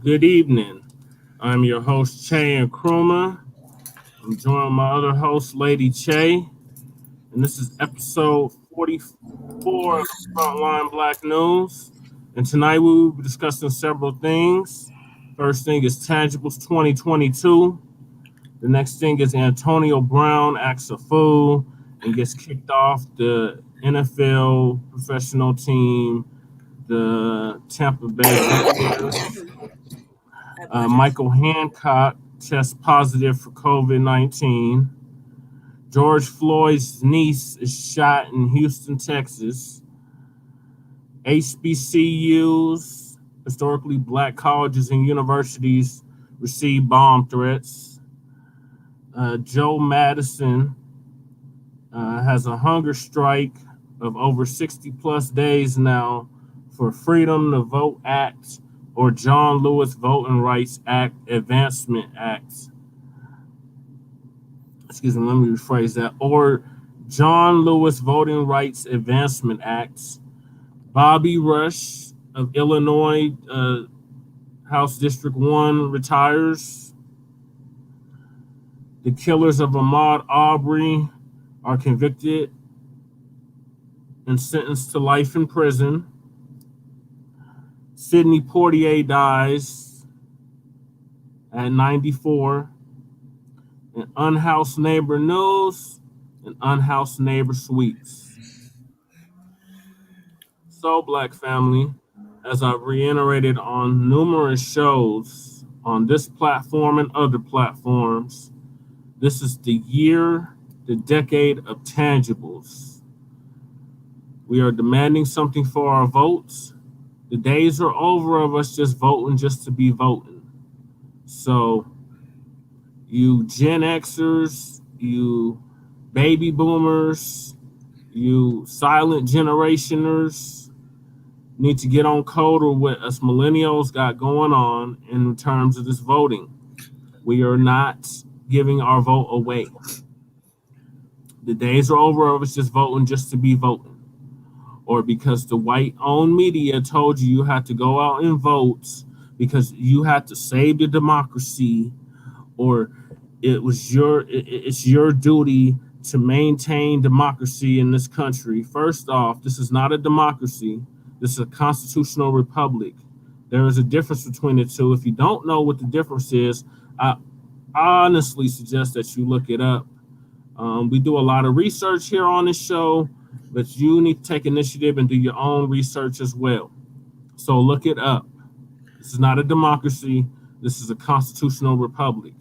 Good evening. I'm your host, Che and Kruma. I'm joined by my other host, Lady Che, and this is episode 44 of Frontline Black News. And tonight we will be discussing several things. First thing is Tangibles 2022. The next thing is Antonio Brown acts a fool and gets kicked off the NFL professional team, the Tampa Bay Buccaneers. Michael Hancock tests positive for COVID-19. George Floyd's niece is shot in Houston, Texas. HBCUs, historically black colleges and universities, receive bomb threats. Joe Madison has a hunger strike of over 60 plus days now for Freedom to Vote Act or John Lewis Voting Rights Act Advancement Act. Excuse me, let me rephrase that. Or John Lewis Voting Rights Advancement Act. Bobby Rush of Illinois, House District 1 retires. The killers of Armaud Arbery are convicted and sentenced to life in prison. Sidney Poritier dies at 94. And Unhoused neighbor news and Unhoused neighbor sweets. So, Black family, as I've reiterated on numerous shows on this platform and other platforms, this is the year, the decade of tangibles. We are demanding something for our votes. The days are over of us just voting just to be voting. So, you Gen Xers, you baby boomers, you silent generationers need to get on code with what us millennials got going on in terms of this voting. We are not giving our vote away. The days are over of us just voting just to be voting, or because the white-owned media told you had to go out and vote because you had to save the democracy, or it's your duty to maintain democracy in this country. First off, this is not a democracy. This is a constitutional republic. There is a difference between the two. If you don't know what the difference is, I honestly suggest that you look it up. We do a lot of research here on this show, but you need to take initiative and do your own research as well. So look it up. This is not a democracy. This is a constitutional republic.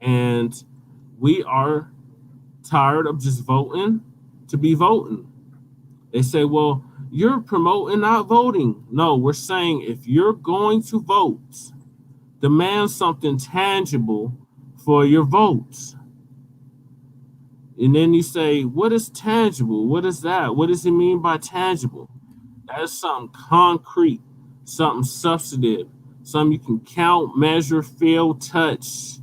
And we are tired of just voting to be voting. They say, well, you're promoting not voting. No, we're saying if you're going to vote, demand something tangible for your votes. And then you say, what is tangible? What is that? What does it mean by tangible? That is something concrete, something substantive, something you can count, measure, feel, touch,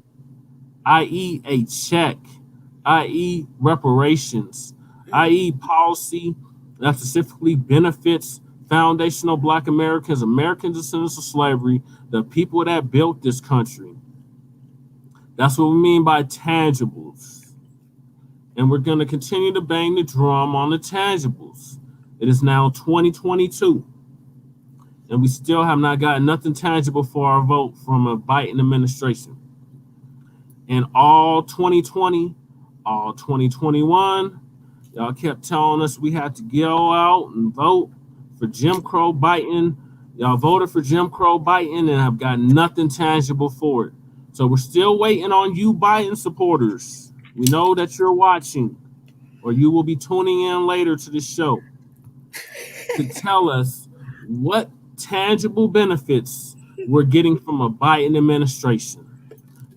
i.e. a check, i.e. reparations, i.e. policy that specifically benefits foundational Black Americans, American descendants of slavery, the people that built this country. That's what we mean by tangibles. And we're going to continue to bang the drum on the tangibles. It is now 2022, and we still have not gotten nothing tangible for our vote from a Biden administration. And all 2020, all 2021, y'all kept telling us we had to go out and vote for Jim Crow Biden. Y'all voted for Jim Crow Biden and have got nothing tangible for it. So we're still waiting on you Biden supporters. We know that you're watching, or you will be tuning in later to the show to tell us what tangible benefits we're getting from a Biden administration.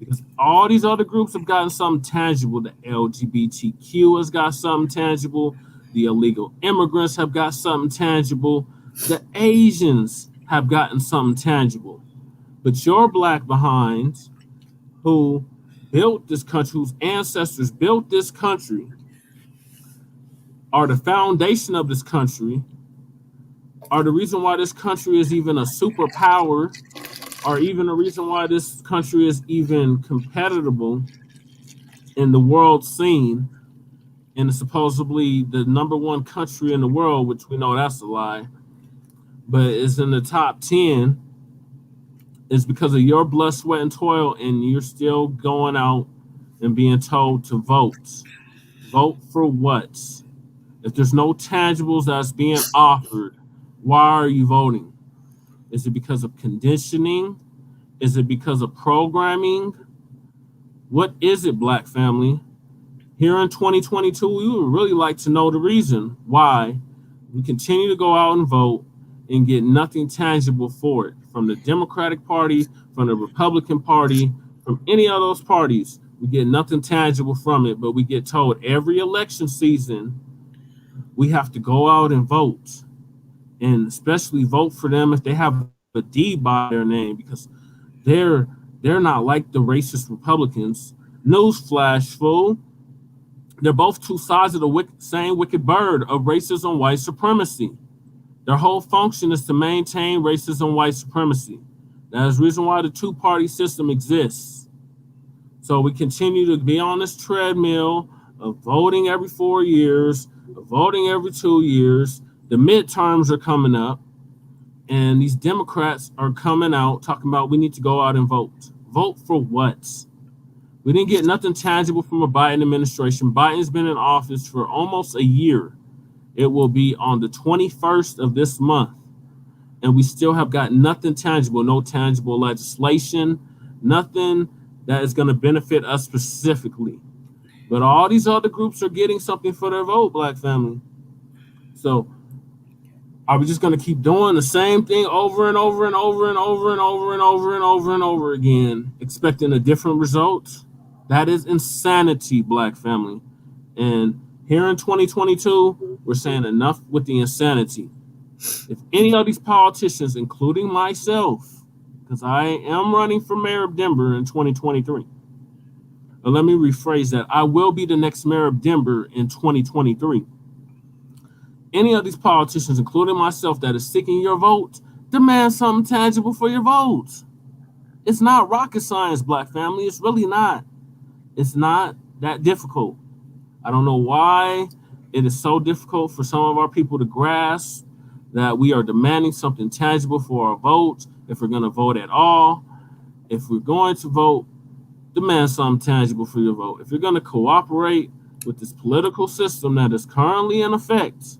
Because all these other groups have gotten something tangible. The LGBTQ has got something tangible. The illegal immigrants have got something tangible. The Asians have gotten something tangible. But your Black behinds who built this country, whose ancestors built this country, are the foundation of this country, are the reason why this country is even a superpower, are even the reason why this country is even competitive in the world scene, and is supposedly the number one country in the world, which we know that's a lie, but is in the top 10, is because of your blood, sweat, and toil, and you're still going out and being told to vote. Vote for what? If there's no tangibles that's being offered, why are you voting? Is it because of conditioning? Is it because of programming? What is it, Black family? Here in 2022, we would really like to know the reason why we continue to go out and vote and get nothing tangible for it. From the Democratic Party, from the Republican Party, from any of those parties, we get nothing tangible from it, but we get told every election season we have to go out and vote, and especially vote for them if they have a D by their name, because they're they're not like the racist Republicans. Newsflash, fool. They're both two sides of the same wicked bird of racism, white supremacy. Their whole function is to maintain racism, white supremacy. That is the reason why the two-party system exists. So we continue to be on this treadmill of voting every 4 years, of voting every 2 years. The midterms are coming up, and these Democrats are coming out talking about we need to go out and vote. Vote for what? We didn't get nothing tangible from a Biden administration. Biden's been in office for almost a year. It will be on the 21st of this month, and we still have got nothing tangible, no tangible legislation, nothing that is going to benefit us specifically. But all these other groups are getting something for their vote, Black family. So are we just going to keep doing the same thing over and over and over and over and over and over and over and over again, expecting a different result? That is insanity, Black family. And here in 2022, we're saying enough with the insanity. If any of these politicians, including myself, because I am running for mayor of Denver in 2023, but let me rephrase that. I will be the next mayor of Denver in 2023. Any of these politicians, including myself, that is seeking your vote, demand something tangible for your vote. It's not rocket science, Black family. It's really not. It's not that difficult. I don't know why it is so difficult for some of our people to grasp that we are demanding something tangible for our vote. If we're going to vote at all, if we're going to vote, demand something tangible for your vote. If you're going to cooperate with this political system that is currently in effect,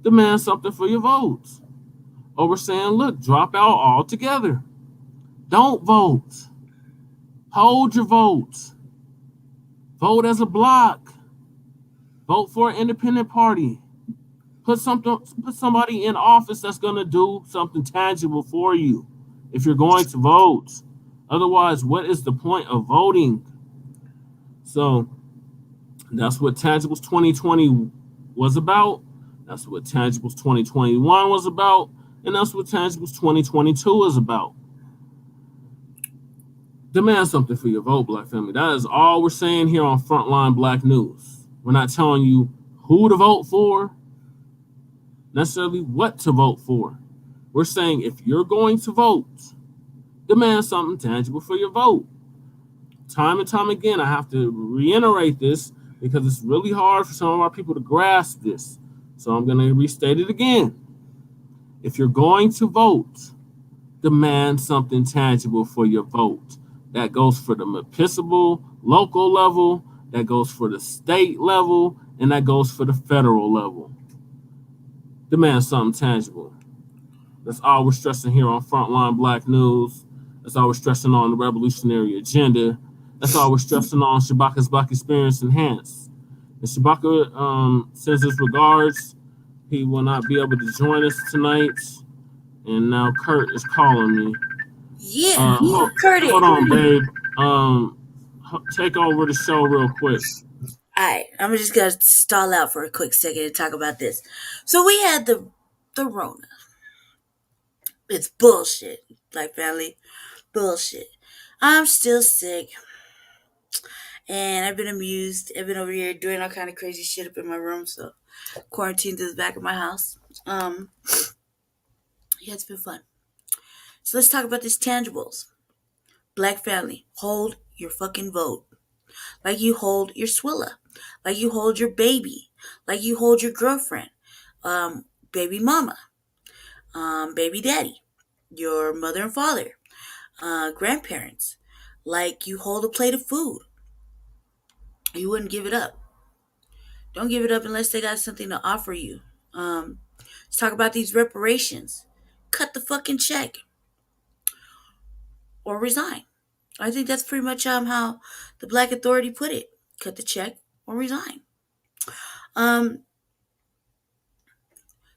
demand something for your vote. Or we're saying, look, drop out altogether. Don't vote. Hold your vote. Vote as a block. Vote for an independent party. Put somebody in office that's going to do something tangible for you if you're going to vote. Otherwise, what is the point of voting? So that's what Tangibles 2020 was about. That's what Tangibles 2021 was about. And that's what Tangibles 2022 is about. Demand something for your vote, Black family. That is all we're saying here on Frontline Black News. We're not telling you who to vote for, necessarily what to vote for. We're saying if you're going to vote, demand something tangible for your vote. Time and time again, I have to reiterate this because it's really hard for some of our people to grasp this. So I'm going to restate it again. If you're going to vote, demand something tangible for your vote. That goes for the municipal, local level, that goes for the state level, and that goes for the federal level. Demand something tangible. That's all we're stressing here on Frontline Black News. That's all we're stressing on the revolutionary agenda. That's all we're stressing on Shabaka's Black Experience Enhanced. And Shabaka sends his regards. He will not be able to join us tonight. And now Kurt is calling me. Curtis. Hold on, babe. Take over the show real quick. Alright, I'm just gonna stall out for a quick second and talk about this. So we had the Rona. It's bullshit, Black family. Bullshit. I'm still sick. and I've been amused. I've been over here doing all kind of crazy shit up in my room, so quarantined to the back of my house. Yeah, it's been fun. So let's talk about these tangibles. Black family, hold your fucking vote. Like you hold your swilla. Like you hold your baby. Like you hold your girlfriend. Baby mama. Baby daddy. Your mother and father. Grandparents. Like you hold a plate of food. You wouldn't give it up. Don't give it up unless they got something to offer you. Let's talk about these reparations. Cut the fucking check or resign. I think that's pretty much how the Black Authority put it. Cut the check or resign. Um,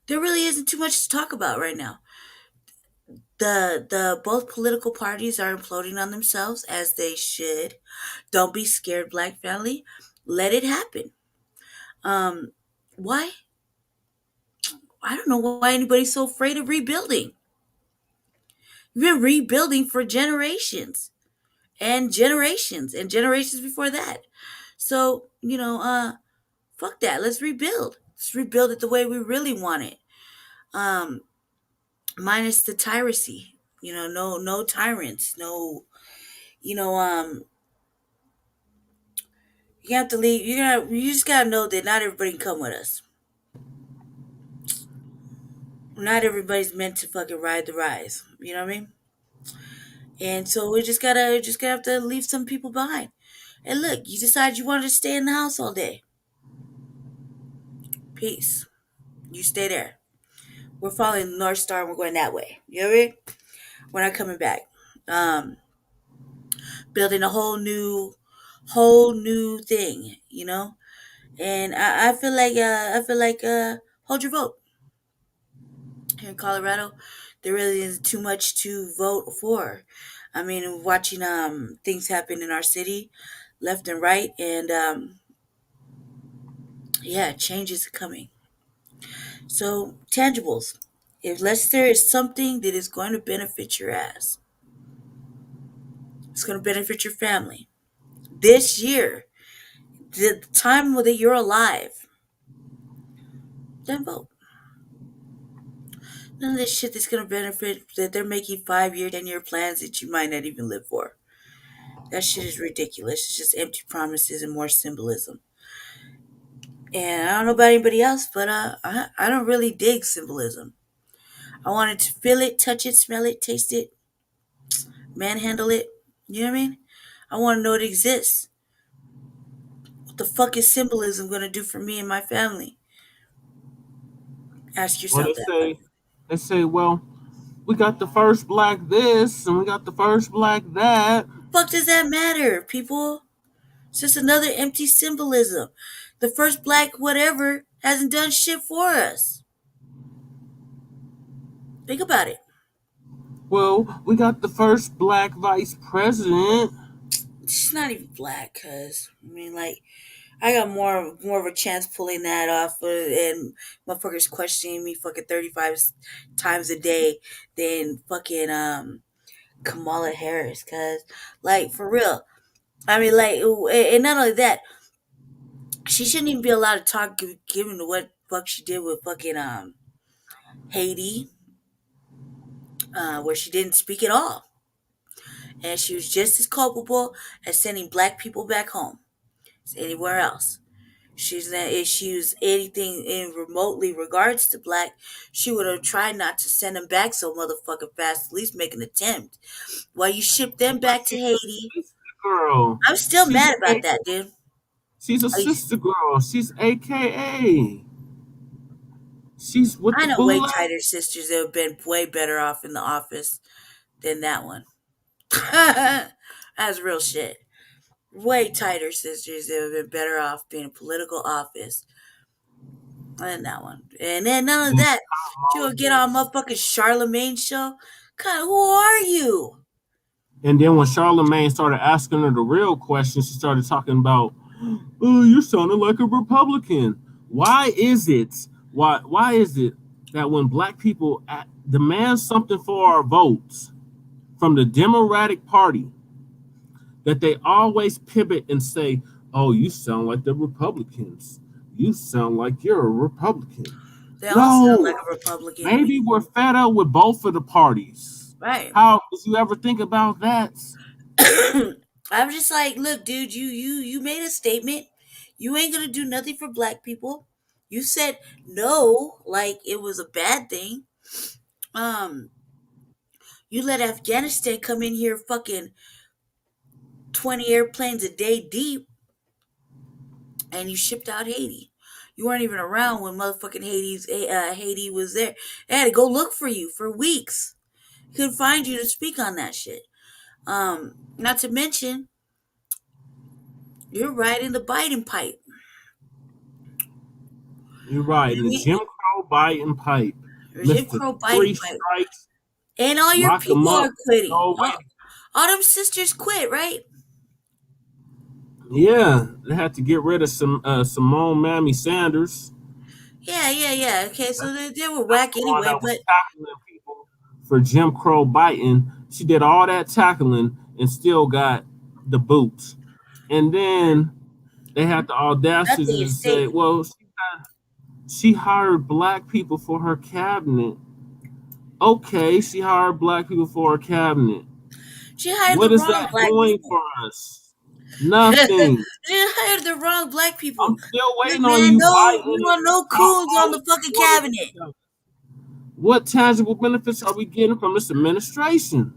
there really isn't too much to talk about right now. The both political parties are imploding on themselves as they should. Don't be scared, Black family. Let it happen. Um, why? I don't know why anybody's so afraid of rebuilding. We've been rebuilding for generations and generations before that. So, fuck that. Let's rebuild. Let's rebuild it the way we really want it. Um, Minus the tyranny. No tyrants. No, you know, um, you have to leave. You just gotta know that not everybody can come with us. Not everybody's meant to fucking ride the rise. You know what I mean? And so we just gotta have to leave some people behind. And look, you decide you wanted to stay in the house all day. Peace. You stay there. We're following the North Star and we're going that way. You know what I mean? We're not coming back. Um, Building a whole new thing, And I feel like hold your vote. Here in Colorado, there really isn't too much to vote for. I mean, watching things happen in our city, left and right, and yeah, change is coming. So tangibles. If Lester is something that is going to benefit your ass, it's going to benefit your family. This year, the time that you're alive, then vote. None of this shit that's going to benefit that they're making 5-year, 10-year plans that you might not even live for. That shit is ridiculous. It's just empty promises and more symbolism. And I don't know about anybody else, but I don't really dig symbolism. I wanted to feel it, touch it, smell it, taste it, manhandle it. You know what I mean? I want to know it exists. What the fuck is symbolism going to do for me and my family? Ask Or yourself that. they say, well, we got the first black this and we got the first black that. Fuck does that matter, people? It's just another empty symbolism. The first black whatever hasn't done shit for us. Think about it. Well, we got the first black vice president. She's not even black, cuz I got more of a chance pulling that off, and motherfuckers questioning me fucking 35 times a day than fucking Kamala Harris, cuz for real. I mean, and not only that, she shouldn't even be allowed to talk given to what fuck she did with fucking Haiti, where she didn't speak at all, and she was just as culpable as sending black people back home as anywhere else. She's not, if she was anything in remotely regards to black, she would have tried not to send them back so motherfucking fast. At least make an attempt. While you ship them back to Haiti, Sister girl. I'm still She's mad about that, dude. she's a sister girl. She's AKA. She's with I the know way Blacc. tighter sisters that have been way better off in the office than that one. That's real shit. Way tighter sisters that have been better off being in political office than that one. And then none of that, she will get on motherfucking Charlemagne's show. God, who are you? And then when Charlemagne started asking her the real questions, she started talking about, "Oh, you're sounding like a Republican." Why is it that when black people demand something for our votes from the Democratic Party, that they always pivot and say, "Oh, you sound like the Republicans. You sound like you're a Republican." They all sound No, like a Republican. maybe we're fed up with both of the parties. Right. How did you ever think about that? I'm just like, look, dude, you made a statement. You ain't gonna do nothing for black people. You said no, like it was a bad thing. Um, you let Afghanistan come in here fucking 20 airplanes a day deep, and you shipped out Haiti. You weren't even around when motherfucking Haiti was there. They had to go look for you for weeks. Couldn't find you to speak on that shit. Not to mention, you're riding the Biden pipe. You're right. And the Jim Crow Biden pipe, Jim Mister Crow Three Biden pipe. Strikes, And all your lock 'em people up, are quitting. no way. All them sisters quit, right? Yeah, they had to get rid of Simone Mammy Sanders. Yeah. Okay, so they were That's whack the one anyway, that was but tackling people for Jim Crow Biden. She did all that tackling and still got the boot. And then they had the audacity nothing to is say, safe. well, she hired black people for her cabinet. Okay, she hired black people for her cabinet. She hired the What is wrong that black doing people. for us? Nothing. She hired the wrong black people. I'm still Like, waiting on man, you, no, Biden, we to want no talk coons about on the what fucking you want to cabinet. do. What tangible benefits are we getting from this administration?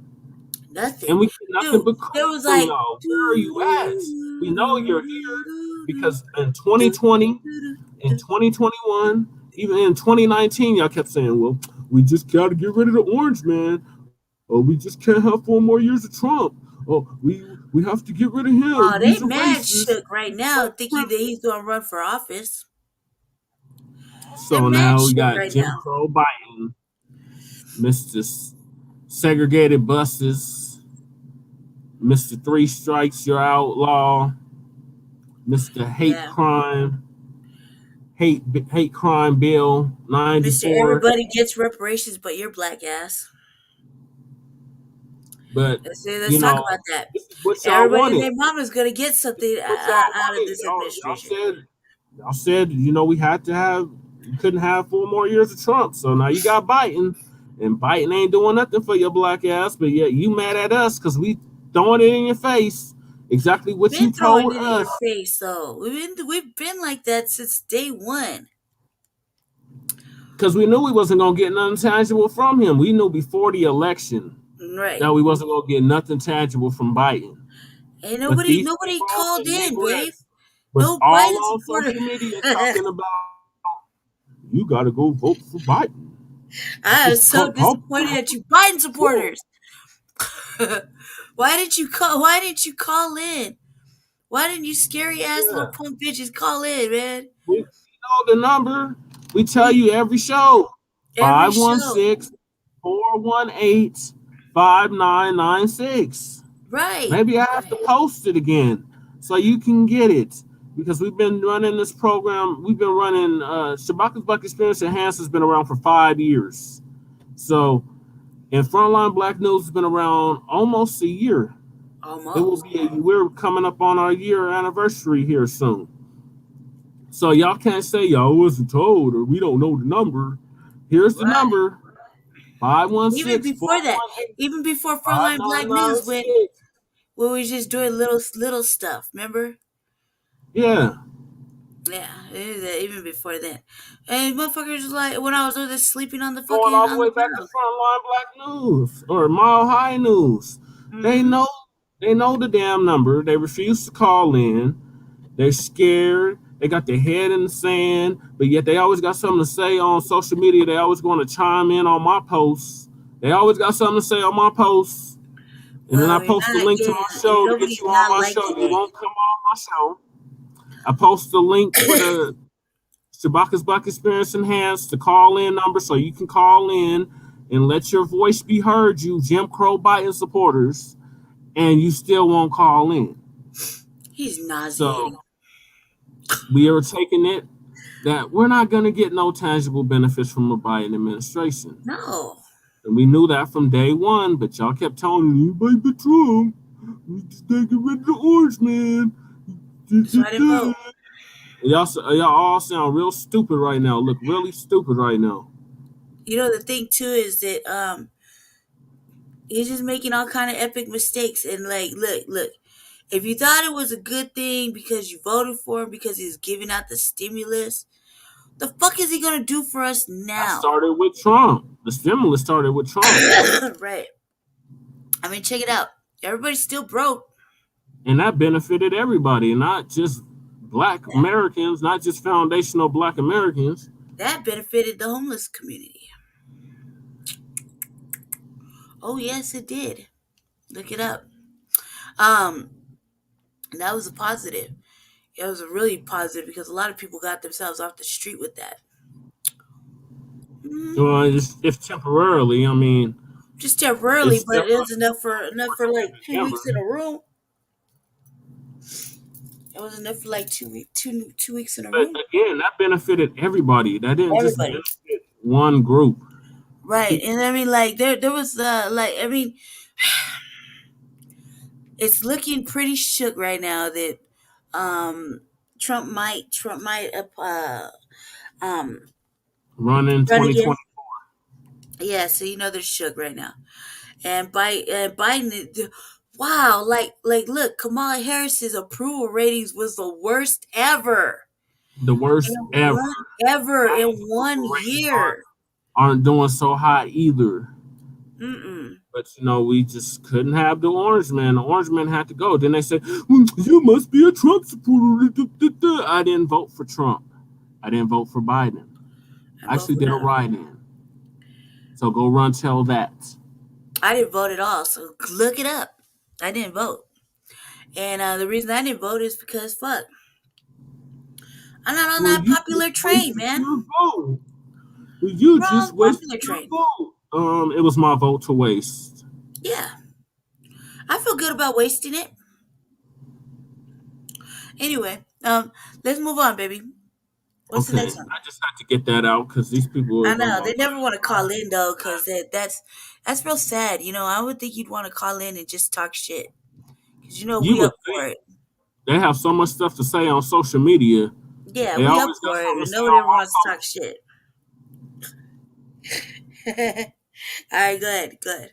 Nothing. And we get nothing Dude, but there was coons from like y'all. Where are you at? We know you're here because in 2020, in 2021, even in 2019, y'all kept saying, well, we just got to get rid of the orange man. Or we just can't have 4 more years of Trump. Oh, we have to get rid of him. oh, they He's a mad racist. shook right He's a now, white thinking that he's supremacist. gonna run for office. They're So mad now we shook got right Jim now. Crow Biden, Mr. Segregated Buses, Mr. Three Strikes You're Outlaw, Mr. Yeah. Hate Crime Bill Mr. 94. Everybody gets reparations but your black ass. But Let's you talk know, about that. this is what y'all Everybody and wanted. their mama's gonna get This something is what y'all out of wanted. this Y'all administration. said, we had to have, you couldn't have 4 more years of Trump. So now you got Biden, and Biden ain't doing nothing for your black ass. But yet you mad at us because we throwing it in your face. Exactly what Been you throwing told it in your us. face though. We've been like that since day one. Because we knew we wasn't gonna get nothing tangible from him. We knew before the election Right. that we wasn't gonna get nothing tangible from Biden. And But these nobody people called and in, babe. neighborhoods was No all Biden on supporter. social media talking about you gotta go vote for Biden. I am This so disappointed Republican. at you Biden Woo. supporters. Why didn't you call in? Why didn't you scary ass little Yeah. punk bitches call in, man? We know the number. We tell We you every show. every show. 516-418-5996. Right. Maybe I have to post it again so you can get it. Because we've been running this program. We've been running Shabaka's Black Experience Enhanced has been around for 5 years. So, and Frontline Black News has been around almost a year. It will Almost. be we're coming up on our year anniversary here soon. So y'all can't say y'all wasn't told or we don't know the number. Here's the Right. number: five one Even six four before that, one eight even before five Frontline nine Black nine News when six. we was just doing little stuff, remember? Yeah. Yeah, even before that. And motherfuckers was like when I was over there sleeping on the Going fucking all the on the way back to ground. Frontline Black News or Mile High News. They Mm-hmm. know they know the damn number. They refuse to call in. They're scared. They got their head in the sand, but yet they always got something to say on social media. They always going to chime in on my posts. They always got something to say on my posts. And then Well, I post a link to my show to get nobody's you on not my liking show. You that. won't come on my show. I post a link for the Shabaka's Black Experience Enhanced to call in number so you can call in and let your voice be heard, you Jim Crow Biden supporters, and you still won't call in. He's nauseating. So we are taking it that we're not going to get no tangible benefits from a Biden administration. No. And we knew that from day one, but y'all kept telling me, anybody but Trump, We just gotta get rid of the orange man. So I didn't vote. Y'all all sound real stupid right now. Look really stupid right now. You know the thing too is that he's just making all kind of epic mistakes and like look. If you thought it was a good thing because you voted for him because he's giving out the stimulus, the fuck is he gonna do for us That now? started with Trump. The stimulus started with Trump. Right. I mean, check it out. Everybody's still broke. And that benefited everybody, not just black Americans, not just foundational black Americans. That benefited the homeless community. Oh yes, it did. Look it up. Um, that was a positive. It was a really positive because a lot of people got themselves off the street with that. Well, if temporarily, I mean, Just temporarily, it's but still it was more enough for like important than 2 weeks in ever. a room. It was enough for like 2 weeks in a But room. again, that benefited everybody. That didn't just Everybody, benefit one group. right? And I mean, like there was like I mean, it's looking pretty shook right now that um Trump might um Run in run again. 2020. Yeah, so you know they're shook right now. And Biden, wow, look, Kamala Harris's approval ratings was the worst ever The in worst ever. in Biden's 1 ratings year. aren't doing so hot either. Mm-mm. But we just couldn't have the orange man. The orange man had to go. Then they said, well, "You must be a Trump supporter." I didn't vote for Trump. I didn't vote for Biden. I I vote actually for did a none of them. write-in. So go run tell that. I didn't vote at all, so look it up. I didn't vote, and the reason I didn't vote is because fuck, I'm not on Well, that you popular just train, wasted man. your vote. You just Wrong wasted popular your train. vote. It was my vote to waste. Yeah, I feel good about wasting it. Anyway, let's move on, baby. What's the Okay, next one? I just had to get that out because these people are I gonna know go. they never want to call in though, because that's real sad. You know, I would think you'd want to call in and just talk shit, because you know You we would up for think it. they have so much stuff to say on social media. Yeah, They we up always got for it, something to and say nobody on ever my wants to talk post. shit. All right, good, good.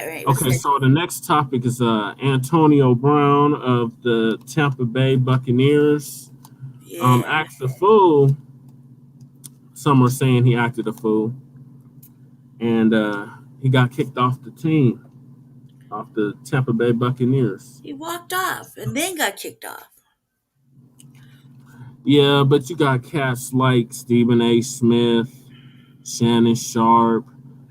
All right, what's Okay, next? so the next topic is Antonio Brown of the Tampa Bay Buccaneers. Yeah, Acts a fool. Some are saying he acted a fool, and he got kicked off the team, off the Tampa Bay Buccaneers. he walked off and then got kicked off. Yeah, but you got cats like Stephen A. Smith, Shannon Sharp,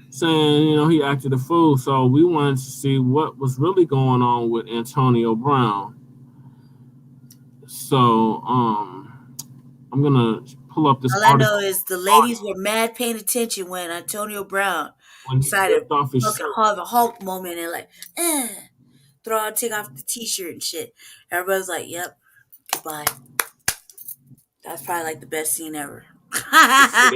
saying he acted a fool. So we wanted to see what was really going on with Antonio Brown. So I'm gonna pull up this All I know article is the ladies were mad paying attention when Antonio Brown when he decided to ripped off his fucking shirt. have a Hulk moment and like, take off the t-shirt and shit. Everybody's like, "Yep, goodbye." That's probably like the best scene ever. They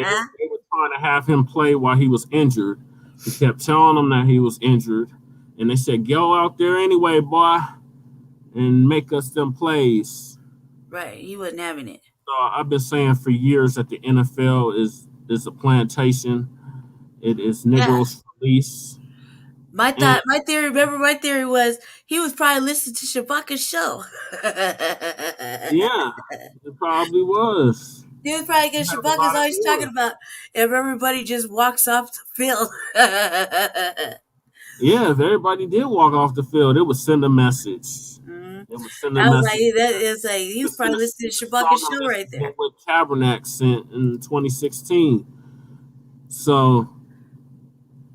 said they were trying to have him play while he was injured. They kept telling him that he was injured, and they said, "Go out there anyway, boy, and make us them plays." Right, he wasn't having it. So I've been saying for years that the NFL is a plantation. It is Yeah, Negroes for lease. And my theory was he was probably listening to Shabaka's show. yeah, it probably was. He was probably He because has a Shabaka's lot of always talking viewers. about if everybody just walks off the field. Yeah, if everybody did walk off the field, it would send a message. Mhm. It would send a I was like, message. it's like he was It's send probably a listening to Shabaka's stronger show right message than there. what Kaepernick sent in 2016. So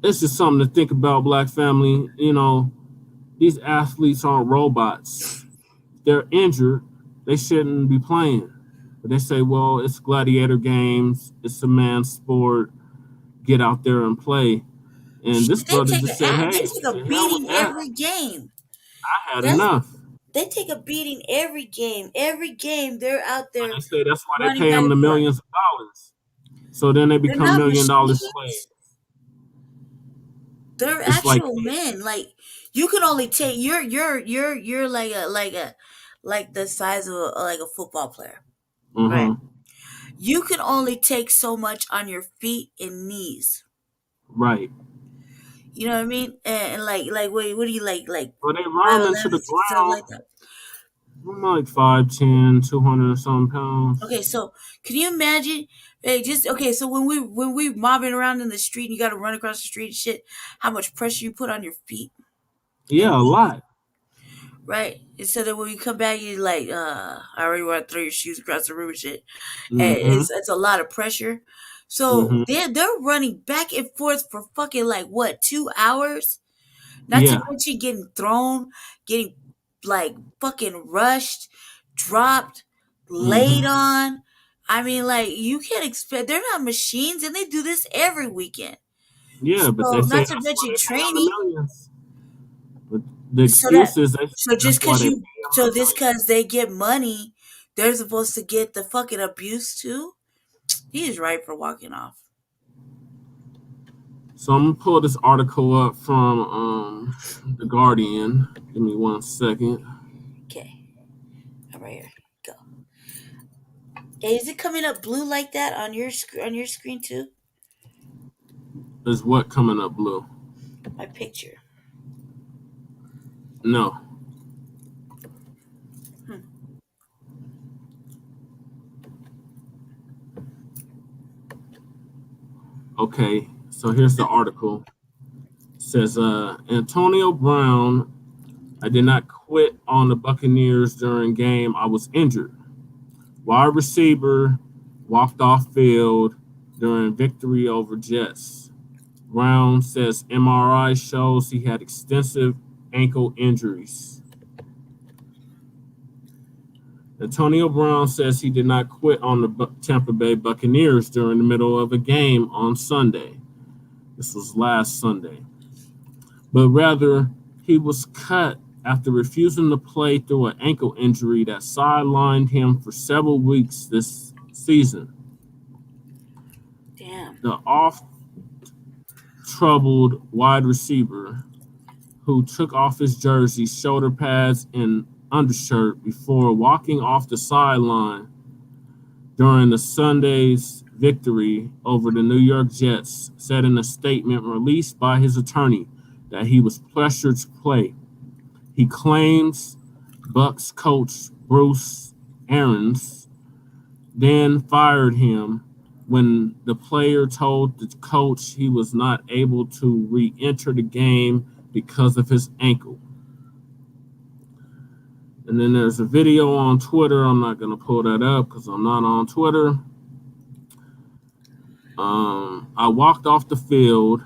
it's just something to think about, Black family. These athletes aren't robots. They're injured. They shouldn't be playing. But they say, well, it's gladiator games. It's a man's sport. Get out there and play. And this Shit, brother just said, they hey, take a to hell with beating that. every game. I had That's enough. They take a beating every game. Every game they're out And there they say that's why they running pay back them the and forth. millions of dollars. So then they They're become not $1 million machines. slaves. They're It's like actual men. Like You can only take you're like the size of like a football player, right? Mm-hmm. You can only take so much on your feet and knees. Right. You know what I mean? And like what do you like But they run five them into the eleven stuff ground. like that? I'm like 5'10", 200 or some pounds. Okay, so can you imagine? Hey, just okay. So when we mobbing around in the street, and you got to run across the street and shit. How much pressure you put on your feet and Yeah, a knees, lot. right? And so that when you come back, you like, I already want to throw your shoes across the room and shit. And Mm-hmm. it's a lot of pressure. So Mm-hmm. they're running back and forth for fucking like what 2 hours? Not to Yeah. mention getting thrown, getting like fucking rushed, dropped, laid Mm-hmm. on. I mean, like you can't expect they're not machines, and they do this every weekend. Yeah, but So they say not to that's why mention they pay them the training. millions. But the So that excuse is they so that's just why cause they you pay them so the this millions. cause they get money, they're supposed to get the fucking abuse too. He is right for walking off. So I'm gonna pull this article up from the Guardian. Give me 1 second. Okay, all right here. Go. Hey, is it coming up blue like that on your screen too? Is what coming up blue? My picture. No. Hmm. Okay. So here's the article. It says Antonio Brown, I did not quit on the Buccaneers during game. I was injured. Wide receiver walked off field during victory over Jets. Brown says MRI shows he had extensive ankle injuries. Antonio Brown says he did not quit on the Tampa Bay Buccaneers during the middle of a game on Sunday. This was last Sunday. But rather, he was cut after refusing to play through an ankle injury that sidelined him for several weeks this season. Damn. The oft troubled wide receiver who took off his jersey, shoulder pads, and undershirt before walking off the sideline during the Sunday's victory over the New York Jets, said in a statement released by his attorney that he was pressured to play. He claims Bucs coach Bruce Arians then fired him when the player told the coach he was not able to re-enter the game because of his ankle. And then there's a video on Twitter. I'm not going to pull that up because I'm not on Twitter. I walked off the field,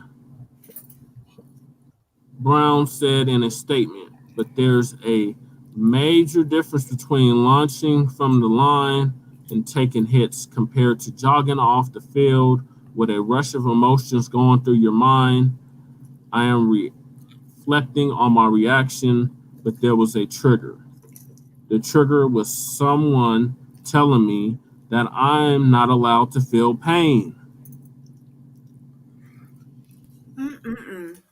Brown said in a statement, but there's a major difference between launching from the line and taking hits compared to jogging off the field with a rush of emotions going through your mind. I am reflecting on my reaction, but there was a trigger. The trigger was someone telling me that I'm not allowed to feel pain. Mm-mm-mm.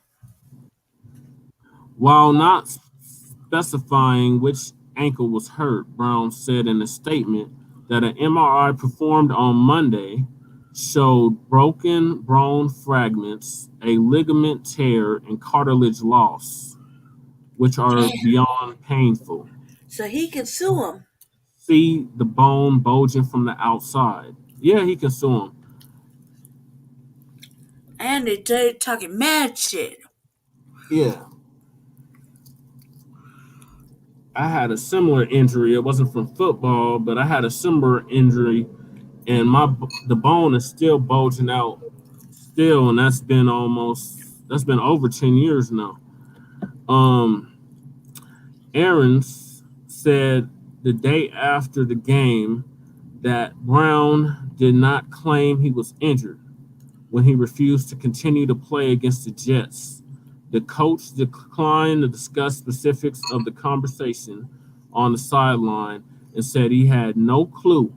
While not specifying which ankle was hurt, Brown said in a statement that an MRI performed on Monday showed broken bone fragments, a ligament tear, and cartilage loss, which are Damn. beyond painful. So he can sue him. See the bone bulging from the outside. Yeah, he can sue him. And they're talking mad shit. Yeah. I had a similar injury. It wasn't from football, but I had a similar injury, and the bone is still bulging out, still, and that's been over 10 years now. Um, Aaron's said the day after the game that Brown did not claim he was injured when he refused to continue to play against the Jets. The coach declined to discuss specifics of the conversation on the sideline and said he had no clue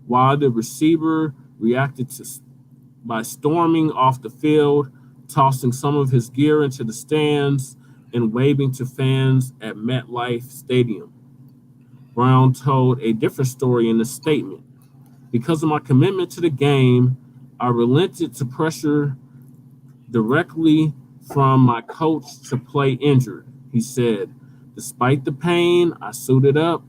why the receiver reacted by storming off the field, tossing some of his gear into the stands, and waving to fans at MetLife Stadium. Brown told a different story in a statement. Because of my commitment to the game, I relented to pressure directly from my coach to play injured, he said. Despite the pain, I suited up.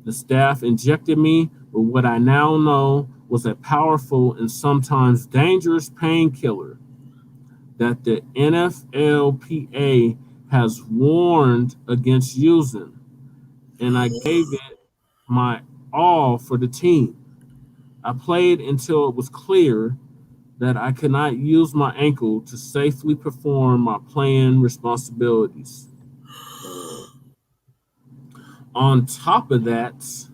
The staff injected me with what I now know was a powerful and sometimes dangerous painkiller that the NFLPA has warned against using, and I gave it my all for the team. I played until it was clear that I could not use my ankle to safely perform my playing responsibilities. On top of that,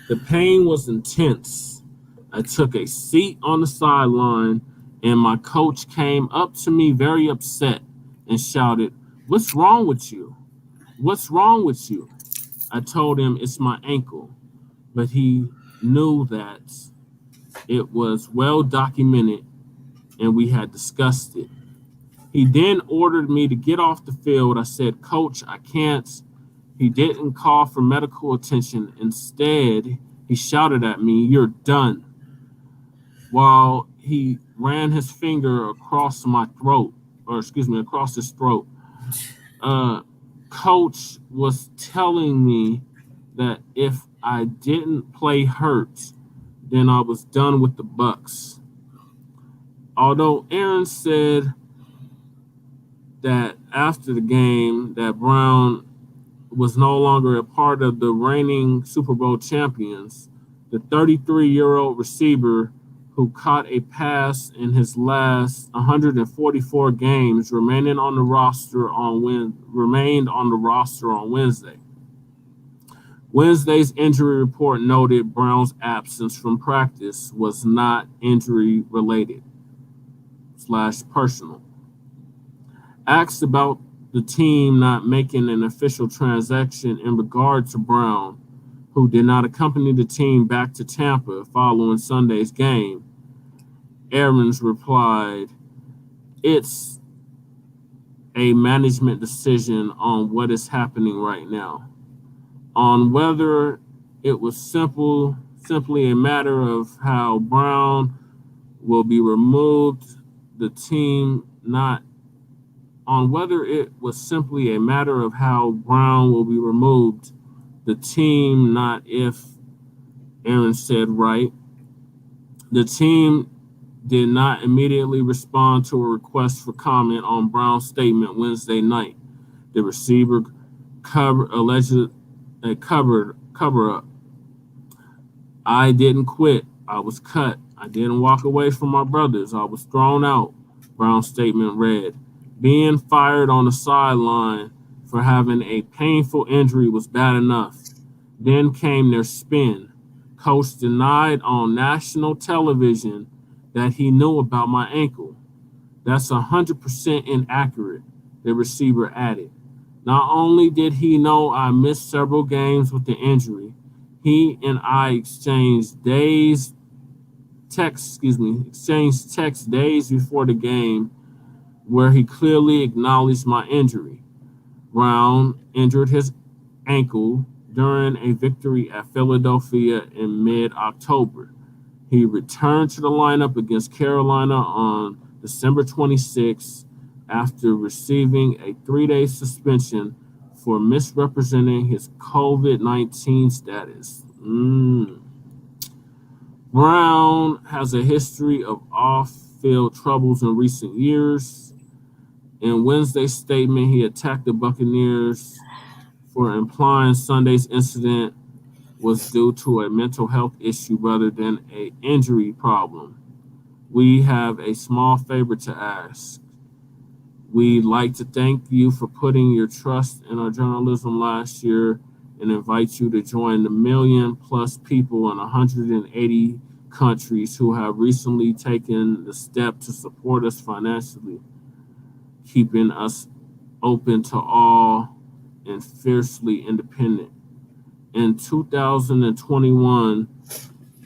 the pain was intense. I took a seat on the sideline, and my coach came up to me very upset and shouted, "What's wrong with you? What's wrong with you?" I told him it's my ankle, but he knew that it was well documented and we had discussed it. He then ordered me to get off the field. I said, "Coach, I can't." He didn't call for medical attention. Instead, he shouted at me, "You're done," while he ran his finger across my throat, or excuse me, across his throat. Uh, Coach was telling me that if I didn't play hurt, then I was done with the Bucks. Although Aaron said that after the game that Brown was no longer a part of the reigning Super Bowl champions, the 33-year-old receiver who caught a pass in his last 144 games remained on the roster on Wednesday. Wednesday's injury report noted Brown's absence from practice was not injury related / personal. Asked about the team not making an official transaction in regard to Brown, who did not accompany the team back to Tampa following Sunday's game, Aaron's replied, "It's a management decision on what is happening right now. On whether it was simply a matter of how Brown will be removed, the team not on whether it was simply a matter of how Brown will be removed, the team not if," Aaron said, right. The team did not immediately respond to a request for comment on Brown's statement Wednesday night. The receiver alleged a cover up. "I didn't quit. I was cut. I didn't walk away from my brothers. I was thrown out," Brown's statement read. Being fired on the sideline for having a painful injury was bad enough. Then came their spin. Coach denied on national television that he knew about my ankle. "That's 100% inaccurate," the receiver added. "Not only did he know I missed several games with the injury, he and I exchanged text days before the game where he clearly acknowledged my injury." Brown injured his ankle during a victory at Philadelphia in mid-October. He returned to the lineup against Carolina on December 26 after receiving a 3-day suspension for misrepresenting his COVID-19 status. Brown has a history of off-field troubles in recent years. In Wednesday's statement, he attacked the Buccaneers for implying Sunday's incident was due to a mental health issue rather than an injury problem. "We have a small favor to ask. We'd like to thank you for putting your trust in our journalism last year and invite you to join the million-plus people in 180 countries who have recently taken the step to support us financially, keeping us open to all and fiercely independent. In 2021,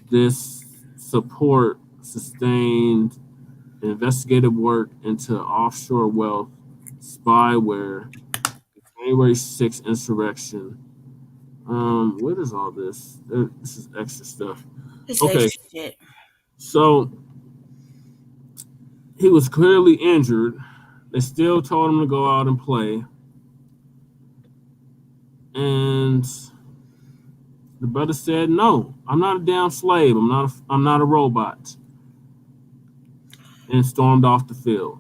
this support sustained investigative work into offshore wealth, spyware, January 6th insurrection. What is all this? This is extra stuff. It's Okay, extra shit. so he was clearly injured. They still told him to go out and play, and the brother said, "No, I'm not a damn slave. I'm not a robot," and stormed off the field.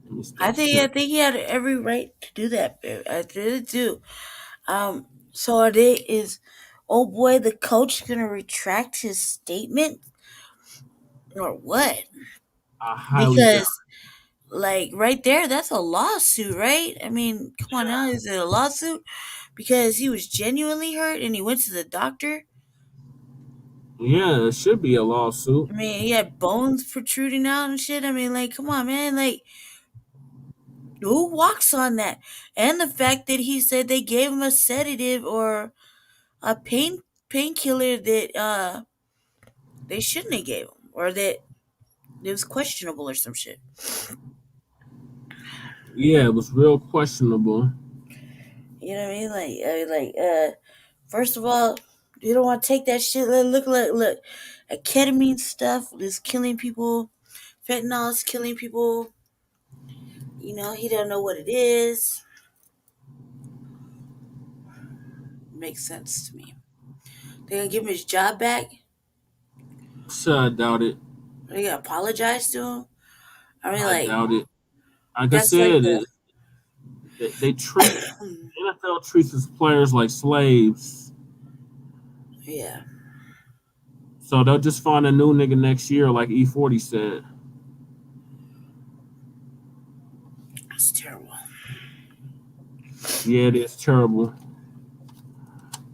Let me stop I sharing. think he had every right to do that. I really do. So are they? Is oh boy the coach gonna retract his statement or what? I highly doubt. Because like right there, that's a lawsuit, right? I mean, come on now, is it a lawsuit? Because he was genuinely hurt and he went to the doctor. Yeah, it should be a lawsuit. I mean, he had bones protruding out and shit. I mean, like, come on, man. Like, who walks on that? And the fact that he said they gave him a sedative or a painkiller that they shouldn't have gave him, or that it was questionable or some shit. Yeah, it was real questionable. You know what I mean? First of all, you don't want to take that shit. Look, ketamine stuff is killing people. Fentanyl is killing people. You know, he don't know what it is. Makes sense to me. They gonna give him his job back? So I doubt it. Are they gonna apologize to him? I mean, I like doubt it. Like I that's like said, the they treat NFL treats its players like slaves. yeah. So they'll just find a new nigga next year, like E40 said. It's terrible. Yeah, it is terrible.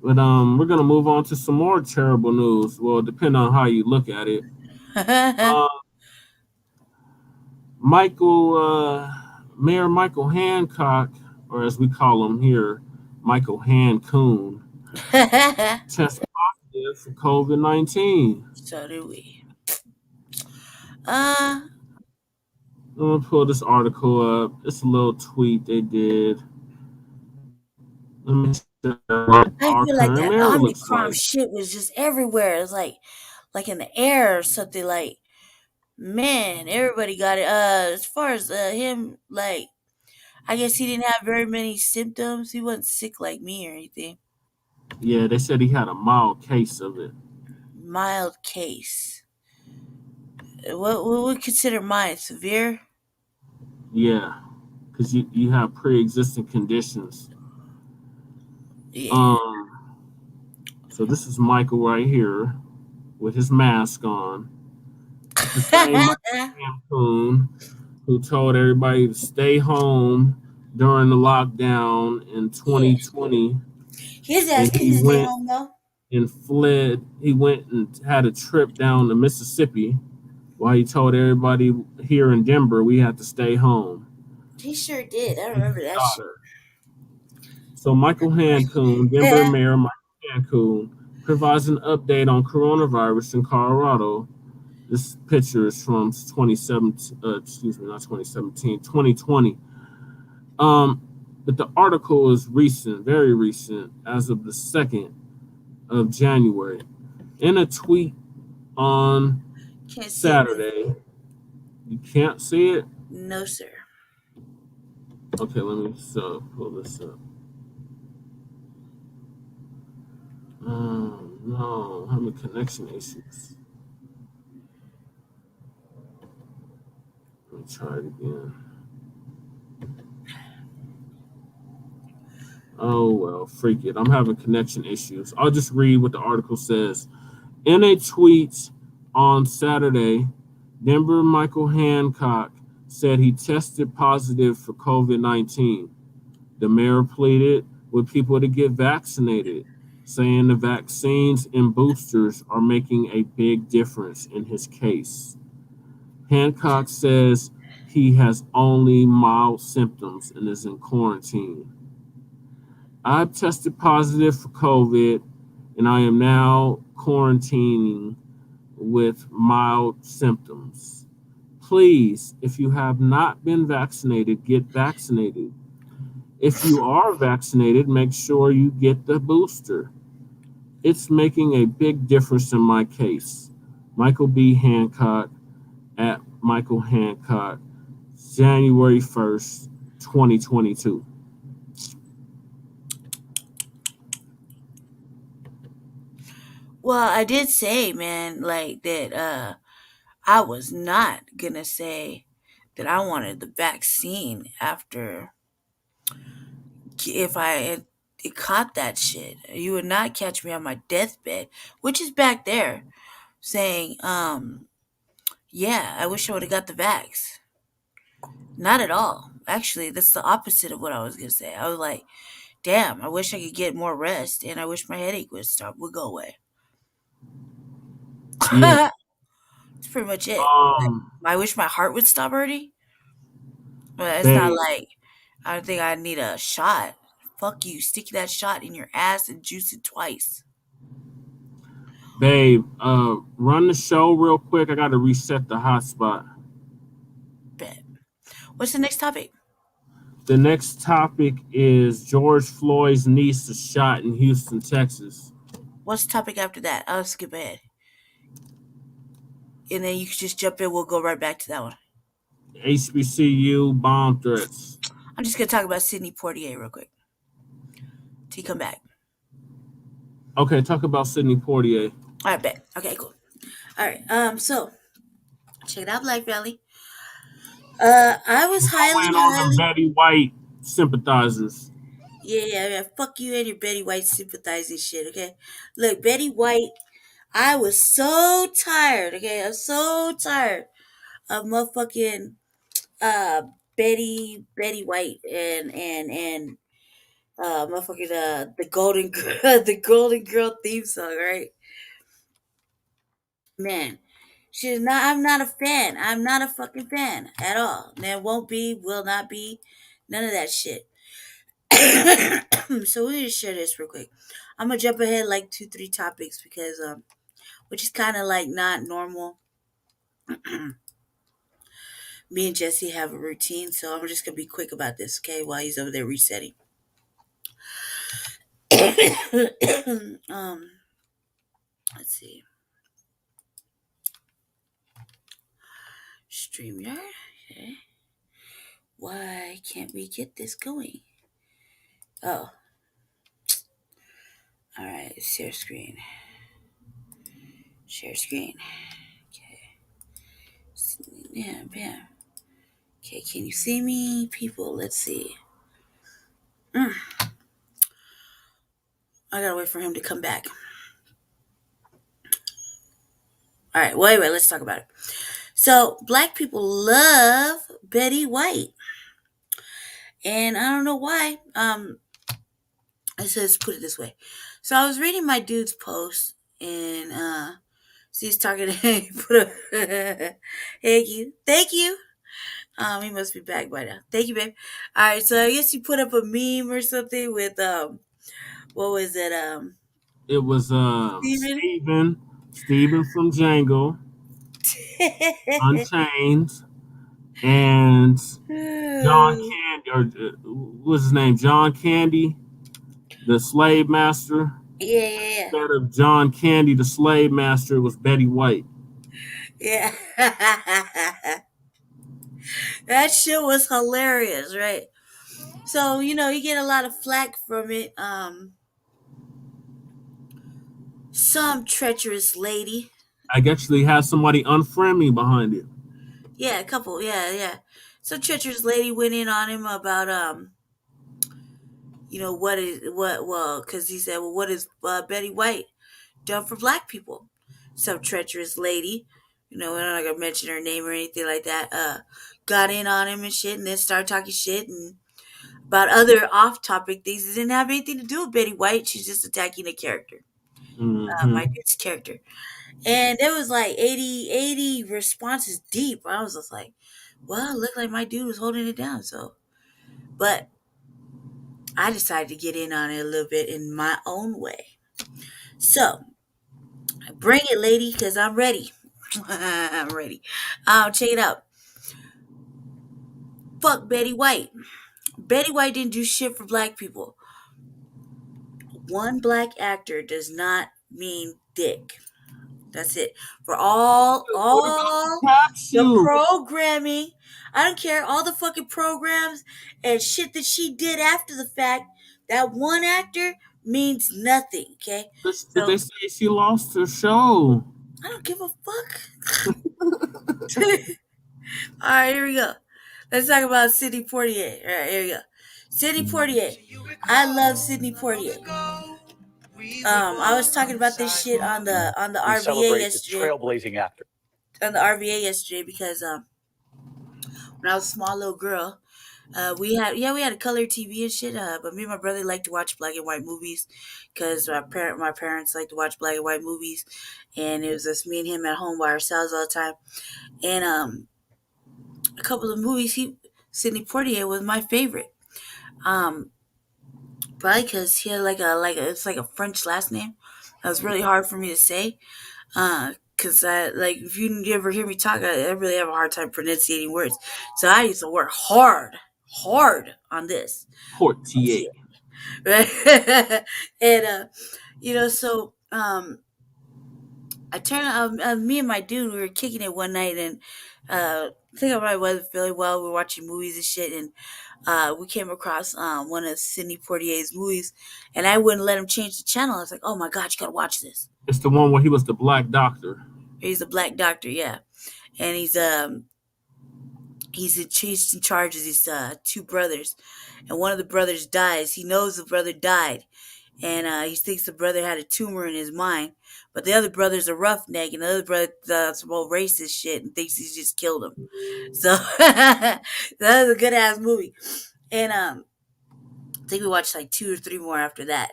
But we're gonna move on to some more terrible news. Well, depending on how you look at it. Uh, Mayor Michael Hancock, or as we call him here, Michael Hancoon, tested positive for COVID-19. So do we. Uh, I'm gonna pull this article up. It's a little tweet they did. Let me see what I our feel like current that mayor looks Omicron like. shit was just everywhere. It's like in the air or something. Like man, everybody got it. As far as him, like I guess he didn't have very many symptoms. He wasn't sick like me or anything. Yeah, they said he had a mild case of it. Mild case. What would consider mine severe? Yeah, because you have pre-existing conditions. Yeah. Um, so this is Michael right here with his mask on. It's the same Michael Cancun who told everybody to stay home during the lockdown in Yeah. 2020, His ass and couldn't he stay went home though. and fled. He went and had a trip down to Mississippi while he told everybody here in Denver we had to stay home. He sure did. I His remember that shit. daughter. So Michael Hancock, Denver Mayor Michael Hancock, provides an update on coronavirus in Colorado. This picture is from 2017, excuse me, not 2017, 2020. But the article is recent, very recent, as of the 2nd of January. In a tweet on Can't see it. Saturday, you can't see it? No, sir. Okay, let me pull this up. No, I'm having connection issues. Let me try it again. Oh, well, freak it. I'm having connection issues. I'll just read what the article says. In a tweet on Saturday, Denver Michael Hancock said he tested positive for COVID-19. The mayor pleaded with people to get vaccinated, saying the vaccines and boosters are making a big difference in his case. Hancock says he has only mild symptoms and is in quarantine. I've tested positive for COVID and I am now quarantining with mild symptoms. Please, if you have not been vaccinated, get vaccinated. If you are vaccinated, make sure you get the booster. It's making a big difference in my case. Michael B. Hancock at Michael Hancock, January 1st, 2022. Well, I did say, man, like that. I was not gonna say that I wanted the vaccine after if I had caught that shit. You would not catch me on my deathbed, which is back there, saying, yeah, I wish I would have got the vax. Not at all. Actually, that's the opposite of what I was gonna say. I was like, damn, I wish I could get more rest, and I wish my headache would go away. Yeah. That's pretty much it. Um, I wish my heart would stop hurting. But it's not babe, like I don't think I need a shot. Fuck you. Stick that shot in your ass and juice it twice. run the show real quick. I got to reset the hotspot. Bet. What's the next topic? The next topic is George Floyd's niece is shot in Houston, Texas. What's the topic after that? I'll skip ahead. And then you can just jump in. We'll go right back to that one. HBCU bomb threats. I'm just going to talk about Sidney Poritier real quick. Till you come back. Okay, talk about Sidney Portier. All right, bet. Okay, cool. All right. So check it out, Black Valley. I was Go in highly, on them highly. Betty White sympathizers. Yeah. Fuck you and your Betty White sympathizing shit. Okay. Look, Betty White. I was so tired. Okay, I'm so tired of motherfucking uh Betty White and motherfucking the Golden Girl the Golden Girl theme song, right? Man, she's not. I'm not a fan. I'm not a fucking fan at all. There won't be, will not be, none of that shit. So we're gonna share this real quick. I'm gonna jump ahead like 2, 3 topics because which is kind of like not normal. Me and Jesse have a routine, so I'm just gonna be quick about this, okay? While he's over there resetting. um, let's see. StreamYard. Okay. Why can't we get this going? Oh, all right. Share screen. Share screen. Okay. Yeah, bam. Okay, can you see me, people? Let's see. I gotta wait for him to come back. All right. Well, anyway, let's talk about it. So, black people love Betty White, and I don't know why. It says put it this way. So I was reading my dude's post, and so he's talking to him. He put a thank you. He must be back by now. Thank you, babe. All right, so I guess you put up a meme or something with what was it? It was Steven. Steven from Django, Unchained, and John Yeah, Candy, or what's his name? John Candy, the slave master. yeah, Instead of John Candy, the slave master, it was Betty White. yeah. That shit was hilarious, right? So you get a lot of flack from it. Some treacherous lady. I actually had somebody unfriend me behind it. Yeah, a couple. Yeah. So treacherous lady went in on him about what is what well because he said, well, what is Betty White done for black people? Some treacherous lady, we're not gonna mention her name or anything like that. Got in on him and shit, and then started talking shit and about other off-topic things that didn't have anything to do with Betty White. She's just attacking a character, my Hmm. dude's character. And there was like 80 responses deep. I was just like, well, it looked like my dude was holding it down. So, but I decided to get in on it a little bit in my own way. So, bring it, lady, because I'm ready. I'm ready. Check it out. Fuck Betty White. Betty White didn't do shit for black people. One black actor does not mean dick. That's it. For What about the the capsule? programming, I don't care, all the fucking programs and shit that she did after the fact, that one actor means nothing, okay? But they So say she lost her show. I don't give a fuck. Alright, here we go. Let's talk about Sidney Portier. Alright, here we go. Sidney Portier. I love Sidney Portier. I was talking about this shit on the RVA yesterday. Trailblazing actor. On the RVA yesterday because when I was a small little girl, we had a color TV and shit. But me and my brother liked to watch black and white movies because my parents like to watch black and white movies, and it was just me and him at home by ourselves all the time. And a couple of movies, Sidney Portier was my favorite. Probably because he had it's like a French last name. That was really hard for me to say. Cause if you ever hear me talk, I really have a hard time pronunciating words. So I used to work hard on this. Portier. Right? And, so, I turned, me and my dude, we were kicking it one night and, I think I probably wasn't feeling well. We were watching movies and shit, and we came across one of Sidney Portier's movies, and I wouldn't let him change the channel. I was like, "Oh my god, you gotta watch this." It's the one where he was the black doctor. He's a black doctor, yeah, and he's in charge of these two brothers, and one of the brothers dies. He knows the brother died, and he thinks the brother had a tumor in his mind, but the other brother's a roughneck, and the other brother does some old racist shit and thinks he's just killed him. So that was a good ass movie, and I think we watched like 2 or 3 more after that,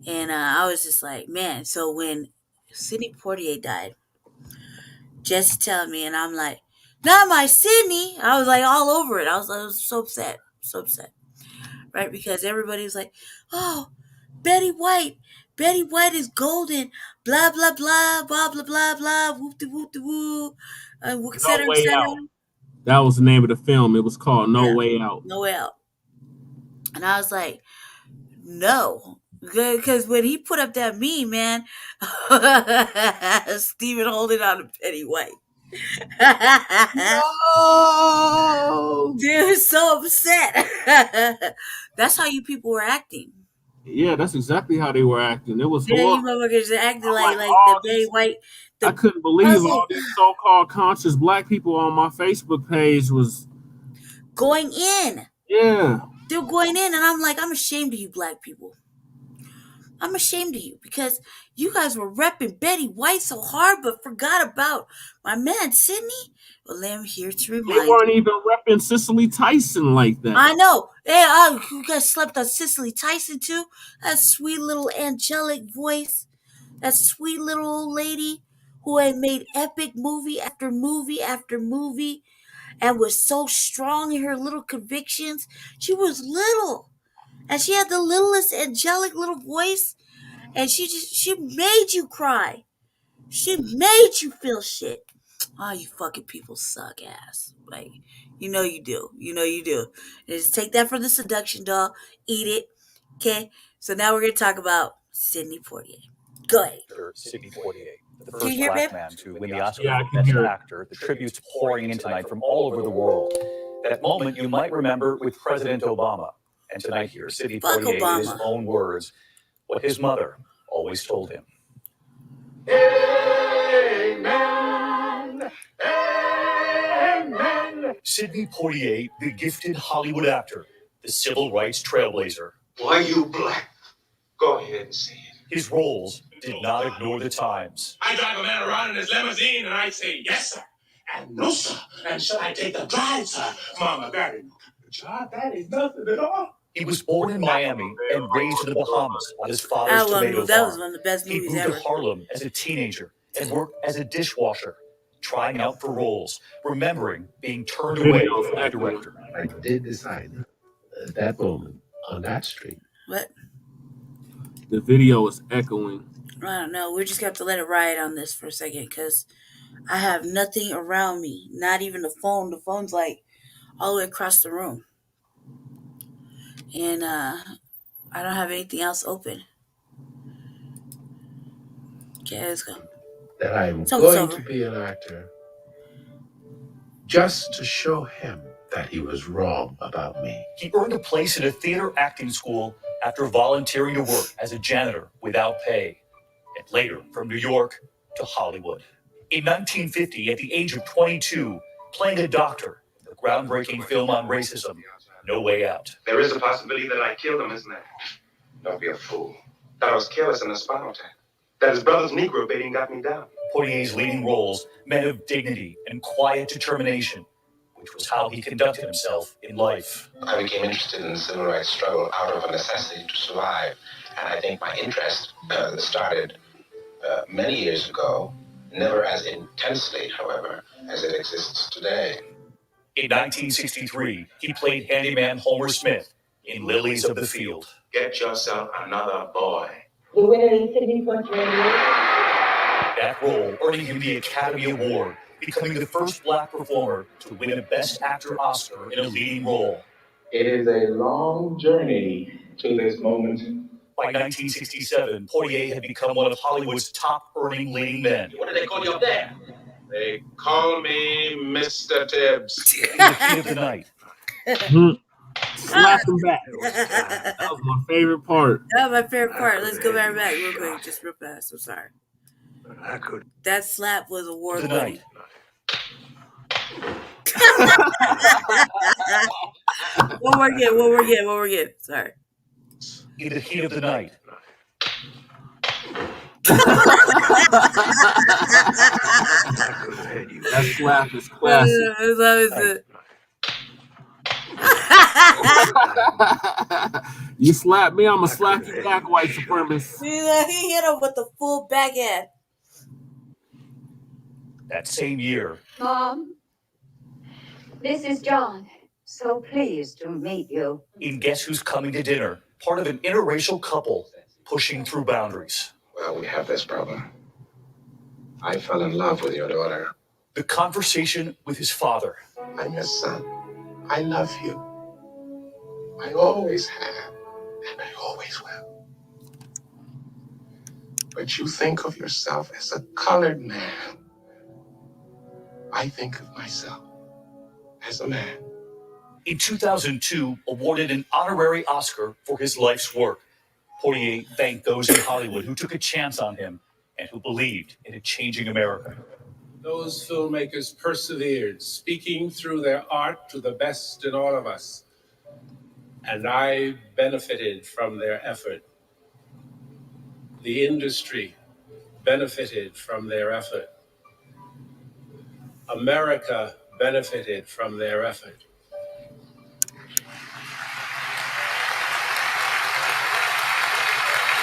and I was just like, man. So when Sidney Portier died, Jesse telling me, and I'm like, not my Sidney. I was like all over it. I was so upset, right? Because everybody was like, oh, Betty White is golden, blah blah blah, blah blah blah blah, whoop de whoop de woo, et cetera, et cetera. That was the name of the film. It was called No Way Out. No Way Out. And I was like, no. Because when he put up that meme, man, Stephen holding on to Betty White. No! Dude, so upset. That's how you people were acting. Yeah, that's exactly how they were acting. It was You horrible. motherfuckers acting like the Betty White. I couldn't believe all these so-called conscious black people on my Facebook page was going in. Yeah. They're going in, and I'm like, I'm ashamed of you black people. I'm ashamed of you because you guys were repping Betty White so hard, but forgot about my man Sidney. Well, I'm here to remind you. They weren't even repping Cicely Tyson like that. I know. Hey, you guys slept on Cicely Tyson too? That sweet little angelic voice. That sweet little old lady who had made epic movie after movie after movie and was so strong in her little convictions. She was little. And she had the littlest angelic little voice. And she made you cry. She made you feel shit. Oh, you fucking people suck ass. Like, you know you do. You know you do. Just take that from the seduction doll. Eat it. Okay? So now we're going to talk about Sidney Portier. Go ahead. Sidney Portier, the Can first you hear black me? man to win the Oscar Yeah, I for can Best hear it. Actor. The tributes pouring in tonight from all over the world. That moment you might remember with President Obama. And tonight here, Sidney Fuck Portier, in his Obama. own words, what his mother always told him. Amen. Amen. Sidney Portier, the gifted Hollywood actor, the civil rights trailblazer. Why you black? Go ahead and say it. His roles did not ignore the times. I drive a man around in his limousine and I say, yes, sir. And no, sir. And shall I take the drive, sir? Mama, that ain't the job. That is nothing at all. He was born in Miami and raised in the Bahamas on his father's tomato That was farm. one of the best He movies moved ever. to Harlem as a teenager and worked as a dishwasher, trying out for roles, remembering being turned away by a director. I did decide at that moment on that street. What? The video is echoing. I don't know. We're just going to have to let it ride on this for a second because I have nothing around me. Not even the phone. The phone's like all the way across the room. And I don't have anything else open. Okay, let's go. That I'm So it's going to over. be an actor just to show him that he was wrong about me. He earned a place at a theater acting school after volunteering to work as a janitor without pay, and later from New York to Hollywood. In 1950, at the age of 22, playing a doctor in the groundbreaking film on racism, No Way Out. There is a possibility that I killed him, isn't there? Don't be a fool. That I was careless in the spinal tap. That his brother's Negro baiting got me down. Poitier's leading roles, men of dignity and quiet determination, which was how he conducted himself in life. I became interested in the civil rights struggle out of a necessity to survive. And I think my interest started many years ago, never as intensely, however, as it exists today. In 1963, he played handyman Homer Smith in Lilies of the Field. Get yourself another boy. The winner is Sidney Poritier Dies. That role earning him the Academy Award, becoming the first Black performer to win a Best Actor Oscar in a leading role. It is a long journey to this moment. By 1967, Poitier had become one of Hollywood's top-earning leading men. What do they call you up there? They call me Mr. Tibbs. In the heat of the night, Slap him back. That was my favorite part. That was my favorite part. Let's go back real quick, just real fast. I'm sorry. That slap was award the winning. night, One more again. Sorry. in the heat of the night, That slap is classic. You slap me, I'm gonna slap you back, white supremacist. He hit him with the full backhand. that same year, Mom, this is John. So pleased to meet you. in Guess Who's Coming to Dinner, part of an interracial couple pushing through boundaries. Well, we have this problem. I fell in love with your daughter. The conversation with his father. I'm your son. I love you. I always have, and I always will. But you think of yourself as a colored man. I think of myself as a man. In 2002, awarded an honorary Oscar for his life's work, Poitier thanked those in Hollywood who took a chance on him and who believed in a changing America. Those filmmakers persevered, speaking through their art to the best in all of us. And I benefited from their effort. The industry benefited from their effort. America benefited from their effort.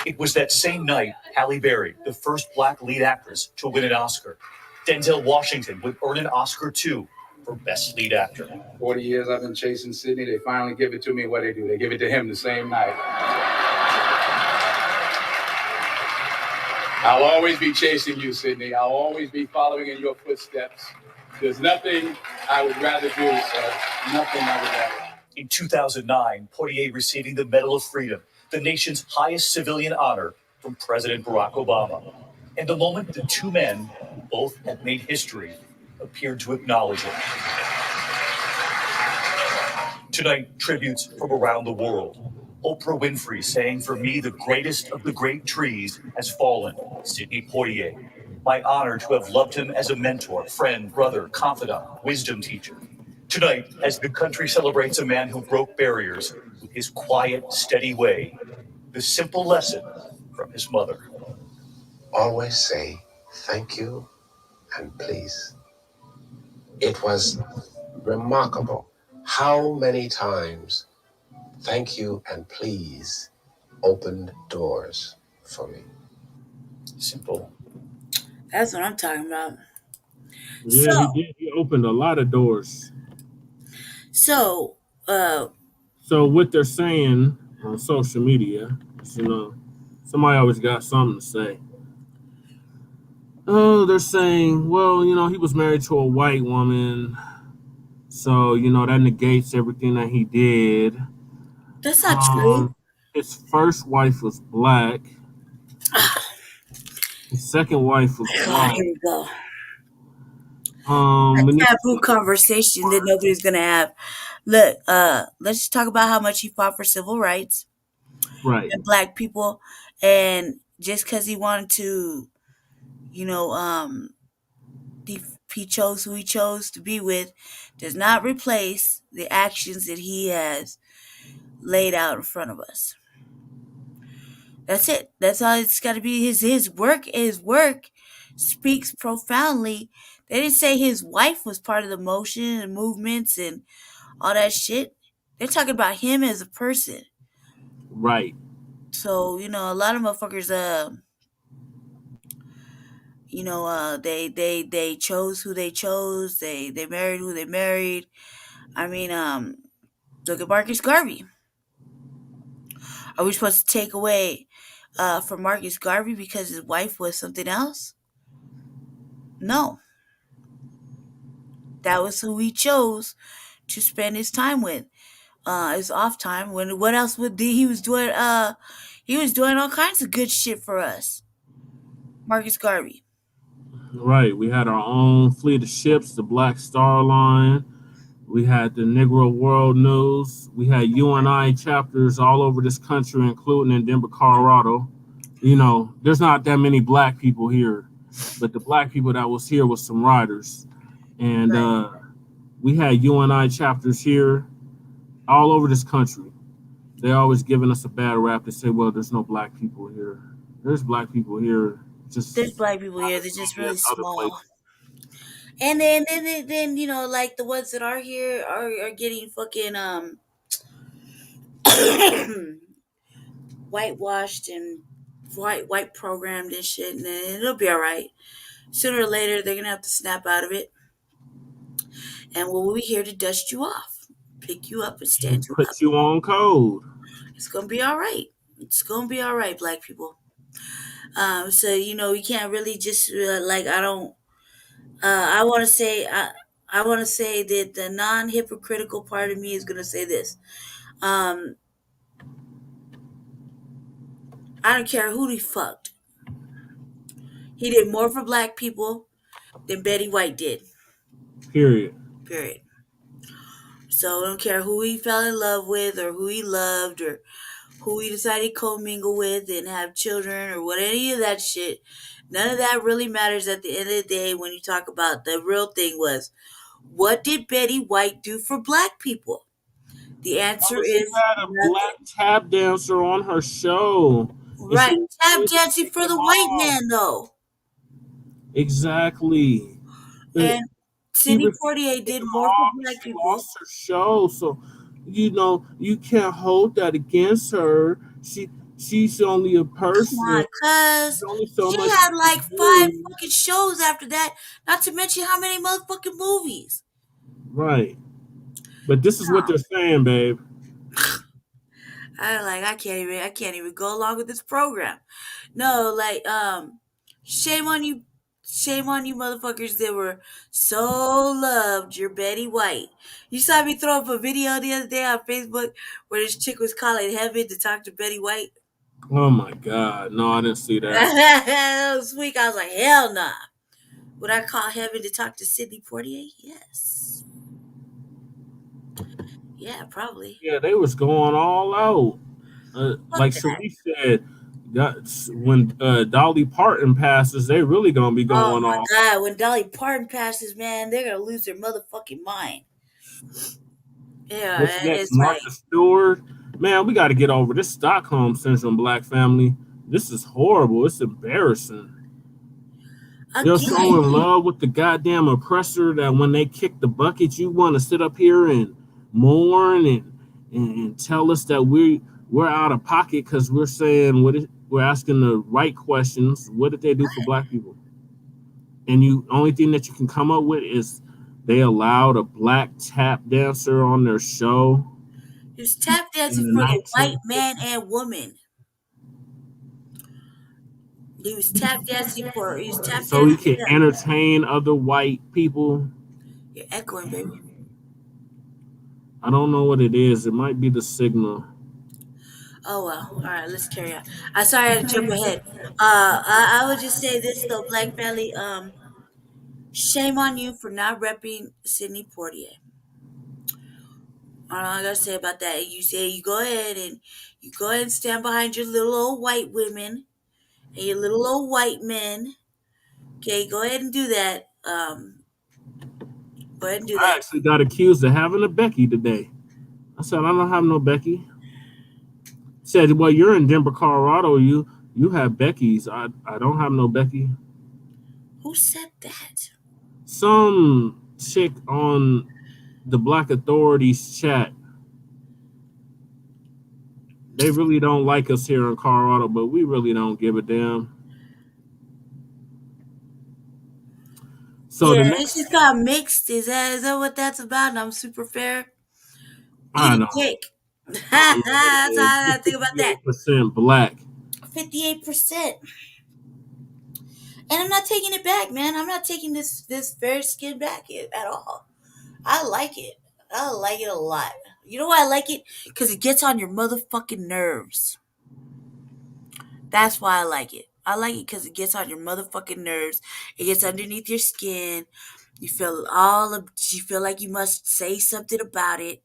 It was that same night Halle Berry, the first Black lead actress to win an Oscar. Denzel Washington would earn an Oscar too for Best Lead Actor. 40 years I've been chasing Sidney. They finally give it to me. What they do? They give it to him the same night. I'll always be chasing you, Sidney. I'll always be following in your footsteps. There's nothing I would rather do, sir. Nothing I would rather. In 2009, Poitier receiving the Medal of Freedom, the nation's highest civilian honor from President Barack Obama. And the moment the two men, who both had made history, appeared to acknowledge it. Tonight, tributes from around the world. Oprah Winfrey saying, "For me, the greatest of the great trees has fallen, Sidney Poitier. My honor to have loved him as a mentor, friend, brother, confidant, wisdom teacher." Tonight, as the country celebrates a man who broke barriers with his quiet, steady way, the simple lesson from his mother. Always say thank you and please. It was remarkable how many times thank you and please opened doors for me. Simple. That's what I'm talking about. Yeah, So- he did. He opened a lot of doors. So, So what they're saying on social media, somebody always got something to say. Oh, they're saying, well, he was married to a white woman. So, that negates everything that he did. That's not true. Um, his first wife was black. His second wife was God, white. here we go. When A he, taboo conversation that nobody's gonna have. Look, let's just talk about how much he fought for civil rights right, and black people, and just because he wanted to, you know, he chose who he chose to be with, does not replace the actions that he has laid out in front of us. That's it. That's all it's got to be. His work. His work speaks profoundly. They didn't say his wife was part of the motion and movements and all that shit. They're talking about him as a person. right, So a lot of motherfuckers, they chose who they chose. They married who they married. I mean, look at Marcus Garvey. Are we supposed to take away from Marcus Garvey because his wife was something else? No, that was who he chose to spend his time with. His off time. When what else would he was doing? He was doing all kinds of good shit for us. Marcus Garvey. right. We had our own fleet of ships, the Black Star Line. We had the Negro World News. We had UNI chapters all over this country, including in Denver, Colorado. There's not that many black people here, but the black people that was here was some riders. And Right. we had UNI chapters here all over this country. They always giving us a bad rap. They say, well, there's no black people here. There's black people here, There's just black people not here. as They're just many really as other small. places. And then like the ones that are here are getting fucking whitewashed and white programmed and shit, and then it'll be all right. Sooner or later, they're gonna have to snap out of it, and we'll be here to dust you off, pick you up, and stand And you up. put you on code. It's gonna be all right. It's gonna be all right, black people. So we can't really just like I don't. I want to say I want to say that the non-hypocritical part of me is gonna say this. Um, I don't care who he fucked. He did more for black people than Betty White did. Period. Period. So I don't care who he fell in love with or who he loved or who he decided to commingle with and have children or what any of that shit. None of that really matters at the end of the day when you talk about the real thing was what did Betty White do for black people? The I answer mean, she is had a black nothing. tap dancer on her show, and she Right. Tap refused to dancing take for him the white off. man though. Exactly. But And she Sidney refused to Portier take did him more for off, and black she people. lost her show. So, you can't hold that against her. She's only a Come person. on, cuz There's only so she much she had can like five do. fucking shows after that, not to mention how many motherfucking movies. Right. But this is what they're saying, babe. I can't even go along with this program. No, like shame on you, shame on you motherfuckers that were so loved your Betty White. You saw me throw up a video the other day on Facebook where this chick was calling heaven to talk to Betty White. Oh my God. No, I didn't see that. That was weak. I was like, hell nah. Would I call heaven to talk to Sidney Portier? Yes. Yeah, probably. Yeah, they was going all out. Fuck Like that. Sharif said, when Dolly Parton passes, they really gonna be Oh going my all. god, when Dolly Parton passes, man, they're gonna lose their motherfucking mind. Yeah, What's and next, it's like Martha Stewart? Man, we got to get over this Stockholm syndrome, black family. This is horrible. It's embarrassing. You're so again, in love with the goddamn oppressor that when they kick the bucket, you want to sit up here and mourn and tell us that we're out of pocket because we're saying we're asking the right questions. What did they do for black people? And you only thing that you can come up with is they allowed a black tap dancer on their show he was tap in dancing the for the white 1950s. man and woman. He was tap dancing for. He was tap So he dancing for can them. entertain other white people. You're echoing, baby. I don't know what it is. It might be the signal. Oh well. All right, let's carry on. I sorry I had to jump ahead. I would just say this though, Black family. Shame on you for not repping Sidney Portier. All I gotta say about that, you say you go ahead and stand behind your little old white women and your little old white men. Okay, go ahead and do that. Go ahead and do I that. actually got accused of having a Becky today. I said I don't have no Becky. Said, well, you're in Denver, Colorado. You have Becky's. I don't have no Becky. Who said that? Some chick on the Black Authorities chat. They really don't like us here in Colorado, but we really don't give a damn. So Yeah, the this next, just got mixed. Is that what that's about? And I'm super fair. Eat I a don't, dick. I don't know what it That's how is. I You're think about that. 58% black. 58%. And I'm not taking it back, man. I'm not taking this fair skin back at all. I like it. I like it a lot. You know why I like it? Because it gets on your motherfucking nerves. That's why I like it. I like it because it gets on your motherfucking nerves. It gets underneath your skin. You feel like you must say something about it.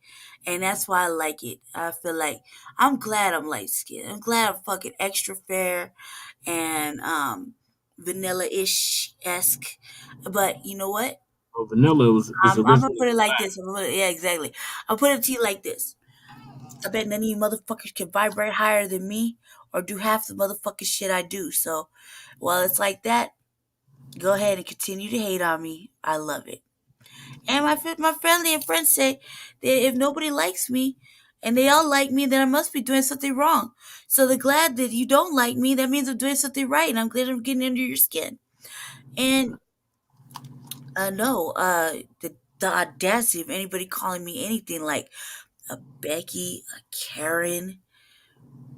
And that's why I like it. I feel like I'm glad I'm light skinned. I'm glad I'm fucking extra fair and vanilla ish esque. But you know what? Well, vanilla is I'm gonna originally put it like black. this. Yeah, exactly. I'll put it to you like this. I bet none of you motherfuckers can vibrate higher than me or do half the motherfucking shit I do. So, while it's like that, go ahead and continue to hate on me. I love it. And my family and friends say that if nobody likes me and they all like me, then I must be doing something wrong. So they're glad that you don't like me. That means I'm doing something right, and I'm glad I'm getting under your skin. And no, the audacity of anybody calling me anything like a Becky, a Karen.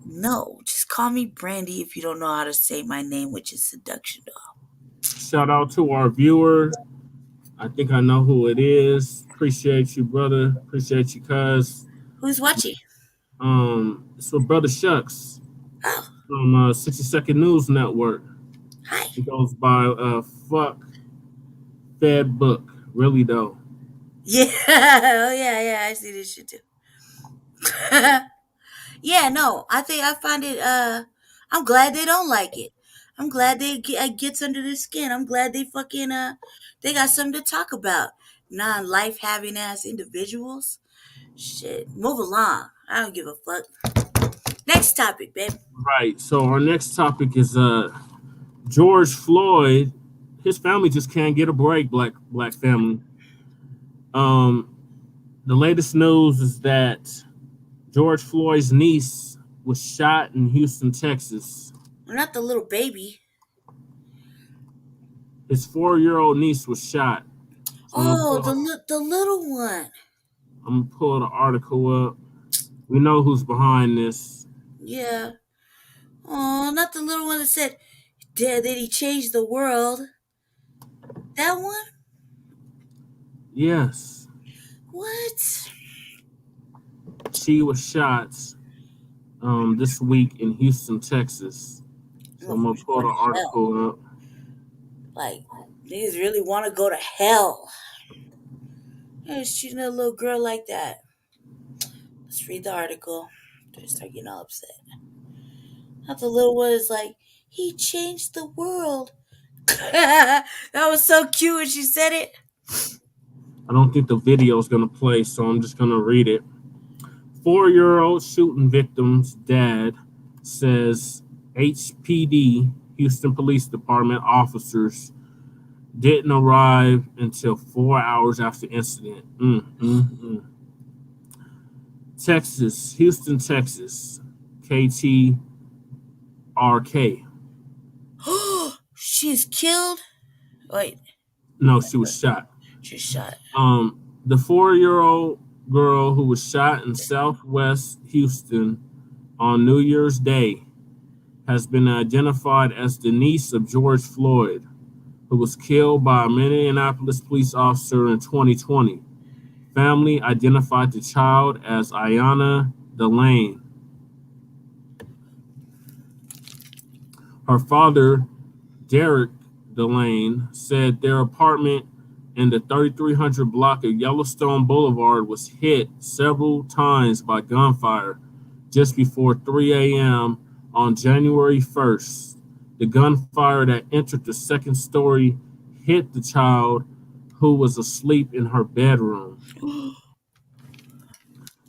No, just call me Brandy if you don't know how to say my name, which is Seduction Doll. Shout out to our viewer. I think I know who it is. Appreciate you, brother. Appreciate you, cuz. Who's watching? It's with Brother Shucks Oh, from 60 Second News Network. hi. He goes by Fuck Fed Book. Really though. Yeah, oh yeah, I see this shit too. Yeah, no, I find it. I'm glad they don't like it. I'm glad it gets under their skin. I'm glad they fucking they got something to talk about. Non-life having ass individuals. Shit, move along. I don't give a fuck. Next topic, babe. Right. So our next topic is George Floyd. His family just can't get a break. Black family. Um, the latest news is that George Floyd's niece was shot in Houston, Texas. Well, not the little baby. His 4-year-old niece was shot. So Oh, the little one. I'm gonna pull the article up. We know who's behind this. Yeah. Oh, not the little one that said, "Dad, did he change the world?" That one. Yes, What? she was shot this week in Houston, Texas. So I'm gonna Motherfucker's pull going the to hell. article up. Like, niggas really want to go to hell. Hey, shooting a little girl like that. Let's read the article. They start getting all upset. Not the little one is like, he changed the world. That was so cute when she said it. I don't think the video is gonna play, so I'm just gonna read it. 4-year-old shooting victim's dad says HPD, Houston Police Department officers didn't arrive until 4 hours after incident. Texas, Houston, Texas, KTRK. She's killed. Wait, No, she was shot. she's shot. The 4-year-old girl who was shot in Southwest Houston on New Year's Day has been identified as the niece of George Floyd, who was killed by a Minneapolis police officer in 2020. family identified the child as Ayanna Delane. Her father, Derek Delane, said their apartment in the 3300 block of Yellowstone Boulevard was hit several times by gunfire just before 3 a.m. on January 1st. The gunfire that entered the second story hit the child who was asleep in her bedroom.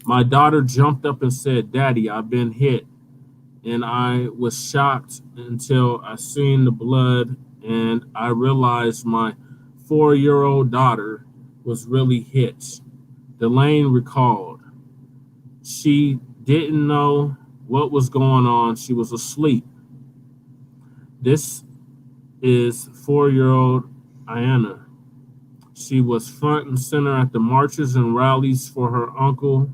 My daughter jumped up and said, "Daddy, I've been hit." And I was shocked until I seen the blood and I realized my 4-year-old daughter was really hit. Delane recalled. She didn't know what was going on. She was asleep. This is 4-year-old Ayanna. She was front and center at the marches and rallies for her uncle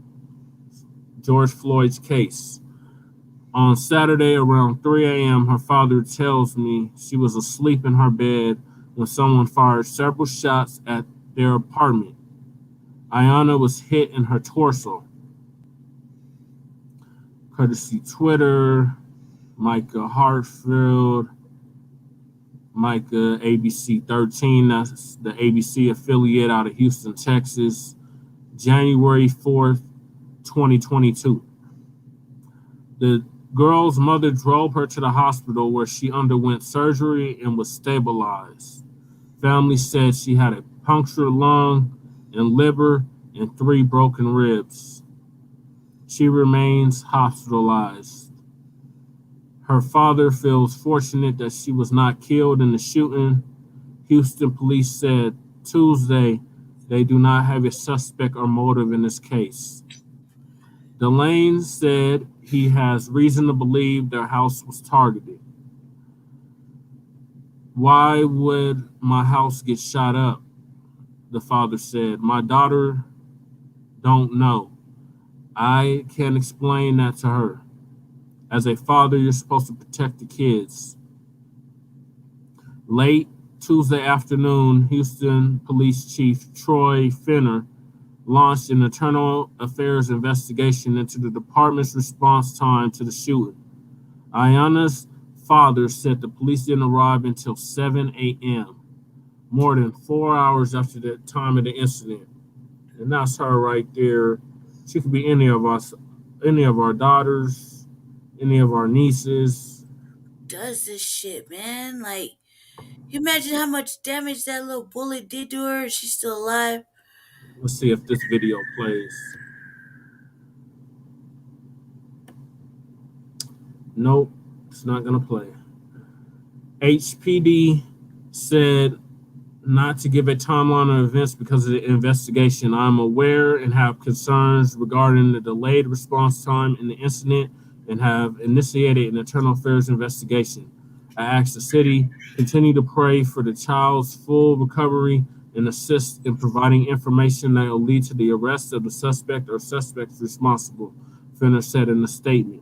George Floyd's case. On Saturday around 3 a.m., her father tells me she was asleep in her bed when someone fired several shots at their apartment. Ayanna was hit in her torso. Courtesy Twitter, Micah Hartfield, Micah ABC 13, that's the ABC affiliate out of Houston, Texas, January 4th, 2022. The girl's mother drove her to the hospital where she underwent surgery and was stabilized. Family said she had a punctured lung and liver and 3 broken ribs. She remains hospitalized. Her father feels fortunate that she was not killed in the shooting. Houston police said Tuesday they do not have a suspect or motive in this case. Delane said he has reason to believe their house was targeted. Why would my house get shot up? The father said. My daughter don't know. I can't explain that to her. As a father, you're supposed to protect the kids. Late Tuesday afternoon, Houston Police Chief Troy Finner launched an internal affairs investigation into the department's response time to the shooting. Ayanna's father said the police didn't arrive until 7 a.m., more than 4 hours after the time of the incident. And that's her right there. She could be any of us, any of our daughters, any of our nieces. Does this shit, man? Like, you imagine how much damage that little bullet did to her? She's still alive. Let's see if this video plays. Nope, it's not gonna play. HPD said not to give a timeline of events because of the investigation. I'm aware and have concerns regarding the delayed response time in the incident and have initiated an internal affairs investigation. I ask the city continue to pray for the child's full recovery and assist in providing information that will lead to the arrest of the suspect or suspects responsible, Finner said in a statement.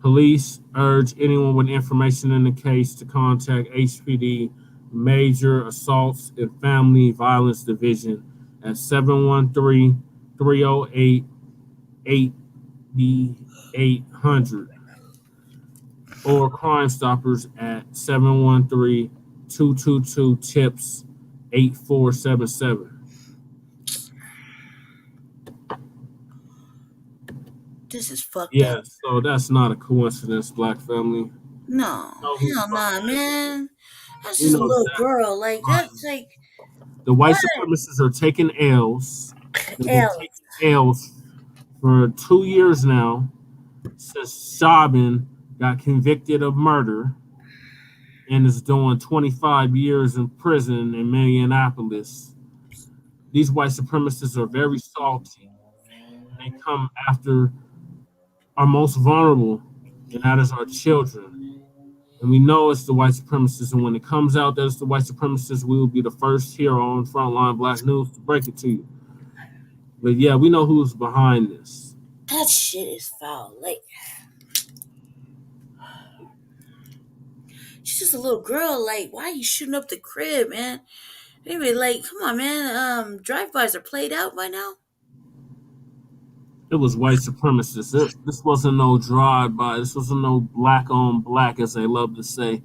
Police urge anyone with information in the case to contact HPD Major Assaults and Family Violence Division at 713-308-8800 or Crime Stoppers at 713-222-TIPS-8477. This is fucked Yeah, up. so that's not a coincidence, Black family. No, We know who's hell nah, behind it. man. That's We just a know little exactly girl. who's Like, behind that's it. like, The white what? supremacists are taking L's. They've been L. taking L's for 2 years now since Shabin got convicted of murder and is doing 25 years in prison in Minneapolis. These white supremacists are very salty. They come after our most vulnerable, and that is our children. And we know it's the white supremacists. And when it comes out that it's the white supremacists, we will be the first here on Frontline Black News to break it to you. But yeah, we know who's behind this. That shit is foul. Like, she's just a little girl. Like, why are you shooting up the crib, man? Anyway, like, come on, man. Drive-bys are played out by now. It was white supremacists. This wasn't no drive-by. This wasn't no black on black, as they love to say.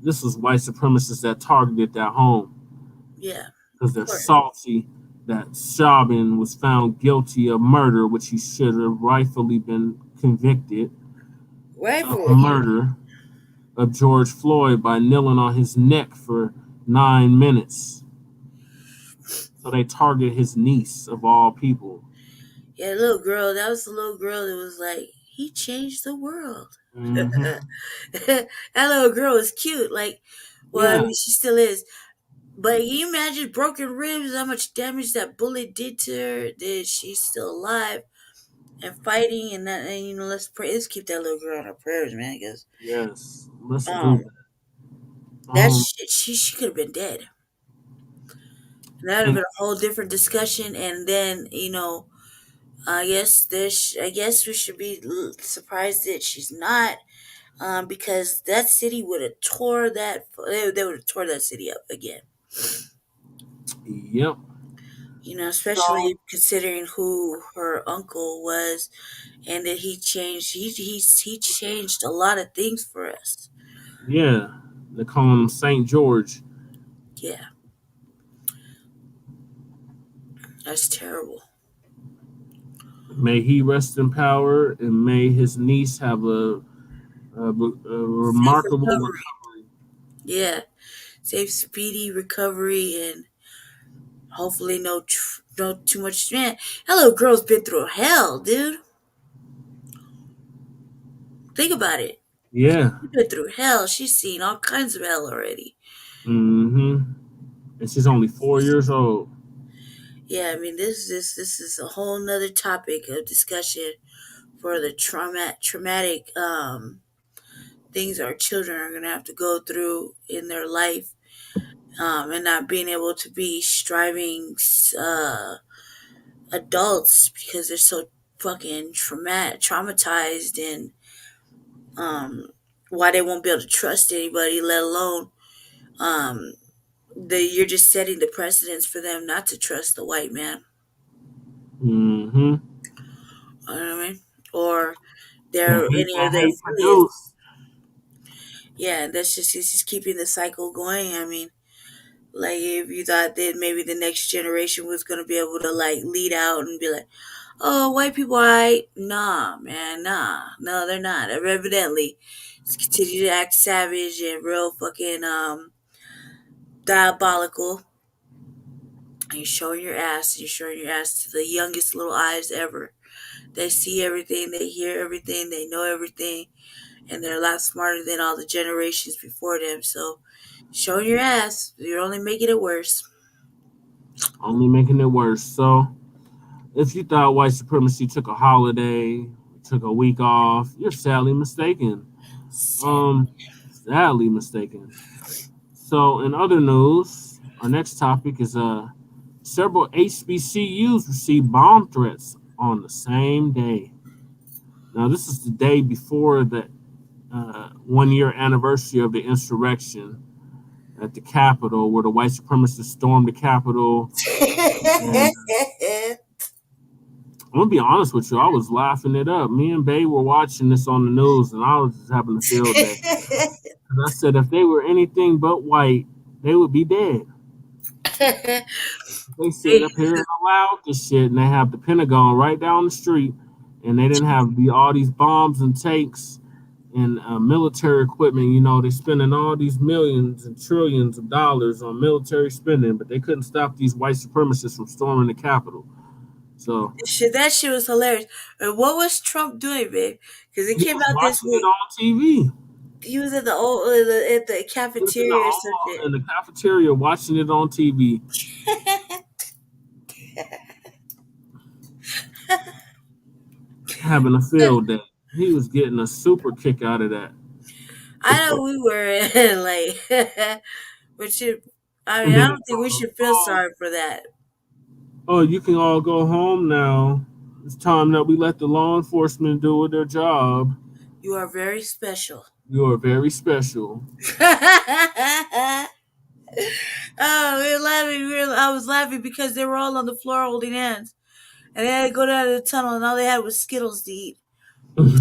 This was white supremacists that targeted that home Yeah, because of they're course. salty that Chauvin was found guilty of murder, which he should have rightfully been convicted of Rightfully. murder of George Floyd by kneeling on his neck for 9 minutes. So they targeted his niece, of all people. Yeah, little girl. That was the little girl that was like, he changed the world. Hmm. That little girl was cute. Like, well, I Yeah, mean, she still is. But can you imagine broken ribs, how much damage that bullet did to her? That she's still alive and fighting, and that, and let's pray. Let's keep that little girl in our prayers, man. Because yes. Let's do um, that. that shit, she could have been dead. And that would have And been a whole different discussion. And then I guess we should be surprised that she's not, because that city would have tore that. They would have tore that city up again. yep. So Especially considering who her uncle was, and that he changed. He changed a lot of things for us. yeah, they call him Saint George. Yeah, that's terrible. May he rest in power, and may his niece have a Safe remarkable recovery. recovery. Yeah, safe, speedy recovery, and hopefully no too much. Man, hello, girl's been through hell, dude. Think about it. Yeah. She's been through hell. She's seen all kinds of hell already. Hmm. And she's only 4 years old. Yeah, I mean, this is a whole nother topic of discussion for the traumatic things our children are gonna have to go through in their life, and not being able to be striving adults because they're so fucking traumatized, and um, why they won't be able to trust anybody, let alone um, you're just setting the precedence for them not to trust the white man. Hmm. You know what I mean? Or The their hate any of that their hate affiliates. produced. Yeah, that's just it's just keeping the cycle going. I mean, like if you thought that maybe the next generation was gonna be able to like lead out and be like, "Oh, white people, nah, man, nah, no, they're not." Evidently, just continue to act savage and real fucking diabolical. And you're showing your ass. You're showing your ass to the youngest little eyes ever. They see everything, they hear everything, they know everything, and they're a lot smarter than all the generations before them. So, showing your ass, you're only making it worse. Only making it worse. So, if you thought white supremacy took a holiday, took a week off, you're sadly mistaken. Sad. Um, Sadly mistaken. So, in other news, our next topic is several HBCUs received bomb threats on the same day. Now, this is the day before the 1 year anniversary of the insurrection at the Capitol, where the white supremacists stormed the Capitol. And I'm gonna be honest with you, I was laughing it up. Me and Bay were watching this on the news, and I was just having a field day. And I said, if they were anything but white, they would be dead. They sit up here and allowed this shit, and they have the Pentagon right down the street, and they didn't have all these bombs and tanks and military equipment. They're spending all these millions and trillions of dollars on military spending, but they couldn't stop these white supremacists from storming the Capitol. So That shit was hilarious. And what was Trump doing, babe? Because it he came was out this watching it week. on TV. He was at the He was in the cafeteria or hall something. in the cafeteria watching it on TV, having a field day. He was getting a super kick out of that. I know we were like, but should I mean And I then they don't think we told us, should feel sorry for that. you can all go home now. It's time that we let the law enforcement do their job. You are very special. You are very special. Oh, we were laughing. I was laughing because they were all on the floor holding hands, and they had to go down to the tunnel, and all they had was Skittles to eat. Then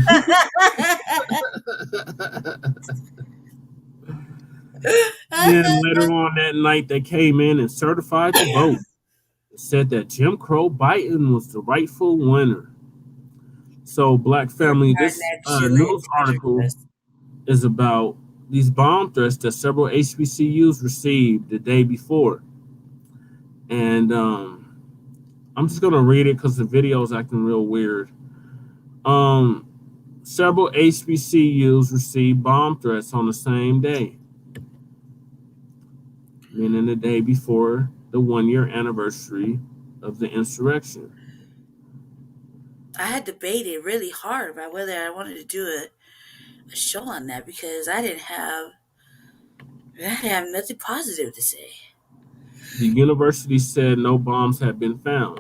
later on that night, they came in and certified the vote. It said that Jim Crow Biden was the rightful winner. So, Black family, this news article is about these bomb threats that several HBCUs received the day before. And I'm just going to read it because the video is acting real weird. Several HBCUs received bomb threats on the same day, meaning the day before the 1-year anniversary of the insurrection. I had debated really hard about whether I wanted to do a show on that because I didn't have nothing positive to say. The university said no bombs had been found.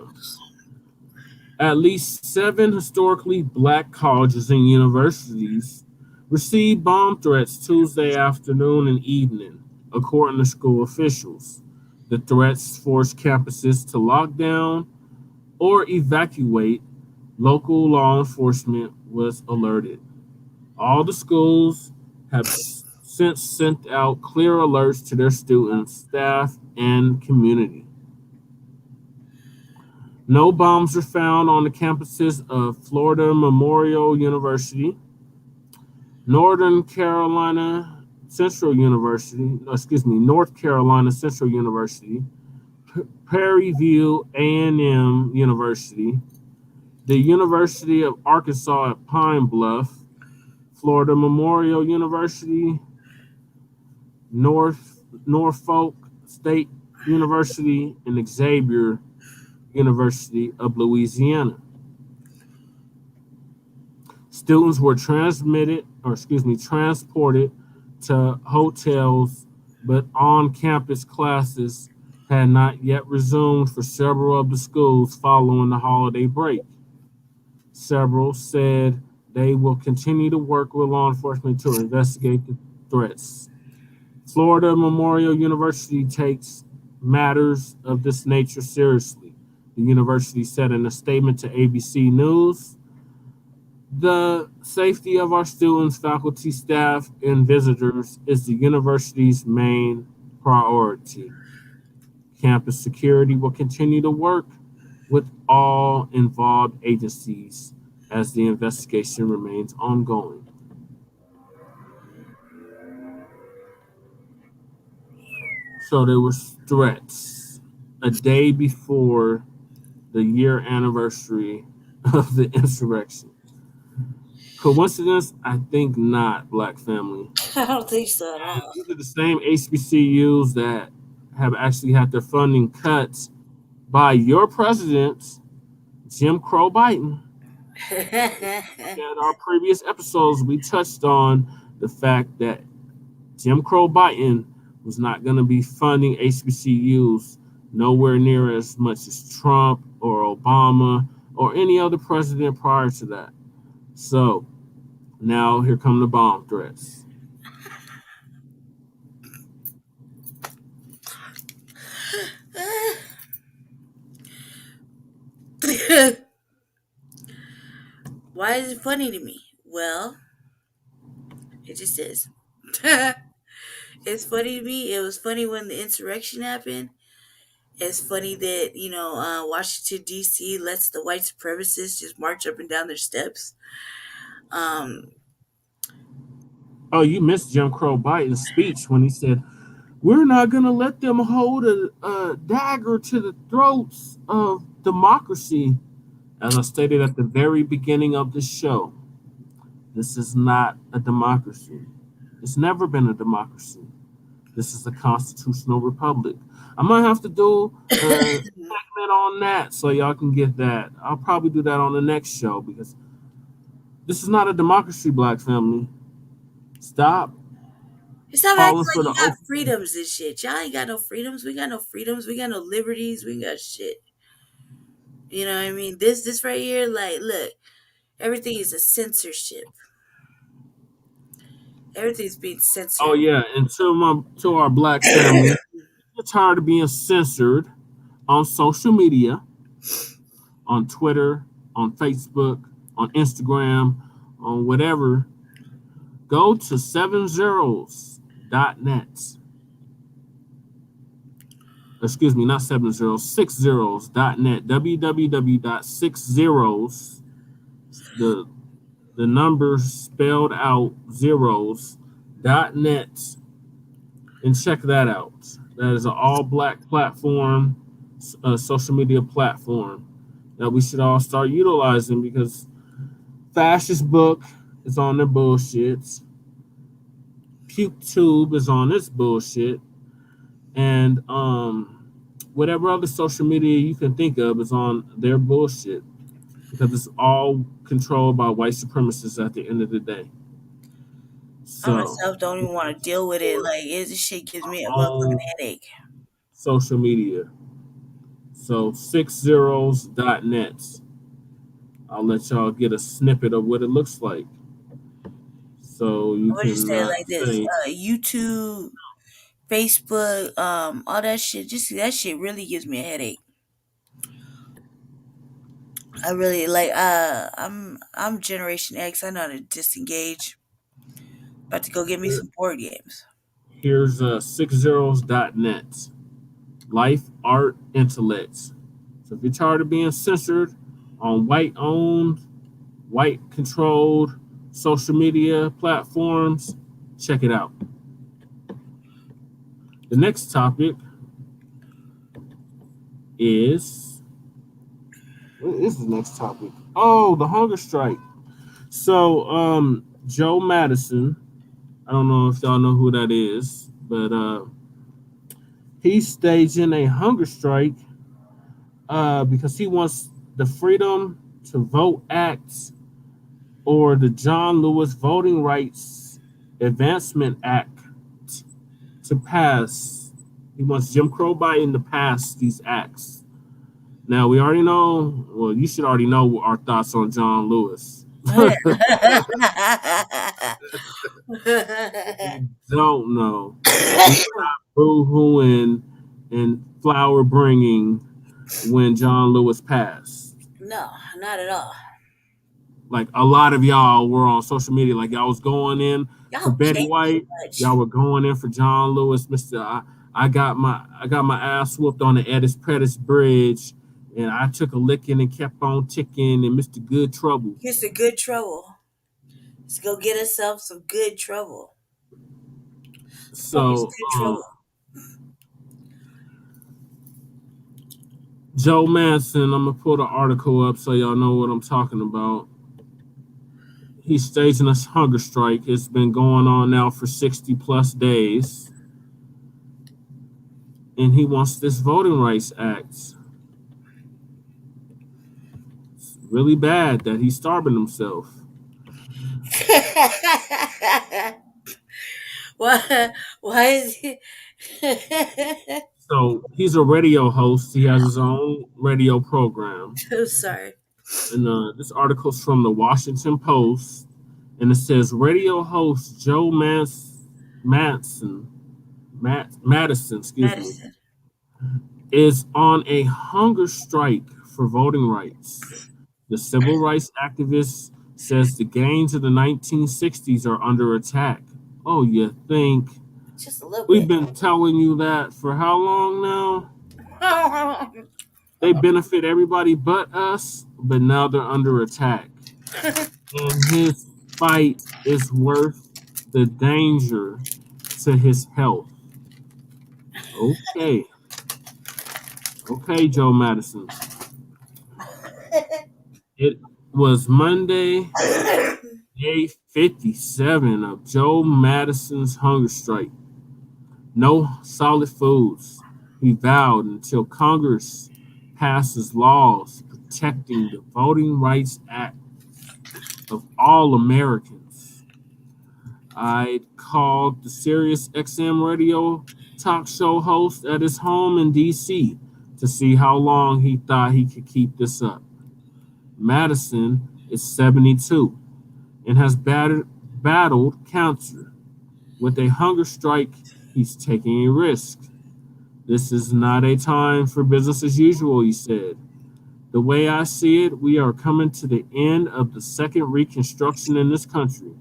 At least 7 historically Black colleges and universities received bomb threats Tuesday afternoon and evening, according to school officials. The threats forced campuses to lock down or evacuate. Local law enforcement was alerted. All the schools have since sent out clear alerts to their students, staff, and community. No bombs were found on the campuses of Florida Memorial University, North Carolina Central University, Prairie View A&M University, the University of Arkansas at Pine Bluff, Florida Memorial University, Norfolk State University, and Xavier University of Louisiana. Students were transported to hotels, but on-campus classes had not yet resumed for several of the schools following the holiday break. Several said they will continue to work with law enforcement to investigate the threats. Florida Memorial University takes matters of this nature seriously, the university said in a statement to ABC News. The safety of our students, faculty, staff, and visitors is the university's main priority. Campus security will continue to work with all involved agencies as the investigation remains ongoing. So there was threats a day before the year anniversary of the insurrection. Coincidence? I think not, Black family. I don't think so at all. These are the same HBCUs that have actually had their funding cut by your president, Jim Crow Biden. In our previous episodes, we touched on the fact that Jim Crow Biden was not going to be funding HBCUs nowhere near as much as Trump or Obama or any other president prior to that. So now here come the bomb threats. Why is it funny to me? Well, it just is. It's funny to me. It was funny when the insurrection happened. It's funny that, Washington, D.C. lets the white supremacists just march up and down their steps. Oh, you missed Jim Crow Biden's speech when he said, "We're not going to let them hold a dagger to the throats of democracy." As I stated at the very beginning of the show, this is not a democracy. It's never been a democracy. This is a constitutional republic. I might have to do a segment on that so y'all can get that. I'll probably do that on the next show because this is not a democracy, Black family. Stop. Stop acting like you got freedoms and shit. Y'all ain't got no freedoms. We got no freedoms. We got no liberties. We got shit. You know what I mean? This right here, like, look, everything is a censorship. Everything's being censored. Oh yeah, and to our Black family, you're tired of being censored on social media, on Twitter, on Facebook, on Instagram, on whatever, go to 7zeros.net. Excuse me, not 70, 6zeros.net. www.6zeros, the numbers spelled out zeros.net, and check that out. That is an all Black platform, social media platform that we should all start utilizing, because Fascist Book is on their bullshit. PukeTube is on this bullshit. And whatever other social media you can think of is on their bullshit, because it's all controlled by white supremacists at the end of the day. I myself don't even want to deal with it. Like, this shit gives me a motherfucking headache. Social media. So 6zeros.net. I'll let y'all get a snippet of what it looks like. So you I would can just say it like this: YouTube, Facebook, all that shit. Just that shit really gives me a headache. I really like. I'm Generation X. I know how to disengage. About to go get me some board games. Here's 6zeros.net. Life, art, intellect. So if you're tired of being censored on white-owned, white-controlled social media platforms, check it out. The next topic is, what is the next topic? Oh, the hunger strike. So Joe Madison, I don't know if y'all know who that is, but he's staging a hunger strike because he wants the Freedom to Vote Act, or the John Lewis Voting Rights Advancement Act, to pass. He wants Jim Crow Biden to pass these acts. Now, we already know, well, you should already know our thoughts on John Lewis. Don't know. Boo-hooing and flower bringing when John Lewis passed. No, not at all. Like, a lot of y'all were on social media, like y'all was going in for Betty White, y'all were going in for John Lewis. I got my ass whooped on the Edis Pettis Bridge, and I took a licking and kept on ticking, and Mr. Good Trouble. Mr. Good Trouble. Let's go get ourselves some good trouble. So, Joe Manson, I'm gonna put an article up so y'all know what I'm talking about. He's staging a hunger strike. It's been going on now for 60 plus days. And he wants this Voting Rights Act. It's really bad that he's starving himself. Why is he? So he's a radio host. He has his own radio program. I'm sorry. And this article's from the Washington Post, and it says radio host Joe Madison, is on a hunger strike for voting rights. The civil rights activist says the gains of the 1960s are under attack. Oh, you think? Just a little bit. We've been telling you that for how long now? They benefit everybody but us, but now they're under attack. And his fight is worth the danger to his health. Okay. Okay, Joe Madison. It was Monday, day 57 of Joe Madison's hunger strike. No solid foods, he vowed, until Congress passes laws protecting the Voting Rights Act of all Americans. I called the Sirius XM radio talk show host at his home in D.C. to see how long he thought he could keep this up. Madison is 72 and has battled cancer. With a hunger strike, he's taking a risk. This is not a time for business as usual, he said. The way I see it, we are coming to the end of the second Reconstruction in this country,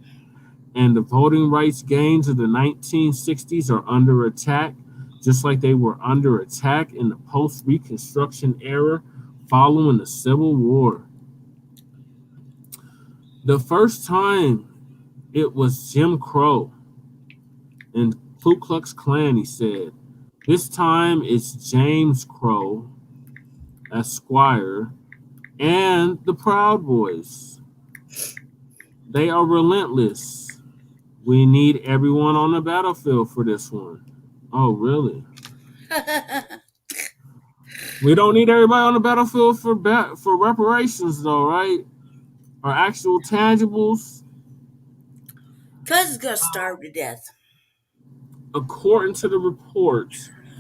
and the voting rights gains of the 1960s are under attack, just like they were under attack in the post-Reconstruction era following the Civil War. The first time it was Jim Crow and Ku Klux Klan, he said. This time it's James Crow, Esquire, and the Proud Boys. They are relentless. We need everyone on the battlefield for this one. Oh, really? We don't need everybody on the battlefield for reparations, though, right? Or actual tangibles. Cuz it's gonna starve to death. According to the report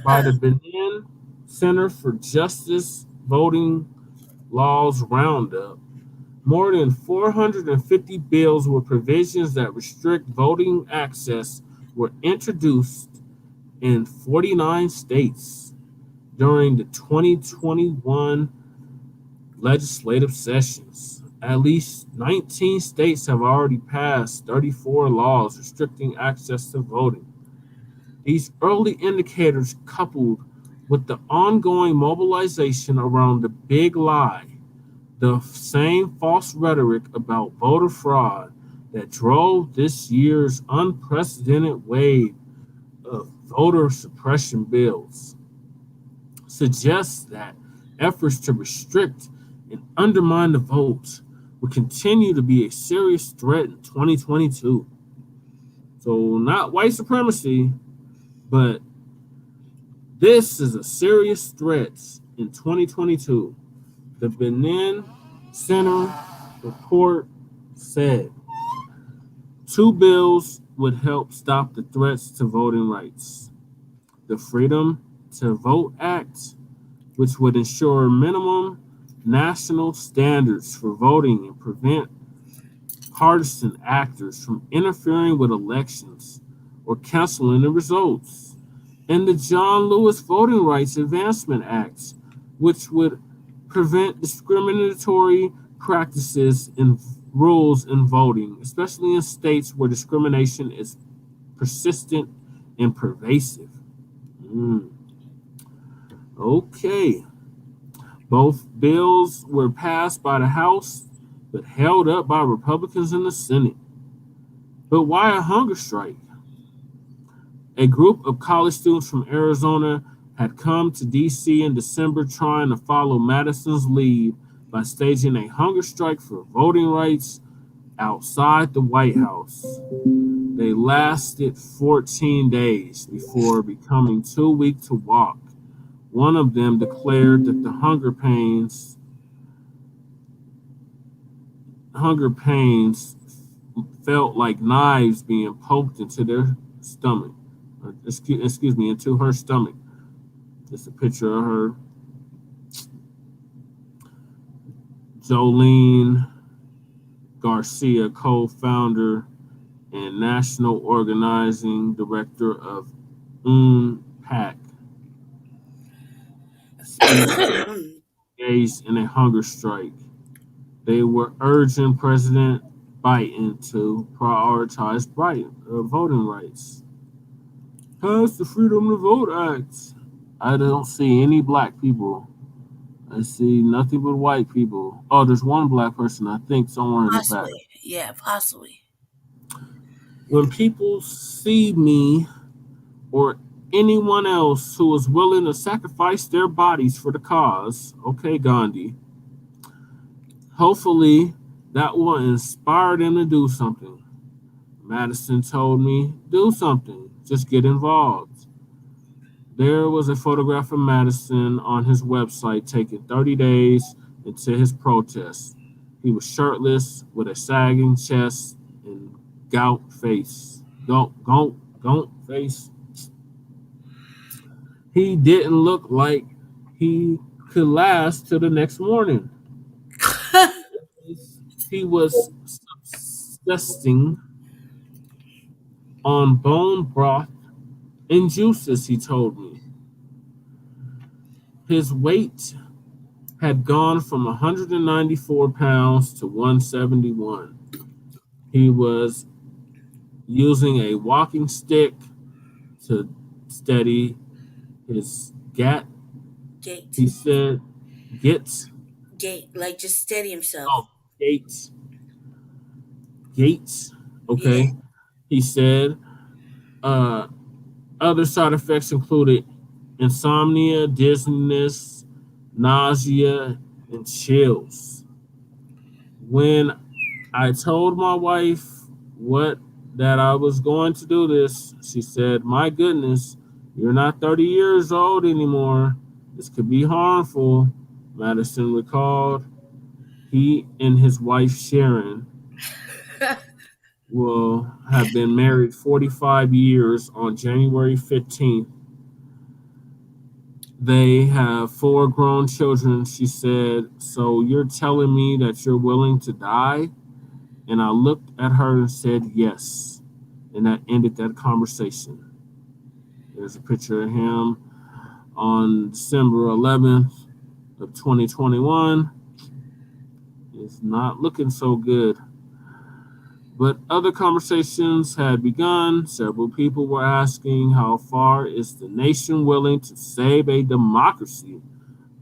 by the Benin Center for Justice Voting Laws Roundup, more than 450 bills with provisions that restrict voting access were introduced in 49 states during the 2021 legislative sessions. At least 19 states have already passed 34 laws restricting access to voting. These early indicators, coupled with the ongoing mobilization around the big lie, the same false rhetoric about voter fraud that drove this year's unprecedented wave of voter suppression bills, suggests that efforts to restrict and undermine the vote will continue to be a serious threat in 2022. So, not white supremacy, but this is a serious threat in 2022. The Benin Center report said 2 bills would help stop the threats to voting rights. The Freedom to Vote Act, which would ensure minimum national standards for voting and prevent partisan actors from interfering with elections or canceling the results, and the John Lewis Voting Rights Advancement Act, which would prevent discriminatory practices and rules in voting, especially in states where discrimination is persistent and pervasive. Okay. Both bills were passed by the House, but held up by Republicans in the Senate. But why a hunger strike? A group of college students from Arizona had come to D.C. in December trying to follow Madison's lead by staging a hunger strike for voting rights outside the White House. They lasted 14 days before becoming too weak to walk. One of them declared that the hunger pains felt like knives being poked into their stomach. Into her stomach. Just a picture of her. Jolene Garcia, co-founder and national organizing director of UNPAC, engaged in a hunger strike. They were urging President Biden to prioritize voting rights. Pass the Freedom to Vote Act. I don't see any black people. I see nothing but white people. Oh, there's one black person, I think, somewhere in the back. Yeah, possibly. When people see me or anyone else who is willing to sacrifice their bodies for the cause, okay, Gandhi, hopefully that will inspire them to do something. Madison told me, do something, just get involved. There was a photograph of Madison on his website taken 30 days into his protest. He was shirtless with a sagging chest and gout face. Gout face. He didn't look like he could last till the next morning. He was subsisting on bone broth and juices, he told me. His weight had gone from 194 pounds to 171. He was using a walking stick to steady his gat. Gate. He said, "Gets Gate. Like just steady himself. oh gates, gates." Yeah. Okay, he said. Other side effects included insomnia, dizziness, nausea, and chills. When I told my wife what that I was going to do this, she said, "My goodness, you're not 30 years old anymore. This could be harmful." Madison recalled. He and his wife Sharon will have been married 45 years on January 15th. They have 4 grown children. She said, "So you're telling me that you're willing to die?" And I looked at her and said, "Yes." And that ended that conversation. There's a picture of him on December 11th of 2021. It's not looking so good. But other conversations had begun. Several people were asking, how far is the nation willing to save a democracy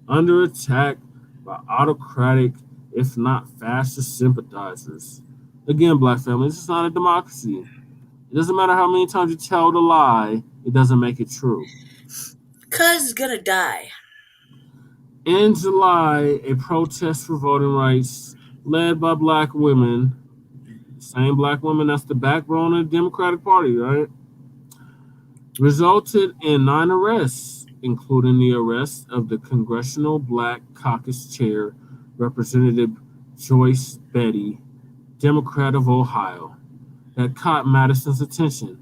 under attack by autocratic, if not fascist sympathizers? Again, Black family, this is not a democracy. It doesn't matter how many times you tell the lie, it doesn't make it true. Cuz is gonna die. In July, a protest for voting rights led by Black women, same Black women that's the backbone of the Democratic Party, right, resulted in 9 arrests, including the arrest of the Congressional Black Caucus Chair, Representative Joyce Betty, Democrat of Ohio, that caught Madison's attention.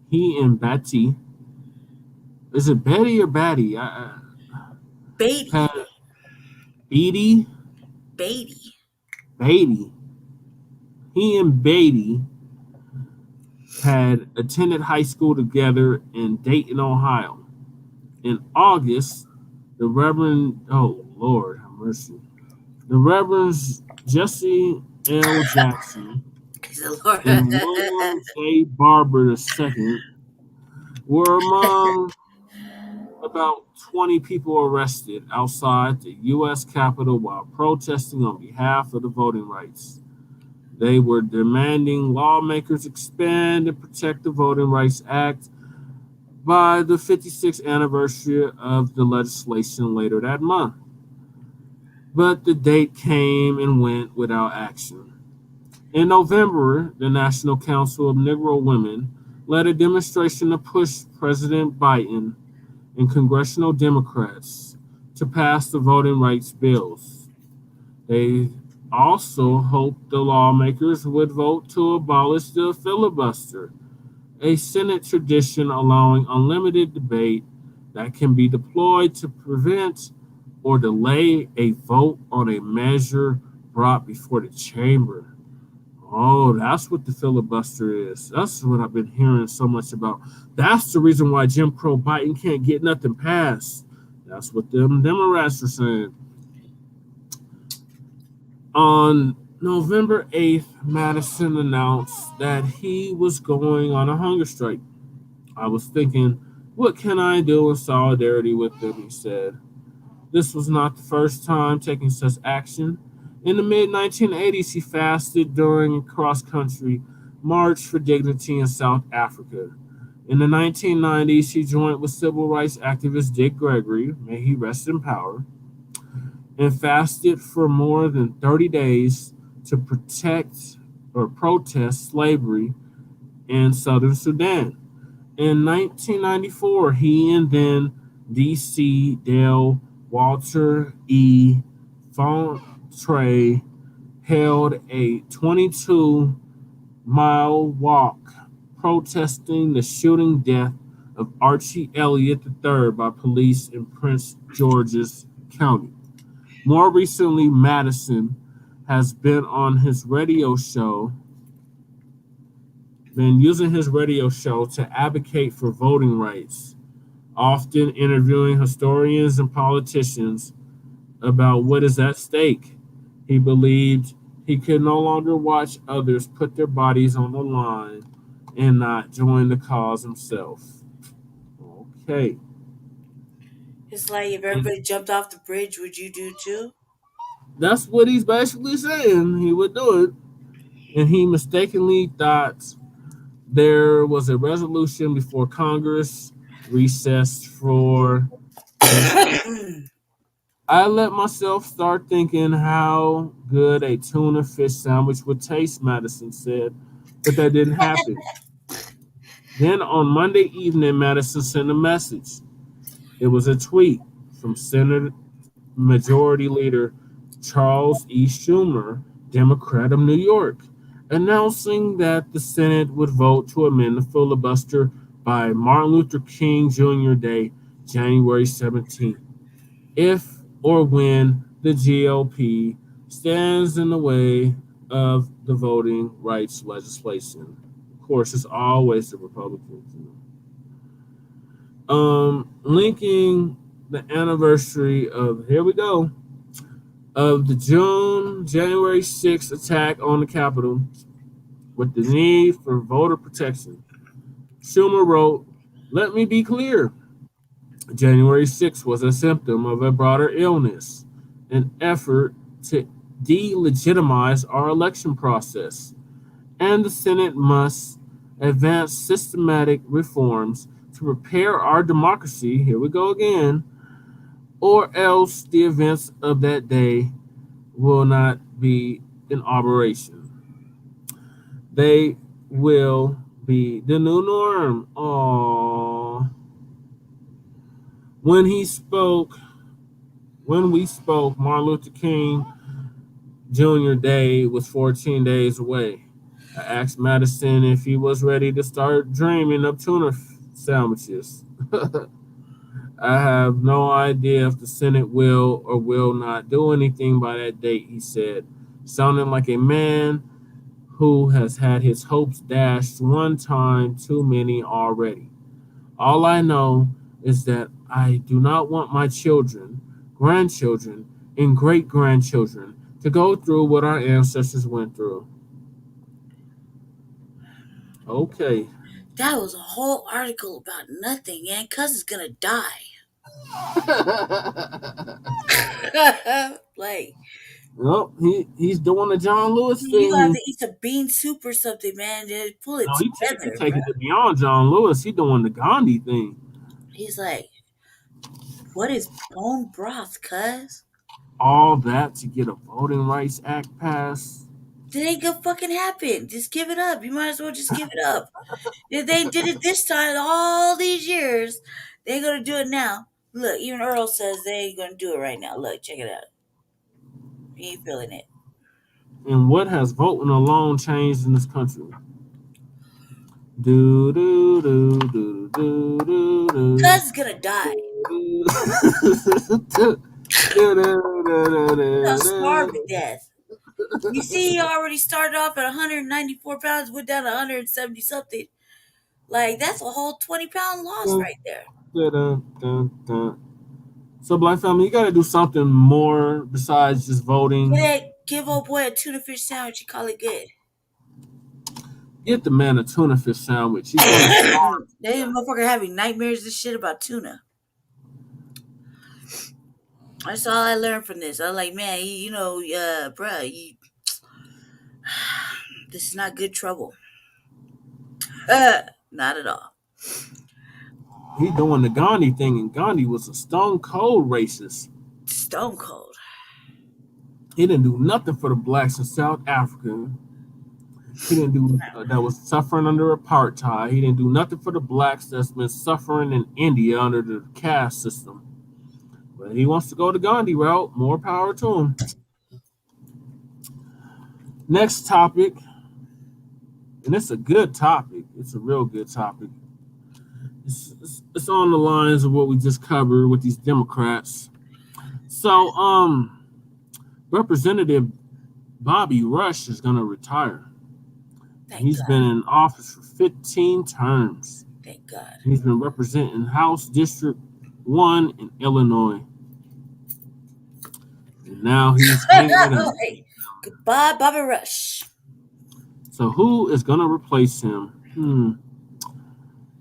He and Betty, is it Betty or Batty? Beatty. Beatty? Beatty. Beatty. He and Beatty had attended high school together in Dayton, Ohio. In August, the Reverend, oh Lord have mercy, the Reverends Jesse L. Jackson and William J. Barber II were among about 20 people arrested outside the U.S. Capitol while protesting on behalf of the voting rights. They were demanding lawmakers expand and protect the Voting Rights Act by the 56th anniversary of the legislation later that month. But the date came and went without action. In November, the National Council of Negro Women led a demonstration to push President Biden and congressional Democrats to pass the voting rights bills. They also hoped the lawmakers would vote to abolish the filibuster, a Senate tradition allowing unlimited debate that can be deployed to prevent or delay a vote on a measure brought before the chamber. Oh, that's what the filibuster is. That's what I've been hearing so much about. That's the reason why Jim Crow Biden can't get nothing passed. That's what them Democrats are saying. On November 8th, Madison announced that he was going on a hunger strike. I was thinking, what can I do in solidarity with them, he said. This was not the first time taking such action. In the mid-1980s, he fasted during a cross-country March for Dignity in South Africa. In the 1990s, he joined with civil rights activist Dick Gregory, may he rest in power, and fasted for more than 30 days to protect or protest slavery in southern Sudan. In 1994, he and then D.C. Dale Walter E. Fontre held a 22-mile walk protesting the shooting death of Archie Elliott III by police in Prince George's County. More recently, Madison has been using his radio show to advocate for voting rights. often interviewing historians and politicians about what is at stake. He believed he could no longer watch others put their bodies on the line and not join the cause himself. Okay. It's like if everybody jumped off the bridge, would you do too? That's what he's basically saying. He would do it. And he mistakenly thought there was a resolution before Congress recessed for. I let myself start thinking how good a tuna fish sandwich would taste, Madison said, but that didn't happen. Then on Monday evening, Madison sent a message. It was a tweet from Senate Majority Leader Charles E. Schumer, Democrat of New York, announcing that the Senate would vote to amend the filibuster by Martin Luther King Jr. Day, January 17th, if or when the GOP stands in the way of the voting rights legislation. Of course, it's always the Republicans. Linking the anniversary of, here we go, of the January 6th attack on the Capitol with the need for voter protection. Schumer wrote, "Let me be clear. January 6th was a symptom of a broader illness, an effort to delegitimize our election process, and the Senate must advance systematic reforms to prepare our democracy," here we go again, "or else the events of that day will not be an aberration. They will be the new norm." Aww. When we spoke, Martin Luther King Jr. Day was 14 days away. I asked Madison if he was ready to start dreaming of tuna sandwiches. "I have no idea if the Senate will or will not do anything by that date," he said, sounding like a man who has had his hopes dashed one time too many already. "All I know is that I do not want my children, grandchildren, and great grandchildren to go through what our ancestors went through." Okay. That was a whole article about nothing, and cuz is gonna die. Like, Well, he's doing the John Lewis you have thing. to eat some bean soup or something, man. Just pull it No, he together, bro. taking it beyond John Lewis. He doing the Gandhi thing. He's like, what is bone broth, cuz? All that to get a Voting Rights Act passed. It ain't gonna fucking happen. Just give it up. You might as well just give it up. If they did it this time, all these years, they ain't gonna do it now. Look, even Earl says they ain't gonna do it right now. Look, check it out. He ain't feeling it. And what has voting alone changed in this country? Do do do do do do do. Cuz is gonna die. He'll starve to death. You see, he already started off at 194 pounds, went down to 170 something. Like, that's a whole 20-pound loss right there. So, Black family, you got to do something more besides just voting. Give old boy a tuna fish sandwich and call it good. Get the man a tuna fish sandwich. They motherfucker having nightmares and shit about tuna. That's all I learned from this. I was like, man, bruh, this is not good trouble. Not at all. He doing the Gandhi thing, and Gandhi was a stone cold racist. Stone cold. He didn't do nothing for the blacks in South Africa. He didn't do that was suffering under apartheid. He didn't do nothing for the blacks that's been suffering in India under the caste system. But he wants to go the Gandhi route. More power to him. Next topic, and it's a good topic. It's a real good topic. It's on the lines of what we just covered with these Democrats. So, Representative Bobby Rush is going to retire. He's been in office for 15 terms. Thank God. He's been representing House District 1 in Illinois. And now he's hanging it up. Goodbye, Bobby Rush. So who is going to replace him?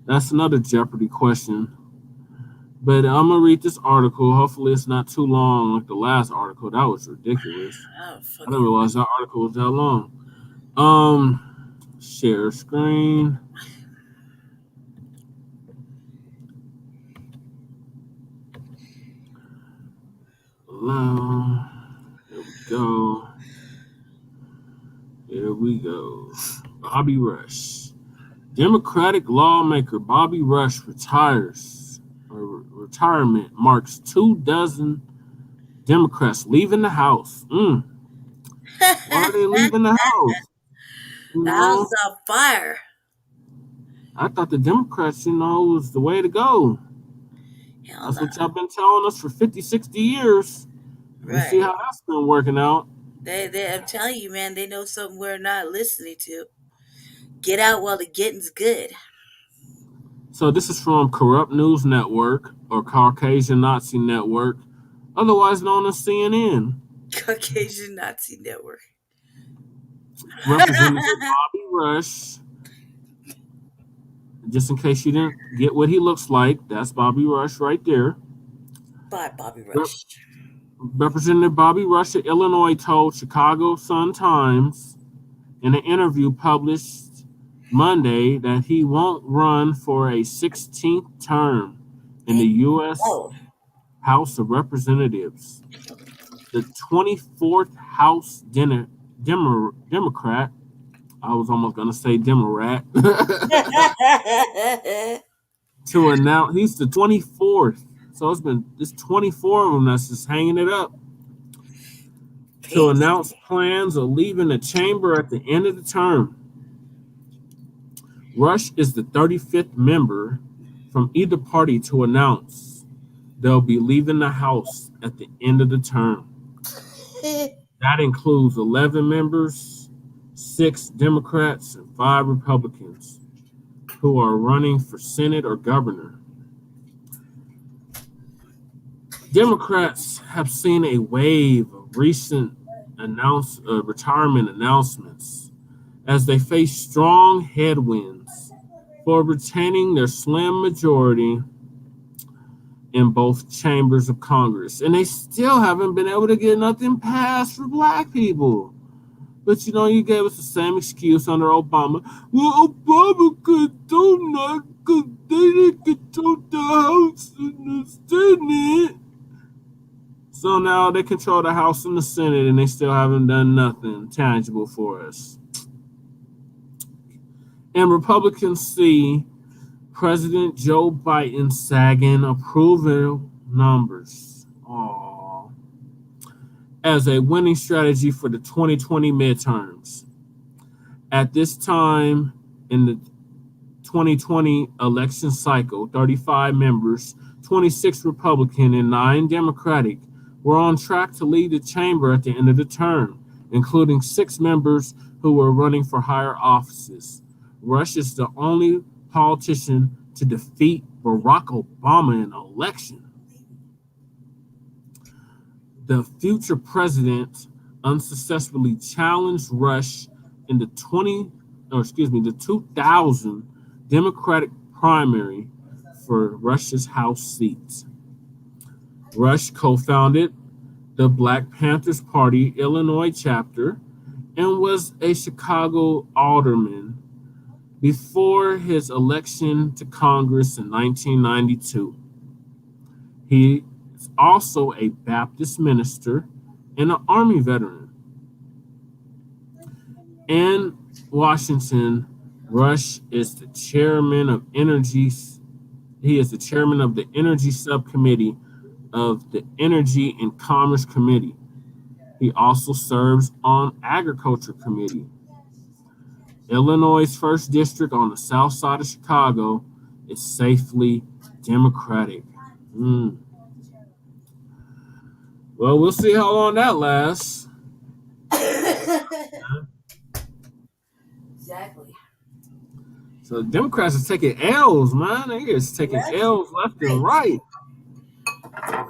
That's another Jeopardy question. But I'm going to read this article. Hopefully it's not too long like the last article. That was ridiculous. I didn't realize that article was that long. Share screen. Hello. Here we go. Bobby Rush. Democratic lawmaker Bobby Rush retires. Retirement marks 24 Democrats leaving the House. Why are they leaving the House? The house is on fire. I thought the Democrats, was the way to go. That's what y'all been telling us for 50, 60 years. Right. Let's see how that's been working out. I'm telling you, man, they know something we're not listening to. Get out while the getting's good. So this is from Corrupt News Network, or Caucasian Nazi Network, otherwise known as CNN. Caucasian Nazi Network. Representative Bobby Rush. Just in case you didn't get what he looks like, that's Bobby Rush right there. Bye, Bobby Rush. Representative Bobby Rush of Illinois told Chicago Sun-Times in an interview published Monday that he won't run for a 16th term in the U.S. House of Representatives. The 24th House Democrat, I was almost going to say Democrat, to announce he's the 24th. So it's 24 of them that's just hanging it up. To announce plans of leaving the chamber at the end of the term. Rush is the 35th member from either party to announce they'll be leaving the House at the end of the term. That includes 11 members, 6 Democrats, and 5 Republicans who are running for Senate or governor. Democrats have seen a wave of recent retirement announcements as they face strong headwinds for retaining their slim majority in both chambers of Congress. And they still haven't been able to get nothing passed for Black people. But you gave us the same excuse under Obama. Well, Obama could do nothing because they didn't control the House and the Senate. So now they control the House and the Senate, and they still haven't done nothing tangible for us. And Republicans see President Joe Biden sagging approval numbers as a winning strategy for the 2020 midterms. At this time in the 2020 election cycle, 35 members, 26 Republican and 9 Democratic, were on track to lead the chamber at the end of the term, including 6 members who were running for higher offices. Rush is the only politician to defeat Barack Obama in an election. The future president unsuccessfully challenged Rush in the 2000 Democratic primary for Rush's House seat. Rush co-founded the Black Panthers Party Illinois chapter and was a Chicago alderman before his election to Congress in 1992. He is also a Baptist minister and an Army veteran. In Washington, Rush is the chairman of Energy. He is the chairman of the Energy Subcommittee of the Energy and Commerce Committee. He also serves on Agriculture Committee. Illinois' 1st District on the south side of Chicago is safely Democratic. Well, we'll see how long that lasts. Exactly. So Democrats are taking L's, man. They just taking L's left and right.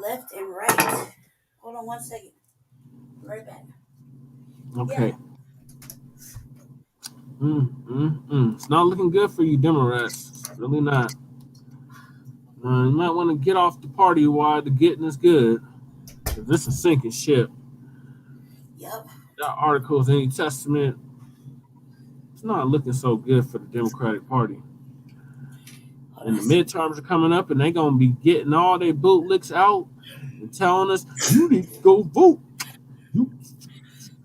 Left and right. Hold on 1 second. Right back. Okay. It's not looking good for you Democrats. It's really not. You might want to get off the party while the getting is good. Because this is sinking ship. Yep. That article is New Testament. It's not looking so good for the Democratic Party. And the midterms are coming up, and they're going to be getting all their bootlicks out and telling us, you need to go vote. You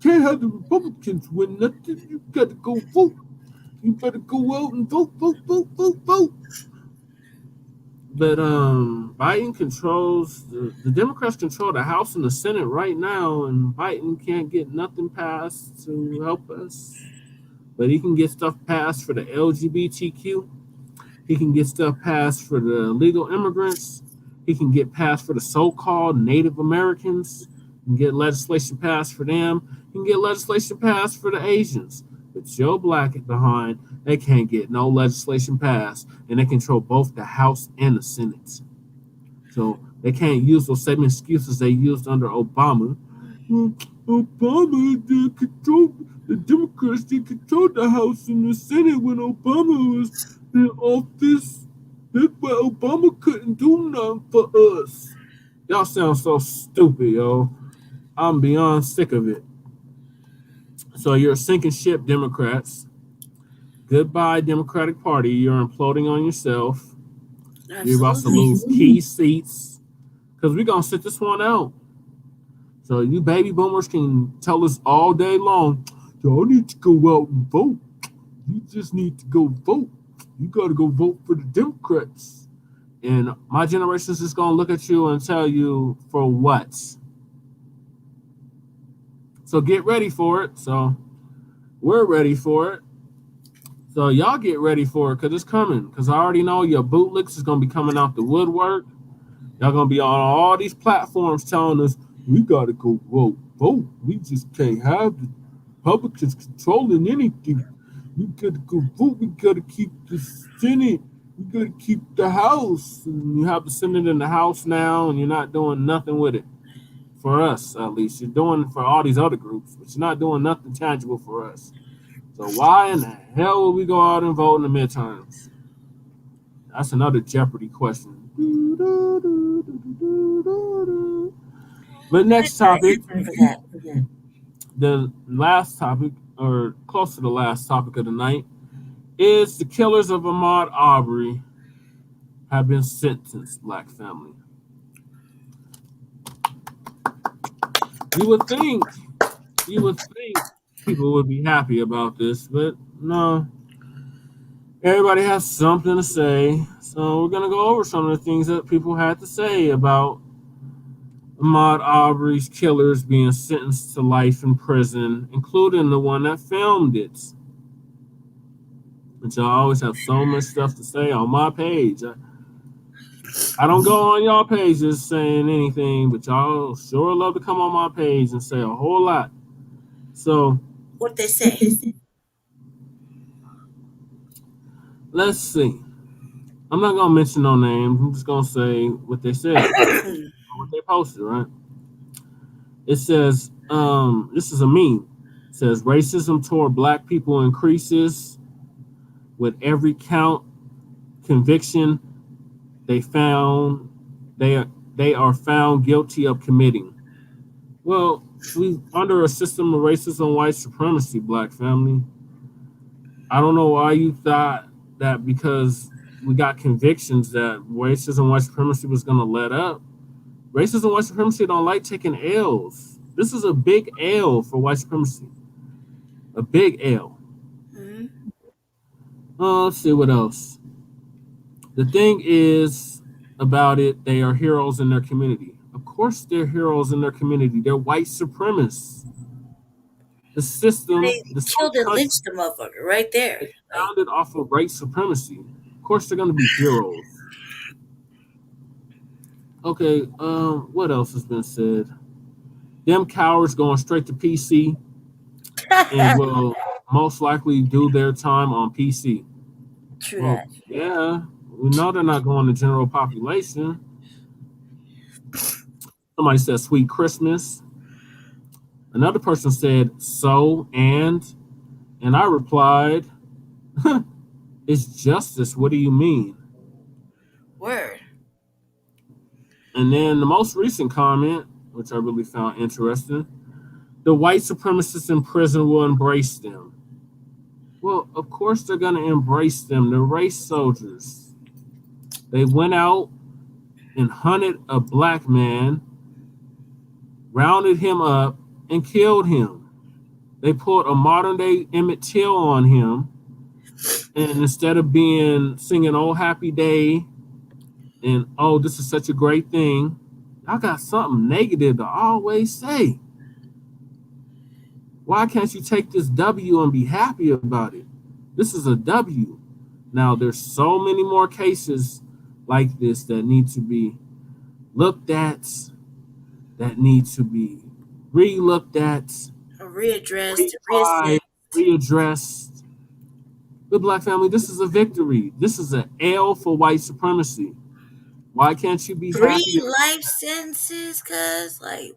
can't have the Republicans win nothing. You got to go vote. You better go out and vote. But Biden controls, the Democrats control the House and the Senate right now, and Biden can't get nothing passed to help us. But he can get stuff passed for the LGBTQ. He can get stuff passed for the illegal immigrants. He can get passed for the so-called Native Americans. He can get legislation passed for them. He can get legislation passed for the Asians. But Joe Blacc behind, they can't get no legislation passed. And they control both the House and the Senate. So they can't use those same excuses they used under Obama. Obama the Democrats, they controlled the House and the Senate when Obama was in office. That's why Obama couldn't do nothing for us. Y'all sound so stupid, yo. I'm beyond sick of it. So you're a sinking ship, Democrats. Goodbye, Democratic Party. You're imploding on yourself. Absolutely. You're about to lose key seats because we're going to sit this one out. So you baby boomers can tell us all day long, y'all need to go out and vote. You just need to go vote. You got to go vote for the Democrats. And my generation is just going to look at you and tell you for what? So get ready for it. So we're ready for it. So y'all get ready for it because it's coming. Because I already know your bootlicks is going to be coming out the woodwork. Y'all going to be on all these platforms telling us, we got to go vote. We just can't have the Republicans controlling anything. We got to go vote. We got to keep the Senate. We got to keep the House. And you have the Senate in the House now, and you're not doing nothing with it. For us, at least. You're doing it for all these other groups, but you're not doing nothing tangible for us. So why in the hell will we go out and vote in the midterms? That's another Jeopardy question. But next topic, the last topic, or close to the last topic of the night, is the killers of Ahmaud Arbery have been sentenced, Black family. You would think people would be happy about this, but no. Everybody has something to say, so we're going to go over some of the things that people had to say about Ahmaud Arbery's killers being sentenced to life in prison, including the one that filmed it. But y'all always have so much stuff to say on my page. I don't go on y'all pages saying anything, but y'all sure love to come on my page and say a whole lot. So, what they say? Let's see. I'm not going to mention no names. I'm just going to say what they said. What they posted, right? It says, this is a meme. It says, racism toward Black people increases with every count conviction they are found guilty of committing. Well, we under a system of racism and white supremacy, Black family. I don't know why you thought that because we got convictions that racism and white supremacy was going to let up. Racism and white supremacy don't like taking L's. This is a big L for white supremacy. A big L. Mm-hmm. Let's see what else. The thing is about it, they are heroes in their community. Of course they're heroes in their community. They're white supremacists. The system... They killed and lynched the motherfucker right there. It's founded off of white supremacy. Of course they're going to be heroes. Okay, what else has been said? Them cowards going straight to PC and will most likely do their time on PC. True Well, that. yeah, we know they're not going to general population. Somebody said "Sweet Christmas." Another person said "So and I replied, "It's justice. What do you mean?" Word. And then the most recent comment, which I really found interesting, the white supremacists in prison will embrace them. Well, of course they're going to embrace them. They're race soldiers. They went out and hunted a black man, rounded him up, and killed him. They pulled a modern day Emmett Till on him, and instead of being singing "Oh Happy Day" and "Oh this is such a great thing," I got something negative to always say. Why can't you take this W and be happy about it? This is a W. Now there's so many more cases like this that need to be looked at, that need to be re-looked at, Readdressed, retried, reassessed. readdressed. The Black family, this is a victory. This is an L for white supremacy. Why can't you be happy? 3 life sentences, cuz like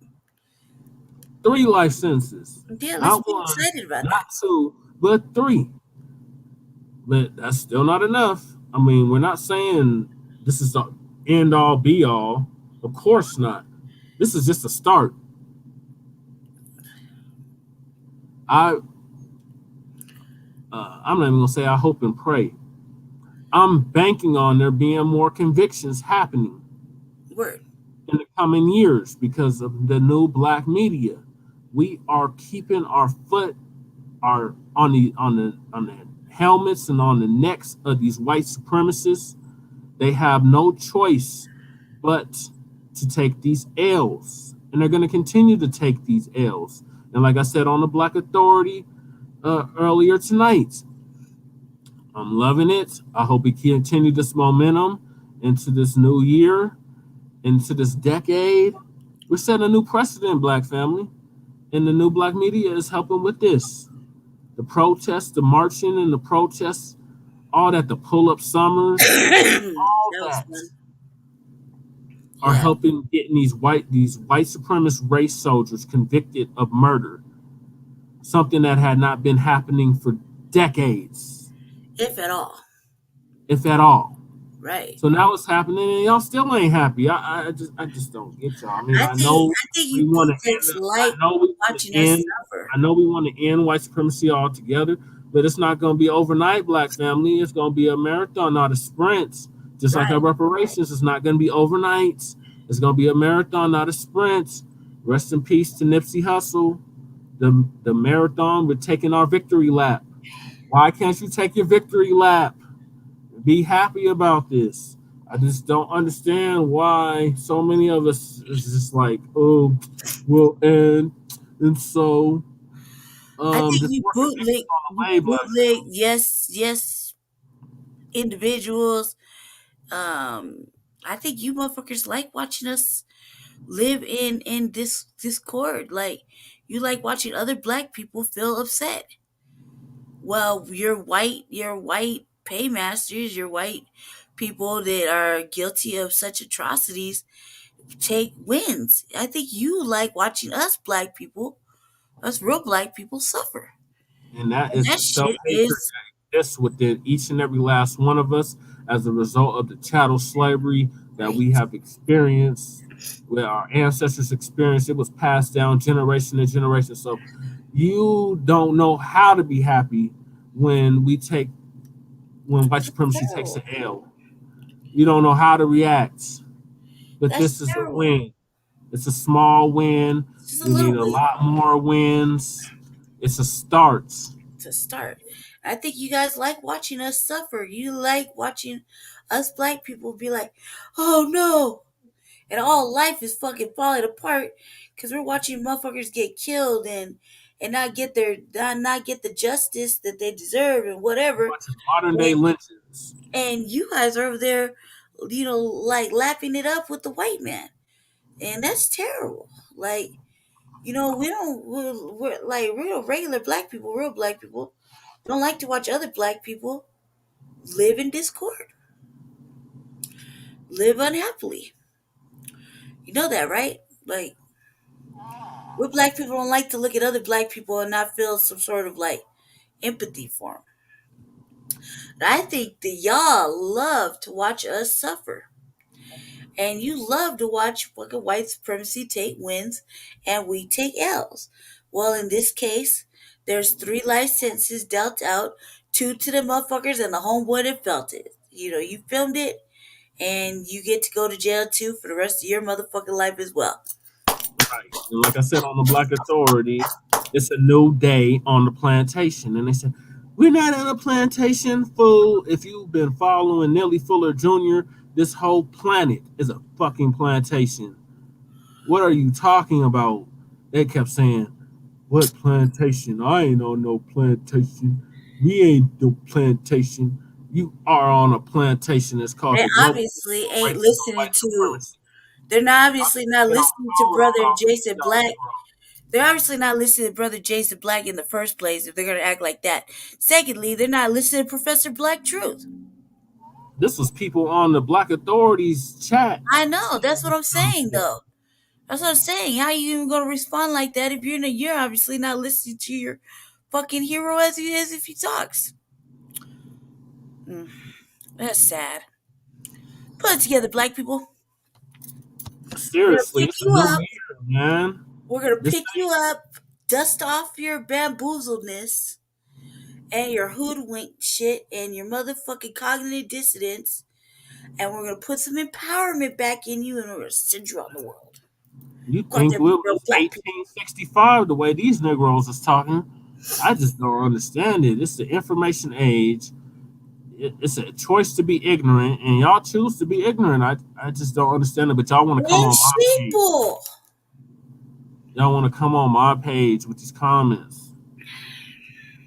3 life sentences, yeah, let's not be one, excited about that. not two, but 3. But that's still not enough. I mean, we're not saying this is the end all be all. Of course not. This is just a start. I I'm not even gonna say I hope and pray. I'm banking on there being more convictions happening Word. in the coming years because of the new black media. We are keeping our foot are on the helmets and on the necks of these white supremacists. They have no choice but to take these L's, and they're going to continue to take these L's. And like I said on the Black Authority earlier tonight, I'm loving it. I hope we continue this momentum into this new year, into this decade. We're setting a new precedent, Black family, and the new Black media is helping with this. The protests, the marching, and the protests, all that, the pull-up summers, all That was that fun. are Yeah. helping getting these white supremacist race soldiers convicted of murder, something that had not been happening for decades, If at all. if at all. Right. So now it's happening, and y'all still ain't happy. I just don't get y'all. I mean, I think we you want to bootlegs end. like I know we want watching to us end. suffer. I know we want to end white supremacy altogether, but it's not going to be overnight, Black family. It's going to be a marathon, not a sprint. Just like Right. our reparations, it's not going to be overnight. It's going to be a marathon, not a sprint. Rest in peace to Nipsey Hussle. The marathon, we're taking our victory lap. Why can't you take your victory lap? Be happy about this. I just don't understand why so many of us is just like, oh, we'll end. And so, I think there's more convictions on the way, Black family. yes, individuals. Um, I think you motherfuckers like watching us live in this discord. Like you like watching other black people feel upset. Well, your white paymasters, your white people that are guilty of such atrocities take wins. I think you like watching us real black people suffer. And that And is that the shit self-hatred is that exists within each and every last one of us as a result of the chattel slavery that we right. have experienced, where our ancestors experienced. It was passed down generation to generation. So you don't know how to be happy when when white supremacy takes Terrible. an L. You don't know how to react. But That's this is a terrible. win. It's a small win. Just a We little need a win lot more wins. It's a start. to start. I think you guys like watching us suffer. You like watching us black people be like, oh no. And all life is fucking falling apart because we're watching motherfuckers get killed and not get not get the justice that they deserve and whatever. Bunch of modern day And, lynches. and you guys are over there, like lapping it up with the white man. And that's terrible. Like, we don't, we're like real regular black people, real black people don't like to watch other black people live in discord, live unhappily. You know that, right? Like, we black people don't like to look at other black people and not feel some sort of like empathy for them. I think that y'all love to watch us suffer. And you love to watch fucking white supremacy take wins and we take L's. Well, in this case, there's 3 life sentences dealt out, 2 to the motherfuckers and the homeboy that felt it. You know, you filmed it and you get to go to jail too for the rest of your motherfucking life as well. Right. And like I said on the Black Authority, it's a new day on the plantation. And they said, we're not on a plantation, fool. If you've been following Nelly Fuller Jr., this whole planet is a fucking plantation. What are you talking about? They kept saying, what plantation? I ain't on no plantation. We ain't no plantation. You are on a plantation. It's called They the global obviously ain't racism, listening white to. supremacy. They're not obviously not Get on listening the to phone, brother I'll Jason y'all Black. Negro. They're obviously not listening to brother Jason Black in the first place if they're gonna act like that. Secondly, they're not listening to Professor Black Truth. This was people on the Black Authorities chat. I know. That's what I'm saying, though. That's what I'm saying. How you even gonna respond like that if you're obviously not listening to your fucking hero as he is if he talks? That's sad. Put it together, black people. We're gonna Seriously, pick it's a you new up. year, man. We're gonna This pick you up, dust off your bamboozledness and your hoodwink shit and your motherfucking cognitive dissonance, and we're gonna put some empowerment back in you, and we're gonna send you out in the world. you Go out think there, we be real was black people. 1865 the way these Negroes is talking? I just don't understand it. It's the information age. It's a choice to be ignorant, and y'all choose to be ignorant. I just don't understand it. But y'all want to come And on my page. sheeple. Y'all want to come on my page with these comments.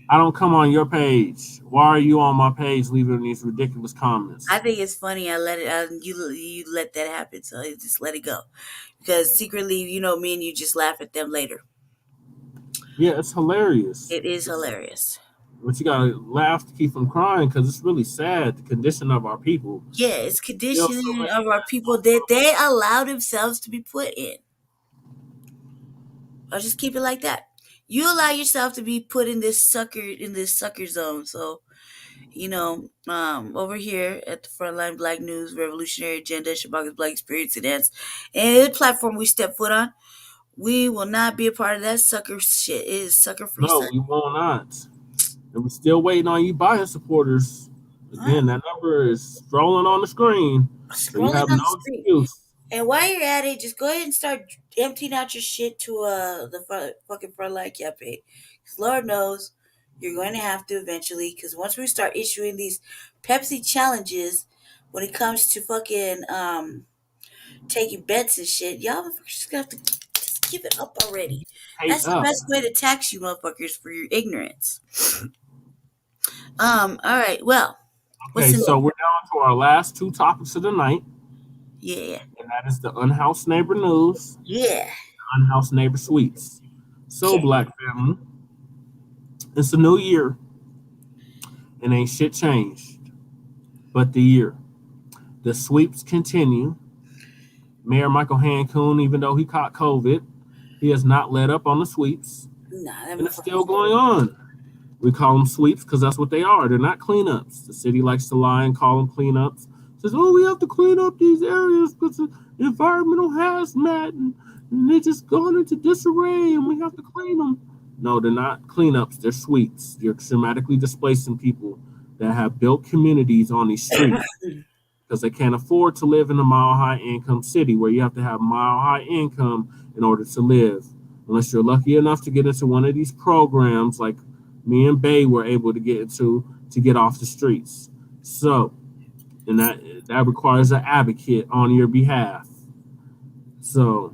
I don't come on your page. Why are you on my page leaving these ridiculous comments? I think it's funny. I let it. You let that happen, so I just let it go. Because secretly, me and you just laugh at them later. Yeah, it's hilarious. It is hilarious. But you gotta laugh to keep from crying because it's really sad the condition of our people. Yeah, it's Still so conditioning many of our people that they allow themselves to be put in. I'll just keep it like that. You allow yourself to be put in this sucker zone. So, over here at the Frontline Black News Revolutionary Agenda, Shabaka's Black Experience and Dance, and the platform we step foot on, we will not be a part of that sucker shit. It is sucker free. No, we will not. And we're still waiting on you buying supporters. Again, that number is scrolling on the screen. So you Scrolling have on the no screen. excuse. And while you're at it, just go ahead and start emptying out your shit to the fucking Frontline campaign. Because Lord knows you're going to have to eventually. Because once we start issuing these Pepsi challenges, when it comes to fucking taking bets and shit, y'all just have to just give it up already. Pay That's the up. best way to tax you motherfuckers for your ignorance. All right. Well, Okay, so we're down to our last 2 topics of the night. Yeah. And that is the Unhoused Neighbor News. Yeah. Unhoused Neighbor Sweets. So, Okay. Black family, it's a new year. And ain't shit changed but the year. The sweeps continue. Mayor Michael Hancock, even though he caught COVID, he has not let up on the sweeps. And it's still going on. We call them sweeps because that's what they are. They're not cleanups. The city likes to lie and call them cleanups. Says, oh, we have to clean up these areas because of environmental hazmat and they're just going into disarray and we have to clean them. No, they're not cleanups. They're sweeps. You're systematically displacing people that have built communities on these streets because they can't afford to live in a mile-high income city where you have to have mile-high income in order to live. Unless you're lucky enough to get into one of these programs like me and Bay were able to get into to get off the streets. So, and that requires an advocate on your behalf. So,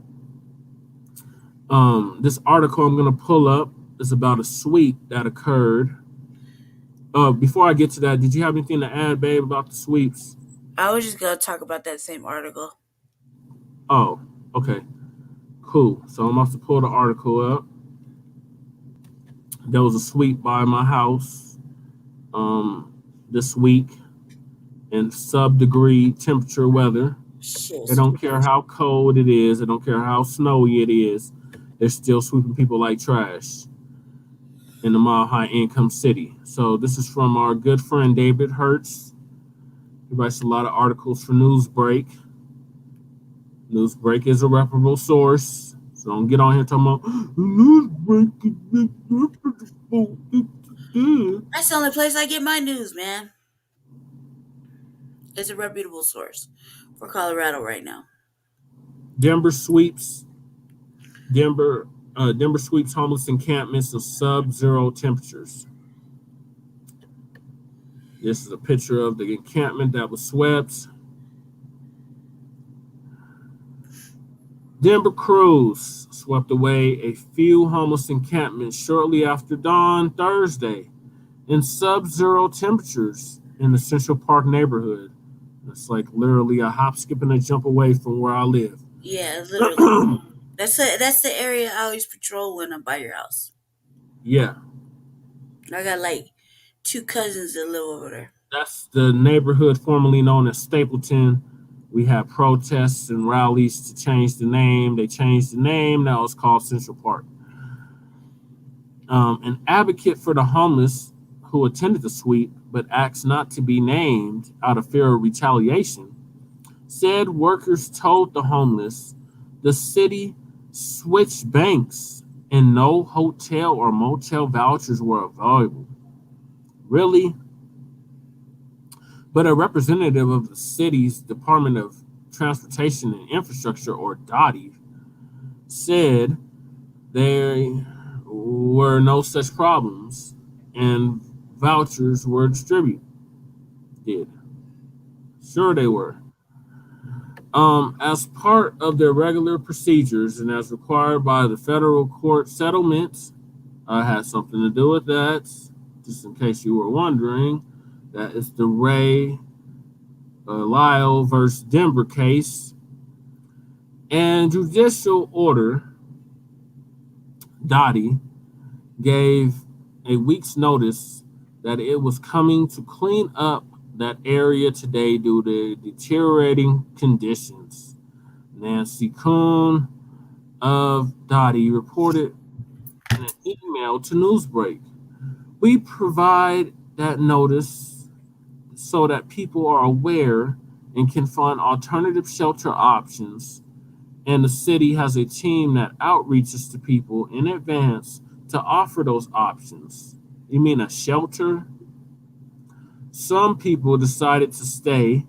this article I'm going to pull up is about a sweep that occurred. Before I get to that, did you have anything to add, Babe, about the sweeps? I was just going to talk about that same article. Oh, okay. Cool. So I'm about to pull the article up. There was a sweep by my house this week in sub-degree temperature weather. Shit. They don't care how cold it is. They don't care how snowy it is. They're still sweeping people like trash in the mile high income city. So this is from our good friend David Hertz. He writes a lot of articles for Newsbreak. Newsbreak is a reputable source. So don't get on here talking about Newsbreak is reputable. That's the only place I get my news, man. It's a reputable source for Colorado right now. Denver sweeps homeless encampments of sub-zero temperatures. This is a picture of the encampment that was swept. Denver crews swept away a few homeless encampments shortly after dawn Thursday in sub-zero temperatures in the Central Park neighborhood. It's like literally a hop, skip, and a jump away from where I live. Yeah, literally. That's the area I always patrol when I'm by your house. Yeah. I got like 2 cousins that live over there. That's the neighborhood formerly known as Stapleton. We had protests and rallies to change the name. They changed the name. Now it's called Central Park. An advocate for the homeless who attended the sweep but asked not to be named out of fear of retaliation said workers told the homeless the city switched banks and no hotel or motel vouchers were available. Really? But a representative of the city's Department of Transportation and Infrastructure, or DOTI, said there were no such problems and vouchers were distributed. Sure they were. As part of their regular procedures and as required by the federal court settlements, had something to do with that. Just in case you were wondering, that is the Ray Lyle versus Denver case. And judicial order, Dottie gave a week's notice that it was coming to clean up that area today due to deteriorating conditions. Nancy Kuhn of Dottie reported in an email to Newsbreak. We provide that notice so that people are aware and can find alternative shelter options. And the city has a team that outreaches to people in advance to offer those options. You mean a shelter? Some people decided to stay,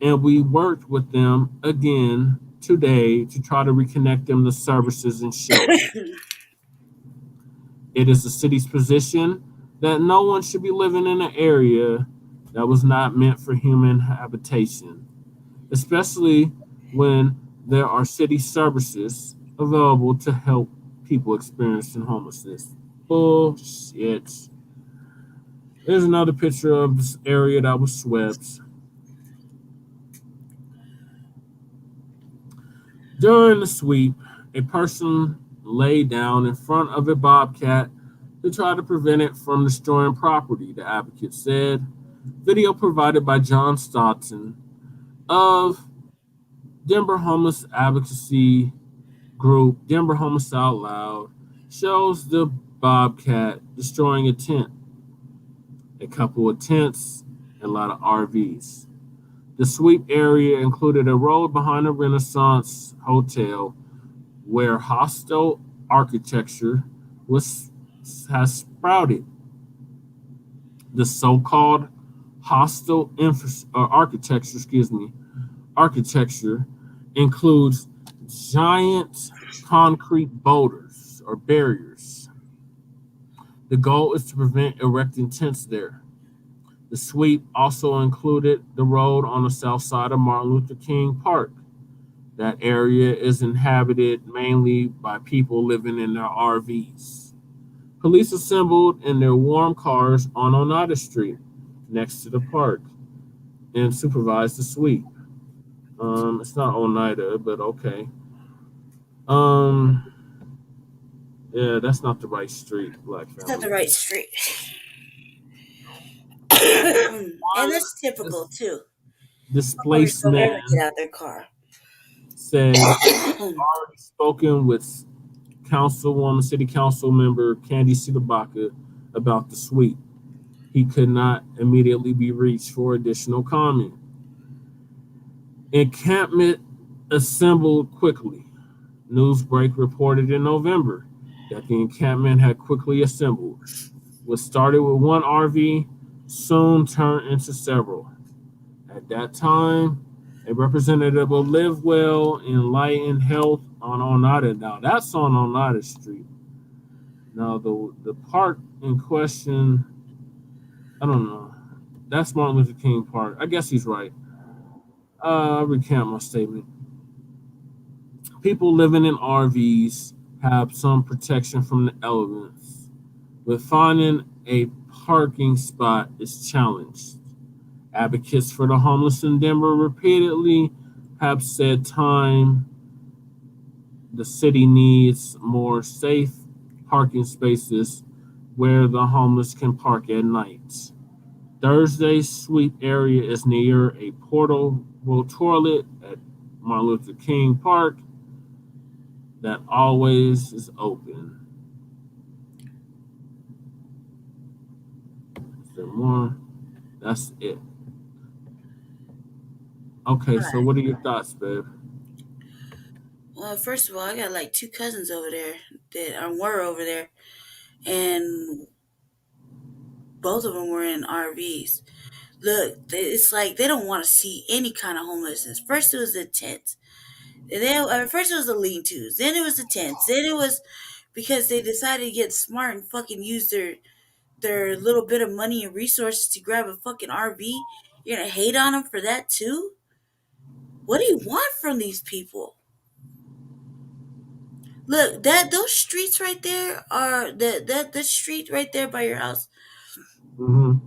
and we worked with them again today to try to reconnect them to services and shelter. It is the city's position that no one should be living in an area that was not meant for human habitation, especially when there are city services available to help people experiencing homelessness. Bullshit. There's another picture of this area that was swept. During the sweep, a person lay down in front of a bobcat to try to prevent it from destroying property, the advocate said. Video provided by John Stoughton of Denver Homeless Advocacy Group, Denver Homeless Out Loud, shows the bobcat destroying a tent, a couple of tents, and a lot of RVs. The sweep area included a road behind a Renaissance hotel where hostile architecture has sprouted. The so-called hostile architecture includes giant concrete boulders or barriers. The goal is to prevent erecting tents there. The sweep also included the road on the south side of Martin Luther King Park. That area is inhabited mainly by people living in their RVs. Police assembled in their warm cars on Oneida Street next to the park and supervised the sweep. It's not Oneida, but okay. Yeah, that's not the right street, Black family. It's not the right street. And that's typical This too. Motherfuckers displaced don't ever man get out their car. said already spoken with Councilwoman, City Council member Candy Sitabaka about the sweep. He could not immediately be reached for additional comment. Encampment assembled quickly. Newsbreak reported in November that the encampment had quickly assembled. What started with one RV soon turned into several. At that time, a representative of Live Well in Light and Health on Oneida. Now that's on Oneida Street. Now the park in question, I don't know. That's Martin Luther King Park. I guess he's right. I recant my statement. People living in RVs have some protection from the elements, but finding a parking spot is challenged. Advocates for the homeless in Denver repeatedly have said the city needs more safe parking spaces where the homeless can park at night. Thursday's sweep area is near a portable toilet at Martin Luther King Park that always is open. Is there more? That's it. Okay, so what are your thoughts, babe? Well, first of all, I got like two cousins over there that were over there, and both of them were in RVs. Look, it's like they don't want to see any kind of homelessness. First, it was the tents. First, it was the lean-tos. Then it was the tents. Then it was because they decided to get smart and fucking use their little bit of money and resources to grab a fucking RV. You're gonna hate on them for that too? What do you want from these people? Look, those streets right there are the street right there by your house Mm-hmm.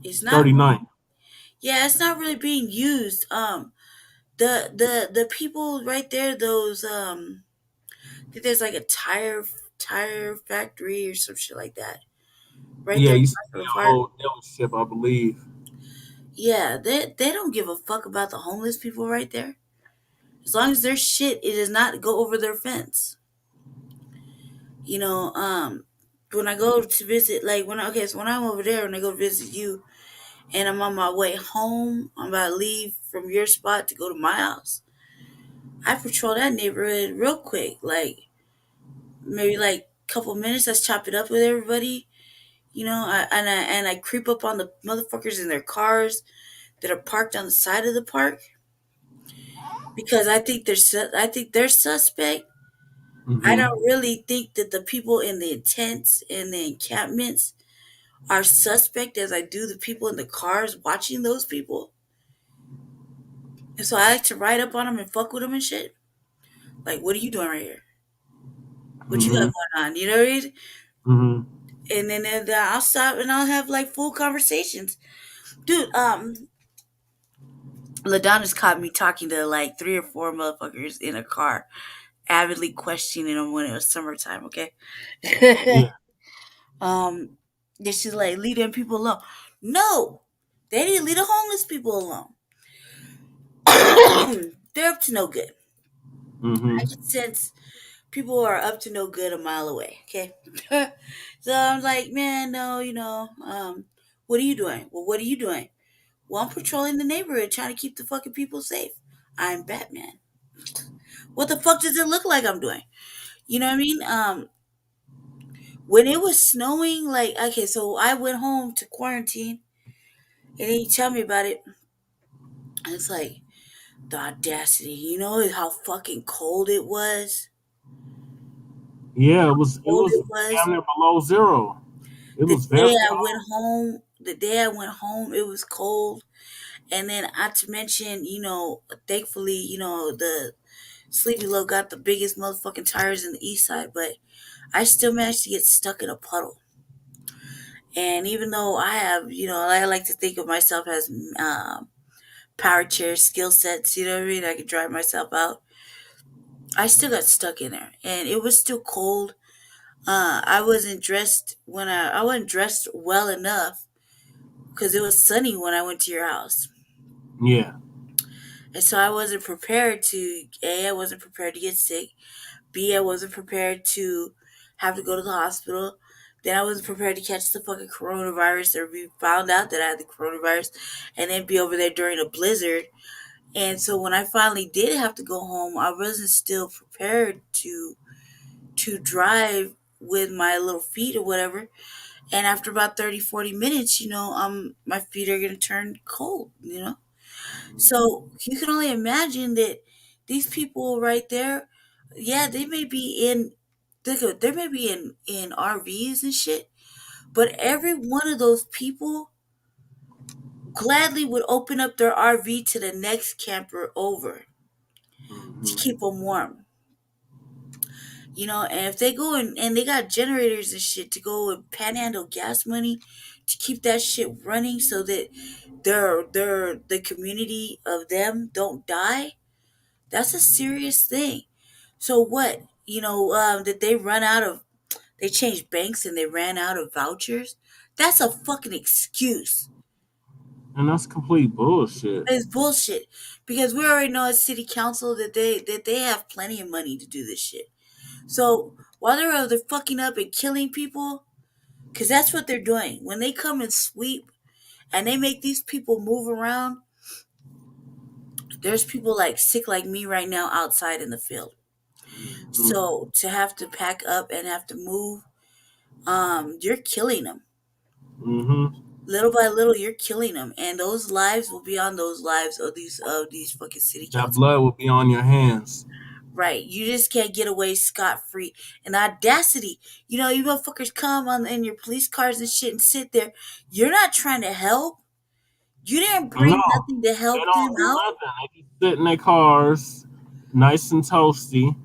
is not. 39. Yeah, it's not really being used. The people right there, those I think there's like a tire factory or some shit like that right Yeah, there you see by the the park. old dealership, I believe. Yeah, they don't give a fuck about the homeless people right there. As long as their shit it does not go over their fence. You know, when I go to visit, like so when I'm over there, when I go visit you, and I'm on my way home, I'm about to leave from your spot to go to my house. I patrol that neighborhood real quick, like maybe like a couple minutes. Let's chop it up with everybody, and I creep up on the motherfuckers in their cars that are parked on the side of the park because I think they're suspect. I Mm-hmm. don't really think that the people in the tents and the encampments are suspect as I do the people in the cars watching those people. And so I like to ride up on them and fuck with them and shit. Like, what are you doing right here? What you got Mm-hmm. going on? You know what I mean? Mm-hmm. And then I'll stop and I'll have like full conversations. Dude, LaDonna's caught me talking to like three or four motherfuckers in a car, avidly questioning them when it was summertime, okay? Yeah. um, this is like, leave them people alone. No, they didn't leave the homeless people alone. They're up to no good. I Mm-hmm. can sense people are up to no good a mile away, okay? So I'm like, man, no, what are you doing? Well, what are you doing? Well, I'm patrolling the neighborhood trying to keep the fucking people safe. I'm Batman. What the fuck does it look like I'm doing? You know what I mean? When it was snowing, like, okay, so I went home to quarantine, and then you tell me about it, and it's like, the audacity. You know how fucking cold it was? Yeah, it Cold was it was. down there below zero. It The was very day I went cold. home, it was cold. And then, not to mention, thankfully, the Sleepy Low got the biggest motherfucking tires in the east side, but I still managed to get stuck in a puddle. And even though I have, I like to think of myself as power chair skill sets, you know what I mean? I could drive myself out. I still got stuck in there, and it was still cold. I wasn't dressed I wasn't dressed well enough because it was sunny when I went to your house. Yeah. And so I wasn't prepared to, A, I wasn't prepared to get sick. B, I wasn't prepared to have to go to the hospital. Then I wasn't prepared to catch the fucking coronavirus or be found out that I had the coronavirus and then be over there during a blizzard. And so when I finally did have to go home, I wasn't still prepared to drive with my little feet or whatever. And after about 30, 40 minutes, my feet are going to turn cold. So you can only imagine that these people right there, yeah, they may be they may be in RVs and shit, but every one of those people gladly would open up their RV to the next camper over to keep them warm. And if they go and they got generators and shit to go and panhandle gas money to keep that shit running so that the community of them don't die, that's a serious thing. So what? That they changed banks and they ran out of vouchers. That's a fucking excuse. And that's complete bullshit. It's bullshit because we already know at city council that they have plenty of money to do this shit. So while they're fucking up and killing people, because that's what they're doing when they come and sweep and they make these people move around. There's people like sick like me right now outside in the field. So to have to pack up and have to move, you're killing them. Mm-hmm. Little by little, you're killing them, and those lives will be on those lives of these fucking city council. That blood will be on your hands. Right, you just can't get away scot-free. And the audacity, you motherfuckers come in your police cars and shit and sit there. You're not trying to help. You didn't bring nothing to help they them don't do out. nothing. They just sit in their cars, nice and toasty.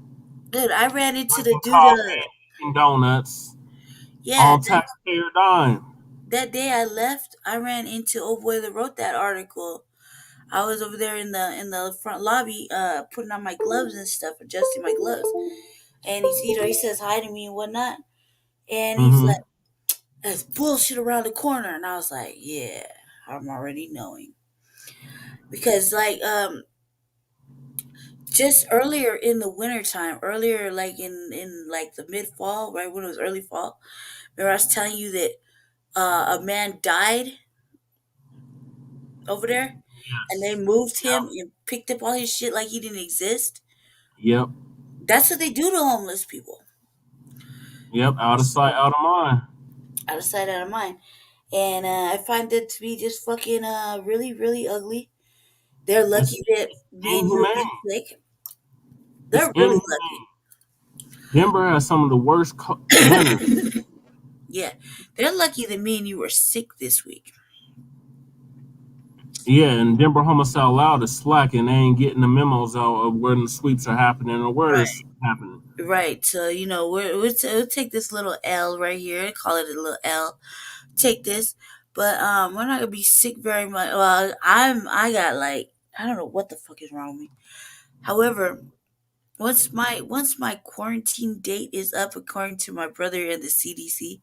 Dude, I ran into the drinking dude. coffee, eating donuts. Yeah, all taxpayer dime. That day I left, I ran into old boy that wrote that article. I was over there in the front lobby, putting on my gloves and stuff, adjusting my gloves. And he says hi to me and whatnot. And he's like, "That's bullshit around the corner." And I was like, "Yeah, I'm already knowing." Because just earlier in the wintertime, earlier like in like the mid fall, right when it was early fall, remember I was telling you that a man died over there, and they moved him and picked up all his shit like he didn't exist. Yep. That's what they do to homeless people. Yep, out of sight, out of mind. Out of sight, out of mind. And I find that to be just fucking really, really ugly. They're lucky that me and you get sick. They're really lucky. Denver has some of the worst winters. Yeah, they're lucky that me and you were sick this week. Yeah, and Denver Homicide Loud is slacking. They ain't getting the memos out of where the sweeps are happening or where it's happening. Right. So, we'll take this little L right here. Call it a little L. Take this. But we're not gonna be sick very much. Well, I got I don't know what the fuck is wrong with me. However, once my quarantine date is up, according to my brother and the CDC,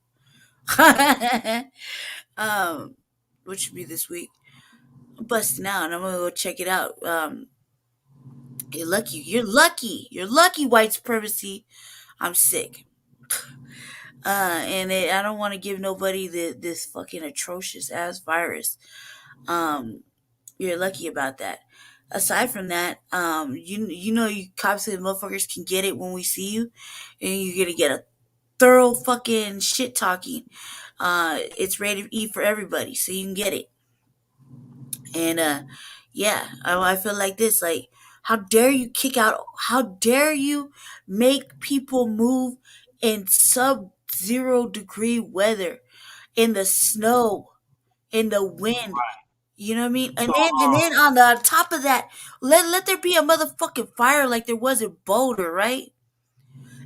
which should be this week, I'm busting out and I'm gonna go check it out. You're lucky, white supremacy. I'm sick. And I don't want to give nobody this fucking atrocious ass virus. You're lucky about that. Aside from that, you cops and motherfuckers can get it when we see you, and you're gonna get a thorough fucking shit talking. It's ready to eat for everybody, so you can get it. And yeah, I feel like this. Like, how dare you kick out? How dare you make people move in sub-zero degree weather, in the snow, in the wind? You know what I mean? And then on the top of that, let there be a motherfucking fire like there was in Boulder, right?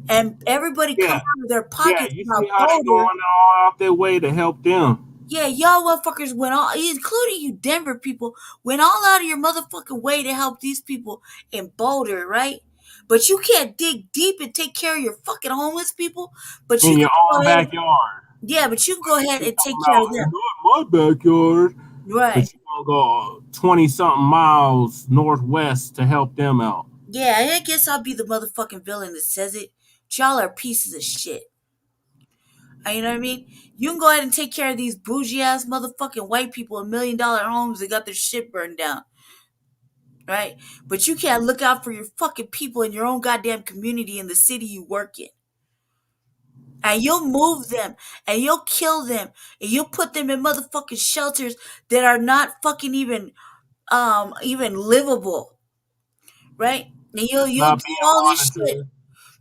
And everybody come out of their pockets. Yeah, you see how they going all out their way to help them. Yeah, y'all motherfuckers went all, including you Denver people, went all out of your motherfucking way to help these people in Boulder, right? But you can't dig deep and take care of your fucking homeless people. But in you your own backyard. Yeah, but you can go ahead You're and take talking care about of them. not in my backyard, Right. but you gonna go 20 something miles northwest to help them out. Yeah, I guess I'll be the motherfucking villain that says it. Y'all are pieces of shit. You know what I mean? You can go ahead and take care of these bougie ass motherfucking white people in $1 million homes that got their shit burned down. Right? But you can't look out for your fucking people in your own goddamn community in the city you work in. And you'll move them and you'll kill them and you'll put them in motherfucking shelters that are not fucking even livable. Right? And That's you'll not do being all this shit. monitored.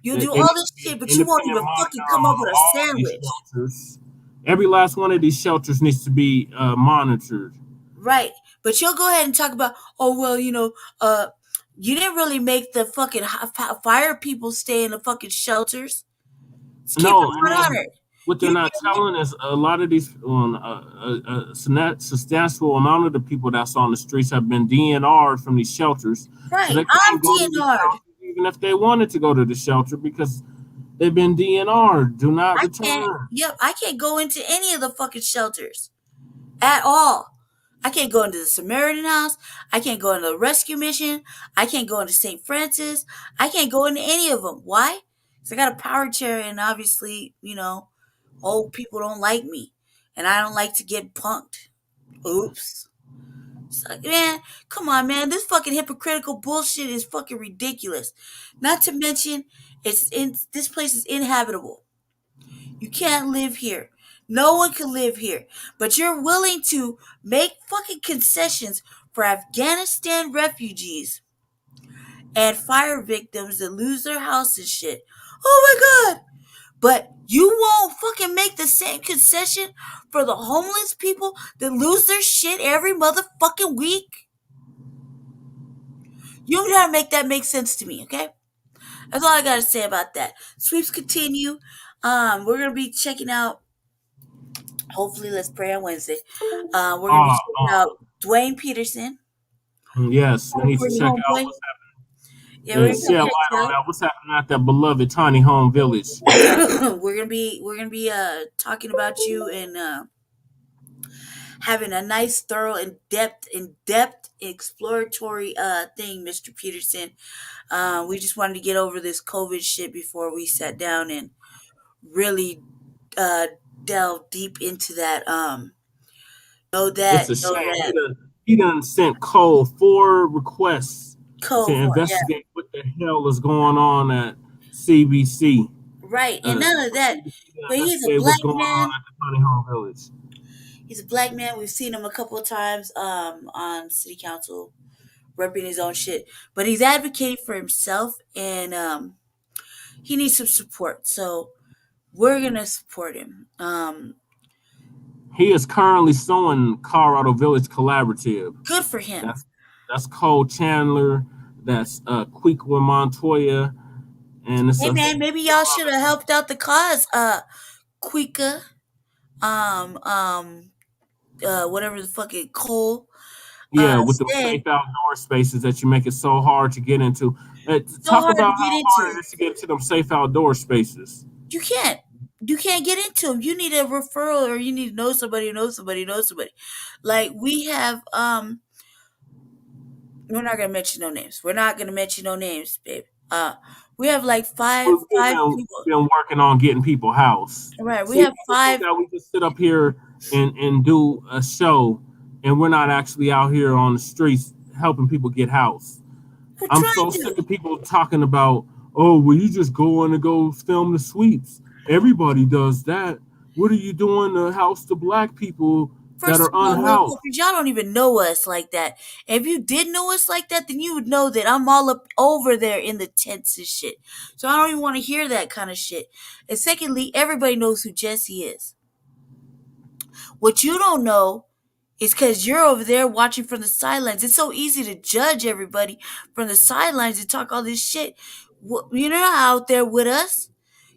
You'll They do need all to this be shit, an but you won't independent even fucking monitor come up on with a all of these sandwich. shelters. Every last one of these shelters needs to be monitored. Right. But you'll go ahead and talk about, oh, well, you didn't really make the fucking fire people stay in the fucking shelters. Let's keep it No, and then 100. what they're You not get me? telling is a lot of these, substantial amount of the people that's on the streets have been DNR'd from these shelters, so Right. they I'm can't go to the DNR'd. shelter even if they wanted to go to the shelter because they've been DNR'd. Do not I can't, return. yep, I can't go into any of the fucking shelters at all. I can't go into the Samaritan house. I can't go into the rescue mission. I can't go into St. Francis. I can't go into any of them. Why? Because I got a power chair and obviously, old people don't like me. And I don't like to get punked. Oops. It's like, man, come on, man. This fucking hypocritical bullshit is fucking ridiculous. Not to mention, this place is inhabitable. You can't live here. No one can live here. But you're willing to make fucking concessions for Afghanistan refugees and fire victims that lose their house and shit. Oh my god. But you won't fucking make the same concession for the homeless people that lose their shit every motherfucking week? You don't have to make that make sense to me, okay? That's all I gotta say about that. Sweeps continue. We're gonna be checking out. Hopefully, let's pray on Wednesday. We're gonna be Uh, checking uh, out Dwayne Peterson. yes, we need to Pretty check out homeboy. what's Yeah, we're happening. gonna Shed check light on it that. What's happening at that beloved tiny home village? out. we're gonna be talking about you and having a nice, thorough, in-depth exploratory thing, Mr. Peterson. We just wanted to get over this COVID shit before we sat down and really uh, delve deep into that. It's a Know shame. that He done sent Cole 4 requests to code for yeah, investigate what the hell is going on at CBC. right, and Uh, none of for that. CBC to But he's a investigate what's black going on man. at the tiny home village. He's a black man. We've seen him a couple of times on city council, repping his own shit. But he's advocating for himself, and he needs some support. So we're gonna support him. He is currently suing Colorado Village Collaborative. Good for him. That's that's Cole Chandler. That's Queequa Montoya, and it's Hey a man, maybe y'all should have helped out the cause. Quika, whatever the fucking Cole yeah, with them said. safe outdoor spaces that you make it so hard to get into. So Talk hard to about get how hard into. it is to get into them safe outdoor spaces. You can't. You can't get into them. You need a referral, or you need to know somebody, who knows somebody, who knows somebody. Like we have. We're not gonna mention no names. We're not gonna mention no names, babe. We have like five We've people. been working on getting people housed. Right. We See, have people think five. that we just sit up here and do a show, and we're not actually out here on the streets helping people get housed. We're I'm trying so sick to. of people talking about, oh, well, you just go on and go film the sweeps. Everybody does that. What are you doing to house the black people that First are of all, unhoused? motherfuckers, y'all don't even know us like that. If you did know us like that, then you would know that I'm all up over there in the tents and shit. So I don't even want to hear that kind of shit. And secondly, everybody knows who Jesse is. What you don't know is because you're over there watching from the sidelines. It's so easy to judge everybody from the sidelines and talk all this shit. You're not out there with us.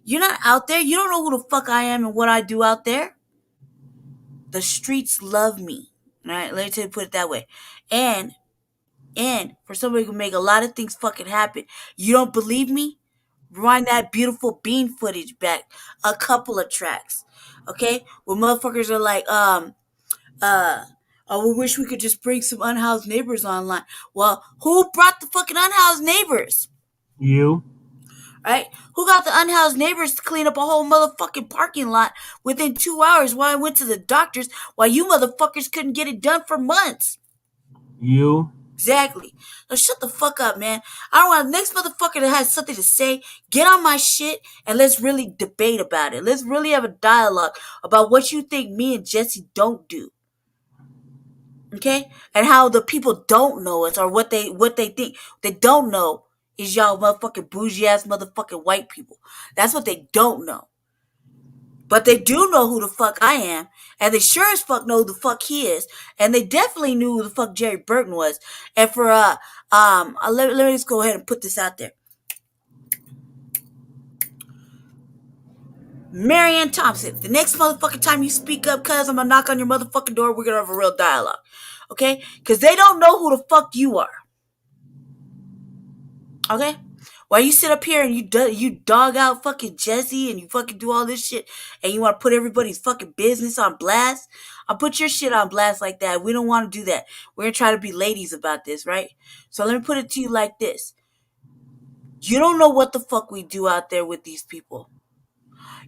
You're not out there. You don't know who the fuck I am and what I do out there. The streets love me. All right, let me tell you, put it that way. And for somebody who can make a lot of things fucking happen, you don't believe me? Rewind that beautiful bean footage back a couple of tracks. Okay? Where motherfuckers are like, oh, we wish we could just bring some unhoused neighbors online. Well, who brought the fucking unhoused neighbors? You. Right? Who got the unhoused neighbors to clean up a whole motherfucking parking lot within 2 hours while I went to the doctors while you motherfuckers couldn't get it done for months? You. Exactly. Now shut the fuck up, man. I don't want the next motherfucker that has something to say, get on my shit and let's really debate about it. Let's really have a dialogue about what you think me and Jesse don't do. Okay? And how the people don't know us or what they think. They don't know is y'all motherfucking bougie ass motherfucking white people. That's what they don't know. But they do know who the fuck I am, and they sure as fuck know who the fuck he is, and they definitely knew who the fuck Jerry Burton was. And for let me just go ahead and put this out there. Marianne Thompson, the next motherfucking time you speak up, cuz I'm gonna knock on your motherfucking door, we're gonna have a real dialogue. Okay? Because they don't know who the fuck you are. Okay? While you sit up here and you dog out fucking Jesse and you fucking do all this shit and you want to put everybody's fucking business on blast, I'll put your shit on blast like that. We don't want to do that. We're going to try to be ladies about this, right? So let me put it to you like this. You don't know what the fuck we do out there with these people.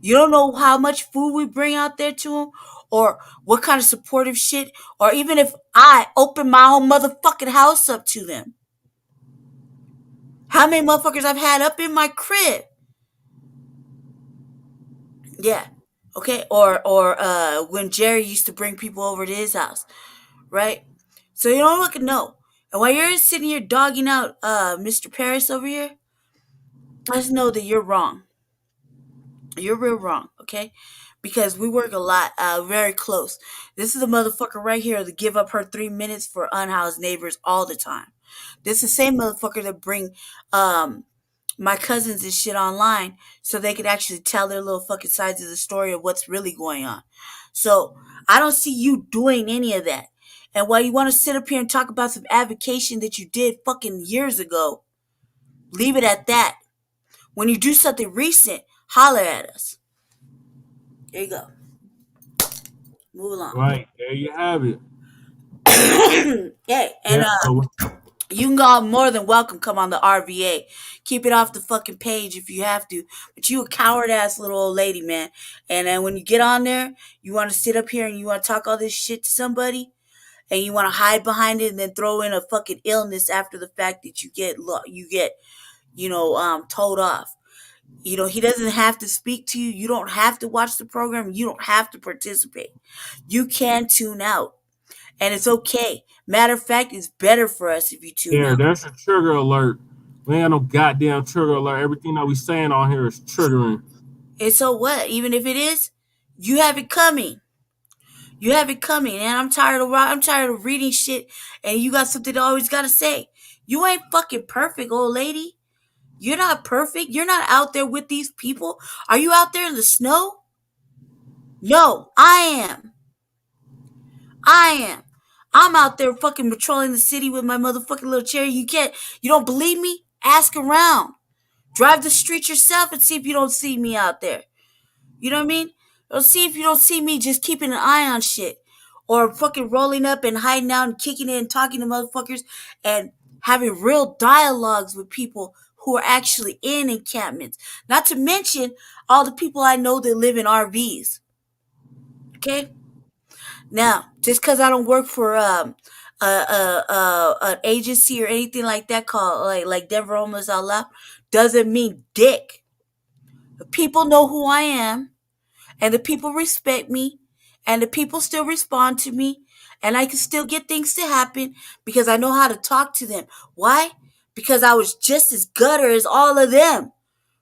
You don't know how much food we bring out there to them or what kind of supportive shit or even if I open my own motherfucking house up to them. How many motherfuckers I've had up in my crib? Yeah. Okay. Or when Jerry used to bring people over to his house. Right? So you don't fucking know. And while you're sitting here dogging out Mr. Paris over here, just know that you're wrong. You're real wrong, okay? Because we work a lot, very close. This is a motherfucker right here that give up her 3 minutes for unhoused neighbors all the time. This is the same motherfucker that bring my cousins and shit online so they could actually tell their little fucking sides of the story of what's really going on. So I don't see you doing any of that. And while you want to sit up here and talk about some advocation that you did fucking years ago, leave it at that. When you do something recent, holler at us. There you go. Move along. Right. There you have it. Yeah, and you can go more than welcome come on the RVA. Keep it off the fucking page if you have to. But you a coward ass little old lady, man. And then when you get on there, you want to sit up here and you want to talk all this shit to somebody, and you want to hide behind it and then throw in a fucking illness after the fact that you get told off. You know, he doesn't have to speak to you. You don't have to watch the program. You don't have to participate. You can tune out. And it's okay. Matter of fact, it's better for us if you tune out. Yeah, there's a trigger alert. We ain't no goddamn trigger alert. Everything that we saying on here is triggering. And so what? Even if it is, you have it coming. You have it coming. And I'm tired of reading shit and you got something to always gotta say. You ain't fucking perfect, old lady. You're not perfect. You're not out there with these people. Are you out there in the snow? No, I am. I'm out there fucking patrolling the city with my motherfucking little cherry. You don't believe me? Ask around. Drive the street yourself and see if you don't see me out there. You know what I mean? Or see if you don't see me just keeping an eye on shit. Or fucking rolling up and hiding out and kicking in and talking to motherfuckers and having real dialogues with people who are actually in encampments. Not to mention all the people I know that live in RVs. Okay? Now, just because I don't work for an agency or anything like that called like Denver Homeless Out Loud doesn't mean dick. The people know who I am, and the people respect me, and the people still respond to me, and I can still get things to happen because I know how to talk to them. Why? Because I was just as gutter as all of them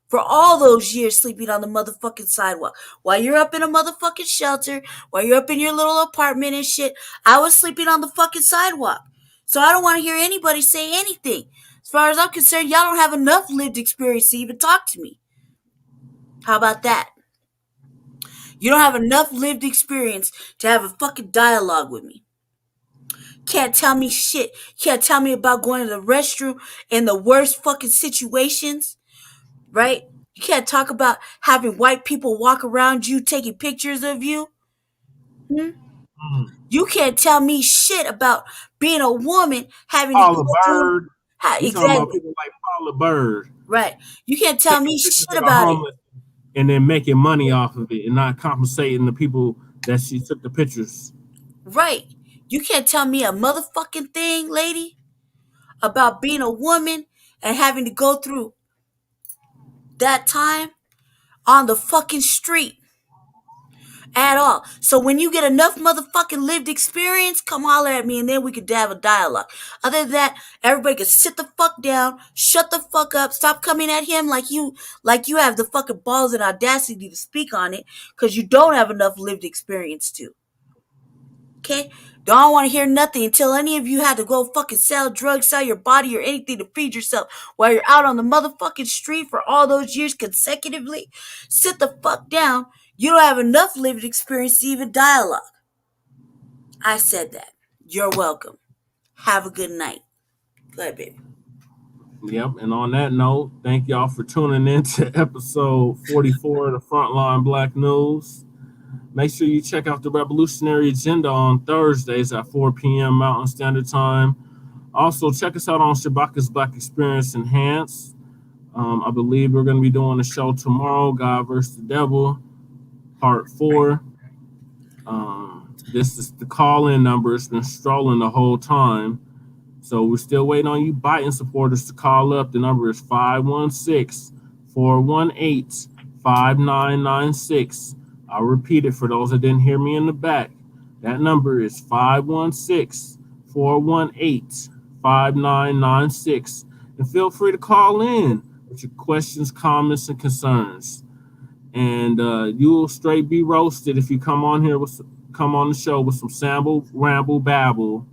for all those years sleeping on the motherfucking sidewalk. While you're up in a motherfucking shelter, while you're up in your little apartment and shit, I was sleeping on the fucking sidewalk. So I don't want to hear anybody say anything. As far as I'm concerned, y'all don't have enough lived experience to even talk to me. How about that? You don't have enough lived experience to have a fucking dialogue with me. Can't tell me shit. Can't tell me about going to the restroom in the worst fucking situations, right? You can't talk about having white people walk around you taking pictures of you. Hmm? Mm. You can't tell me shit about being a woman having to go Paula through. Bird. We talking about Exactly. people like Paula Bird Right. You can't tell taking me pictures shit of the about it. homeless and then making money off of it and not compensating the people that she took the pictures. Right. You can't tell me a motherfucking thing, lady, about being a woman and having to go through that time on the fucking street at all. So when you get enough motherfucking lived experience, come holler at me and then we could have a dialogue. Other than that, everybody can sit the fuck down, shut the fuck up, stop coming at him like you have the fucking balls and audacity to speak on it because you don't have enough lived experience to. Okay? Don't want to hear nothing until any of you had to go fucking sell drugs, sell your body or anything to feed yourself while you're out on the motherfucking street for all those years consecutively. Sit the fuck down. You don't have enough lived experience to even dialogue. I said that. You're welcome. Have a good night. Go ahead, baby. Yep. And on that note, thank y'all for tuning in to episode 44 of the Frontline Black News. Make sure you check out the Revolutionary Agenda on Thursdays at 4 p.m. Mountain Standard Time. Also, check us out on Shabaka's Black Experience Enhanced. I believe we're going to be doing a show tomorrow, God versus the Devil, part 4. This is the call-in number. It's been strolling the whole time. So we're still waiting on you Biden supporters to call up. The number is 516-418-5996. I'll repeat it for those that didn't hear me in the back. That number is 516-418-5996. And feel free to call in with your questions, comments, and concerns. And you'll straight be roasted if you come on the show with some sample, ramble, babble.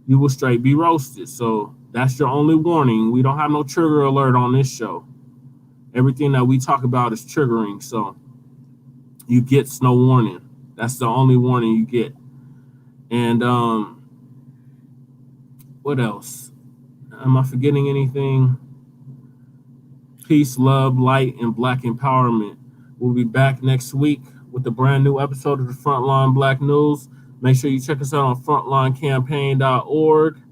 You will straight be roasted. So that's your only warning. We don't have no trigger alert on this show. Everything that we talk about is triggering. So you get no warning. That's the only warning you get. And what else? Am I forgetting anything? Peace, love, light, and Black empowerment. We'll be back next week with a brand new episode of the Frontline Black News. Make sure you check us out on frontlinecampaign.org.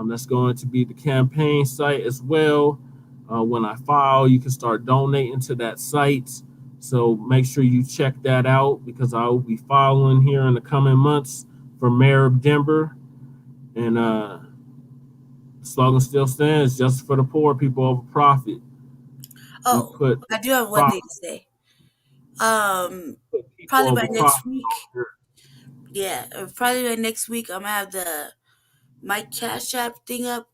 That's going to be the campaign site as well. When I file, you can start donating to that site. So make sure you check that out because I will be filing here in the coming months for Mayor of Denver. And the slogan still stands, justice for the poor, people over profit. Oh, I do have one thing to say. Probably by next week. Yeah, probably by next week I'm gonna have my Cash App thing up.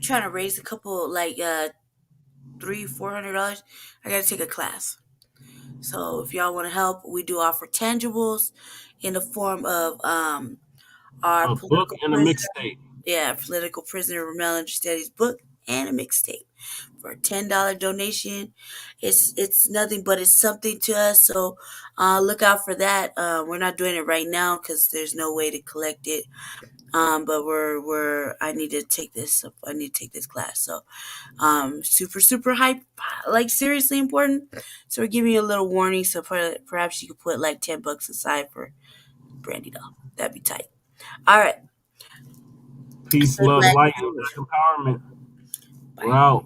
Trying to raise a couple like $300-$400. I gotta take a class. So if y'all want to help, we do offer tangibles in the form of our a book and a mixtape. Yeah, political prisoner Ramel Studies book and a mixtape for a $10 donation. It's nothing, but it's something to us. So look out for that. We're not doing it right now because there's no way to collect it. But I need to take this. I need to take this class. So super hype, like seriously important. So we're giving you a little warning. So perhaps you could put like $10 aside for Brandy doll. That'd be tight. All right. Peace, love, light, and Black empowerment. Bye. We're out.